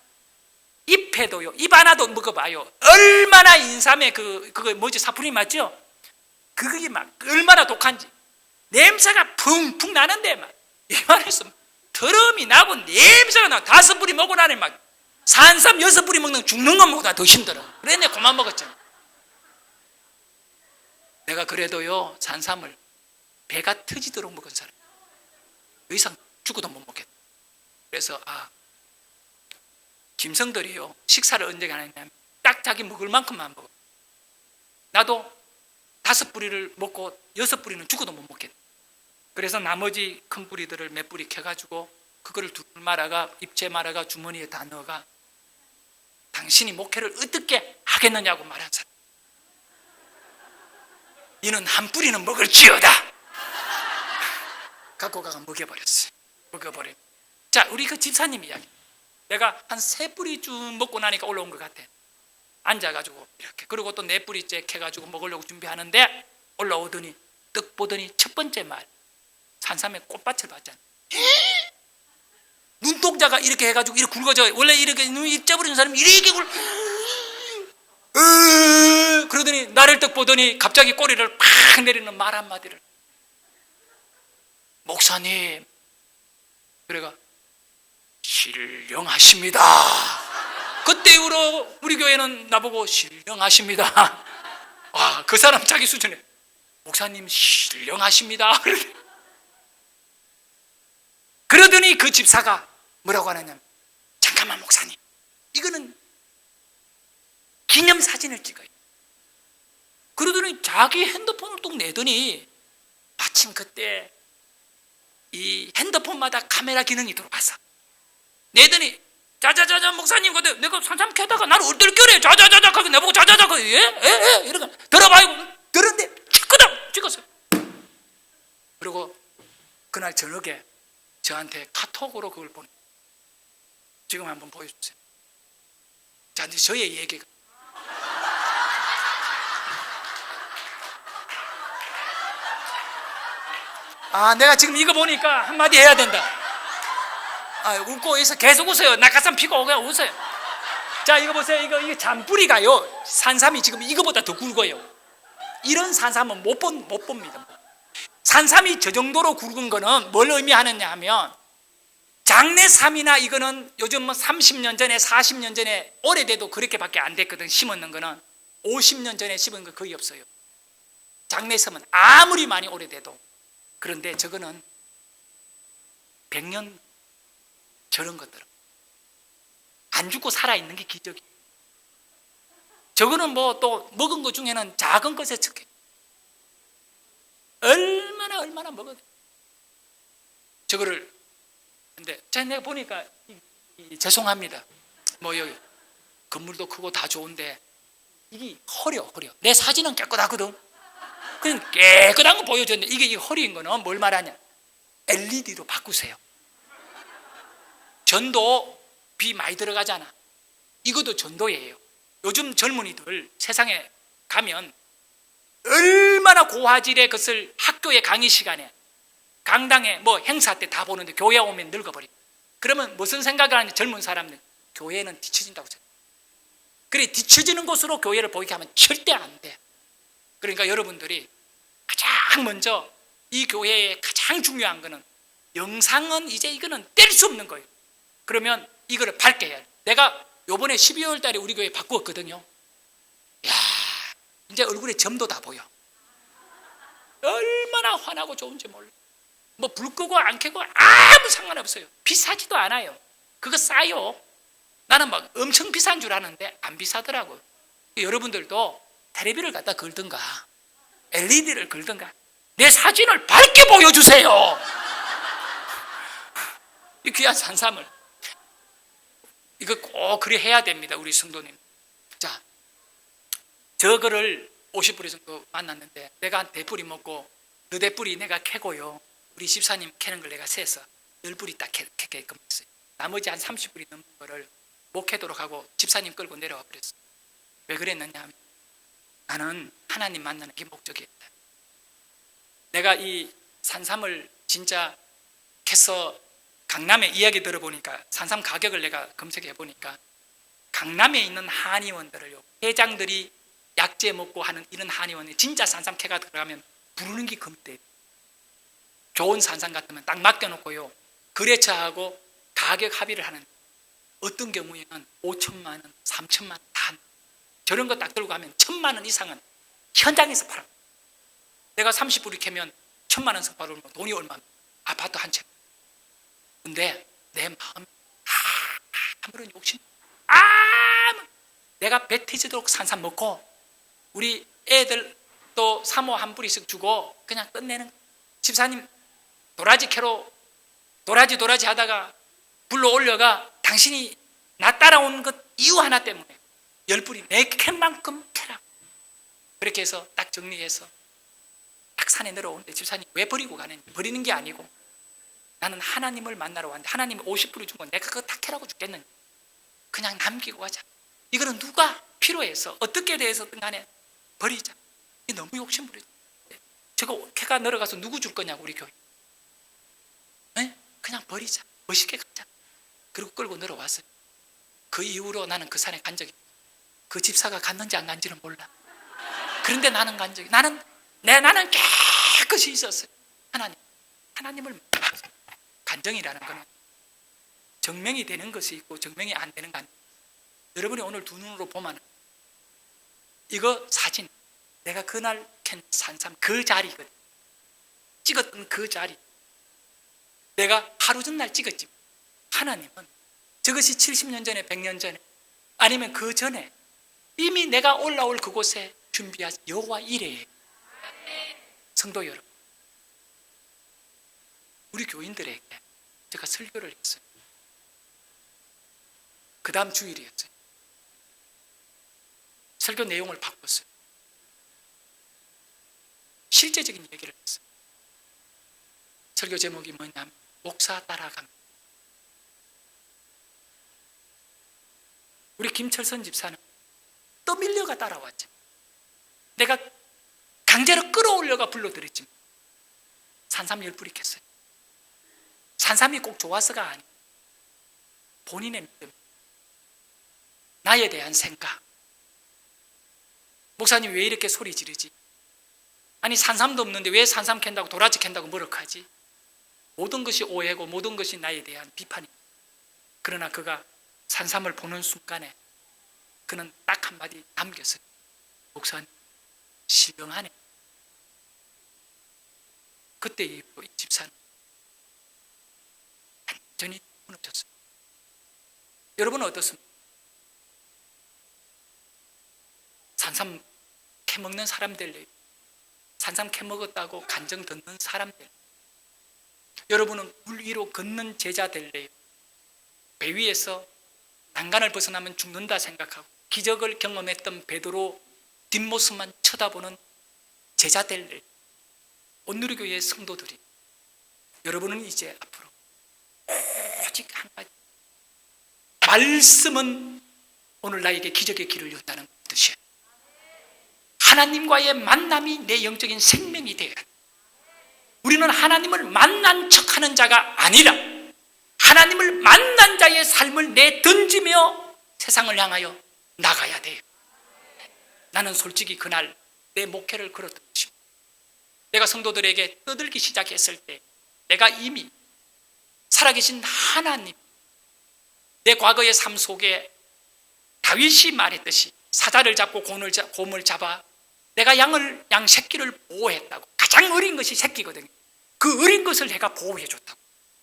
잎에도요 입 하나도 먹어봐요. 얼마나 인삼에 그거 뭐지 사푼이 맞죠? 그게 막 얼마나 독한지 냄새가 풍풍 나는데 막 이만해서 더러움이 나고 냄새가 나. 5뿌리 먹고 나니 막 산삼 6뿌리 먹는 죽는 거 먹보다 더 힘들어. 그래 내가 그만 먹었잖아. 내가 그래도요 산삼을 배가 터지도록 먹은 사람 더 이상 죽어도 못 먹겠다. 그래서 김성들이요 식사를 언제 하느냐면 딱 자기 먹을 만큼만 먹어. 나도 5뿌리를 먹고 6뿌리는 죽어도 못 먹겠다. 그래서 나머지 큰 뿌리들을 몇 뿌리 캐가지고 그거를 둘 말아가 입체 말아가 주머니에 다 넣어가 당신이 목회를 어떻게 하겠느냐고 말한 사람. 이는 한 뿌리는 먹을지어다. 갖고 가가 먹여버렸어요. 먹여버려. 자, 우리 그 집사님 이야기. 내가 한 3뿌리 쭉 먹고 나니까 올라온 것 같아. 앉아가지고 이렇게. 그리고 또 4뿌리째 캐가지고 먹으려고 준비하는데 올라오더니 떡 보더니 첫 번째 말 산삼에 꽃밭을 봤잖아. 눈동자가 이렇게 해가지고 이렇게 굵어져. 원래 이렇게 눈 입져버리는 사람이 이렇게 그러더니 나를 딱 보더니 갑자기 꼬리를 팍 내리는 말 한마디를. 목사님. 그래가 신령하십니다. 그때 이후로 우리 교회는 나보고 신령하십니다. 그 사람 자기 수준에 목사님 신령하십니다. 그러더니 그 집사가 뭐라고 하느냐면 잠깐만 목사님 이거는 기념사진을 찍어요. 그러더니 자기 핸드폰을 뚝 내더니 마침 그때 이 핸드폰마다 카메라 기능이 들어왔어. 내더니 자자자자 목사님, 근데 내가 산삼 캐다가 나를 얼떨결에 자자자자 하고 내보고 자자자 하고 예? 이러고 들어봐요. 들었는데 찍었어요. 그리고 그날 저녁에 저한테 카톡으로 그걸 보내. 지금 한번 보여주세요. 자, 이제 저의 얘기가 내가 지금 이거 보니까 한마디 해야 된다. 웃고 있어. 계속 웃어요. 낙하산 피고 그냥 웃어요. 자, 이거 보세요. 이게 잔뿌리가요. 산삼이 지금 이거보다 더 굵어요. 이런 산삼은 못 봅니다. 산삼이 저 정도로 굵은 거는 뭘 의미하느냐 하면, 장내삼이나 이거는 요즘 30년 전에 40년 전에 오래돼도 그렇게밖에 안 됐거든. 심었는 거는 50년 전에 심은 거 거의 없어요. 장내삼은 아무리 많이 오래돼도. 그런데 저거는 100년 저런 것들은 안 죽고 살아있는 게 기적이에요. 저거는 뭐 또 먹은 것 중에는 작은 것에 척해. 얼마나 먹어도 저거를. 근데 내가 보니까 죄송합니다. 뭐 여기 건물도 크고 다 좋은데 이게 허려. 내 사진은 깨끗하거든. 그냥 깨끗한 거 보여줬는데 이게 허리인 거는 뭘 말하냐? LED로 바꾸세요. 전도 비 많이 들어가잖아. 이것도 전도예요. 요즘 젊은이들 세상에 가면 얼마나 고화질의 것을 학교의 강의 시간에, 강당에 뭐 행사 때 다 보는데 교회 오면 늙어버려. 그러면 무슨 생각을 하는지 젊은 사람들, 교회는 뒤처진다고 생각해요. 그래, 뒤처지는 곳으로 교회를 보이게 하면 절대 안 돼. 그러니까 여러분들이 가장 먼저 이 교회의 가장 중요한 거는, 영상은 이제 이거는 뗄 수 없는 거예요. 그러면 이거를 밝게 해야 돼. 내가 요번에 12월 달에 우리 교회 바꾸었거든요. 이야, 이제 얼굴에 점도 다 보여. 얼마나 환하고 좋은지 몰라. 뭐 불 끄고 안 켜고 아무 상관없어요. 비싸지도 않아요. 그거 싸요. 나는 막 엄청 비싼 줄 아는데 안 비싸더라고요. 여러분들도 텔레비를 갖다 걸든가 LED를 걸든가 내 사진을 밝게 보여주세요. 이 귀한 산삼을 이거 꼭 그래 해야 됩니다. 우리 성도님. 자, 저거를 50뿌리 정도 만났는데 내가 대뿌리 먹고 너 대뿌리 내가 캐고요, 우리 집사님 캐는 걸 내가 세서 10뿌리 딱 캐게끔 했어요. 나머지 한 30뿌리 넘는 거를 못 캐도록 하고 집사님 끌고 내려와 버렸어요. 왜 그랬느냐 하면, 나는 하나님 만나는 게 목적이었다. 내가 이 산삼을 진짜 캐서 강남에 이야기 들어보니까, 산삼 가격을 내가 검색해 보니까 강남에 있는 한의원들을요, 회장들이 약재 먹고 하는 이런 한의원에 진짜 산삼 캐가 들어가면 부르는 게 금대. 좋은 산삼 같으면 딱 맡겨놓고요, 거래처하고 가격 합의를 하는, 어떤 경우에는 5천만 원, 3천만 원 다 한다. 저런 거 딱 들고 가면 1,000만 원 이상은 현장에서 팔아. 내가 30뿌리 캐면 1,000만 원 선파를 돈이 얼마입니까? 아파트 한 채. 근데 내 마음 아무런 욕심, 내가 배 터지도록 산삼 먹고 우리 애들 또 사모 한 뿌리씩 주고 그냥 끝내는. 집사님 도라지 캐로 도라지 하다가 불러 올려가 당신이 나 따라온 것 이유 하나 때문에 10뿌리 내 캔만큼 캐라. 그렇게 해서 딱 정리해서 딱 산에 내려오는데, 집사님 왜 버리고 가는지. 버리는 게 아니고 나는 하나님을 만나러 왔는데 하나님이 50뿌리 준 건 내가 그거 다 캐라고 죽겠는지, 그냥 남기고 가자. 이거는 누가 필요해서 어떻게 대해서든 간에 버리자. 이게 너무 욕심부리죠. 저거 캐가 내려가서 누구 줄 거냐고, 우리 교회. 네? 그냥 버리자. 멋있게 가자. 그리고 끌고 내려왔어요. 그 이후로 나는 그 산에 간 적이, 그 집사가 갔는지 안 간지는 몰라. 그런데 나는 간 적이, 나는 깨끗이 있었어요. 하나님을 간정이라는 거는 증명이 되는 것이 있고 증명이 안 되는 거 아니에요. 여러분이 오늘 두 눈으로 보면 이거 사진, 내가 그날 캔 산삼 그 자리거든. 찍었던 그 자리. 내가 하루 전날 찍었지. 하나님은 저것이 70년 전에, 100년 전에, 아니면 그 전에 이미 내가 올라올 그곳에 준비한 여호와 이레예요. 성도 여러분, 우리 교인들에게 제가 설교를 했어요. 그 다음 주일이었어요. 설교 내용을 바꿨어요. 실제적인 얘기를 했어요. 설교 제목이 뭐냐면 목사 따라갑니다. 우리 김철선 집사는 떠밀려가 따라왔죠. 내가 강제로 끌어올려가 불러드렸지만 산삼 열뿌리 켰어요. 산삼이 꼭 좋아서가 아니에요. 본인의 믿음, 나에 대한 생각. 목사님 왜 이렇게 소리 지르지? 아니 산삼도 없는데 왜 산삼 캔다고 도라지 캔다고 뭐라하지? 모든 것이 오해고 모든 것이 나에 대한 비판이에요. 그러나 그가 산삼을 보는 순간에 그는 딱 한마디 남겼어요. 목사님 신령하네. 그때 이후로 이 집사는 완전히 무너졌어요. 여러분은 어떻습니까? 산삼 캐먹는 사람들, 산삼 캐먹었다고 간정 듣는 사람들, 여러분은 물 위로 걷는 제자 될래요? 배 위에서 난간을 벗어나면 죽는다 생각하고 기적을 경험했던 베드로 뒷모습만 쳐다보는 제자 될래요? 온누리교회의 성도들이, 여러분은 이제 앞으로 오직 한 가지, 말씀은 오늘 나에게 기적의 길을 연다는 뜻이에요. 하나님과의 만남이 내 영적인 생명이 되어야 돼. 우리는 하나님을 만난 척하는 자가 아니라 하나님을 만난 자의 삶을 내던지며 세상을 향하여 나가야 돼요. 나는 솔직히 그날 내 목회를 걸었던 것입니다. 내가 성도들에게 떠들기 시작했을 때 내가 이미 살아계신 하나님, 내 과거의 삶 속에 다윗이 말했듯이 사자를 잡고 곰을 잡아 내가 양 새끼를 보호했다고. 가장 어린 것이 새끼거든요. 그 어린 것을 내가 보호해줬다고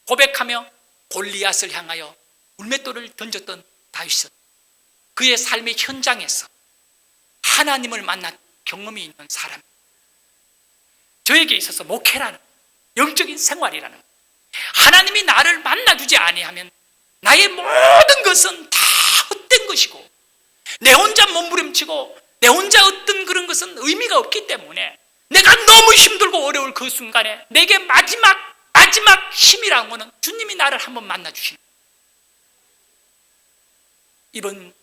고백하며 골리앗을 향하여 물맷돌을 던졌던 다윗은 그의 삶의 현장에서 하나님을 만난 경험이 있는 사람. 저에게 있어서 목회라는 영적인 생활이라는, 하나님이 나를 만나주지 아니하면 나의 모든 것은 다 헛된 것이고 내 혼자 몸부림치고 내 혼자 어떤 그런 것은 의미가 없기 때문에 내가 너무 힘들고 어려울 그 순간에 내게 마지막 힘이라는 것은 주님이 나를 한번 만나주시는 거예요.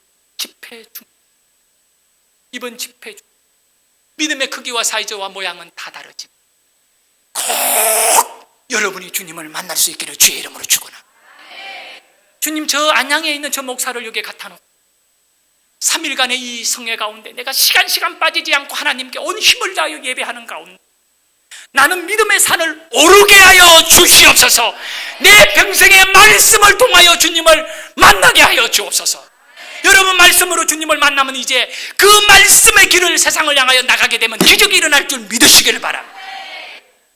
이번 집회 중 믿음의 크기와 사이즈와 모양은 다 다르지만 꼭 여러분이 주님을 만날 수 있기를 주의 이름으로 축원합니다. 주님, 저 안양에 있는 저 목사를 여기에 갖다 놓고 3일간의 이 성회 가운데 내가 시간 빠지지 않고 하나님께 온 힘을 다하여 예배하는 가운데 나는 믿음의 산을 오르게 하여 주시옵소서. 내 평생의 말씀을 통하여 주님을 만나게 하여 주옵소서. 여러분, 말씀으로 주님을 만나면 이제 그 말씀의 길을 세상을 향하여 나가게 되면 기적이 일어날 줄 믿으시기를 바랍니다.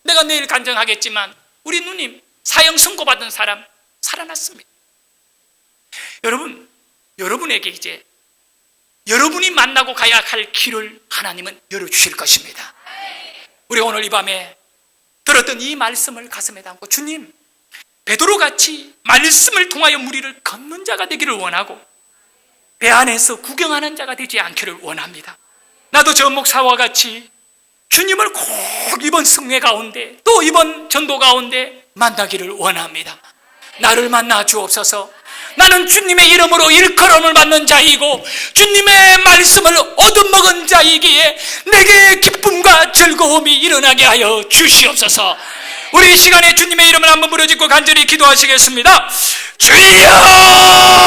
내가 내일 간증하겠지만 우리 누님 사형 선고받은 사람 살아났습니다. 여러분, 여러분에게 이제 여러분이 만나고 가야 할 길을 하나님은 열어주실 것입니다. 우리 오늘 이 밤에 들었던 이 말씀을 가슴에 담고 주님, 베드로같이 말씀을 통하여 무리를 걷는 자가 되기를 원하고 배 안에서 구경하는 자가 되지 않기를 원합니다. 나도 저 목사와 같이 주님을 꼭 이번 승회 가운데 또 이번 전도 가운데 만나기를 원합니다. 나를 만나 주옵소서. 나는 주님의 이름으로 일컬음을 받는 자이고 주님의 말씀을 얻어먹은 자이기에 내게 기쁨과 즐거움이 일어나게 하여 주시옵소서. 우리 이 시간에 주님의 이름을 한번 부르짖고 간절히 기도하시겠습니다. 주여!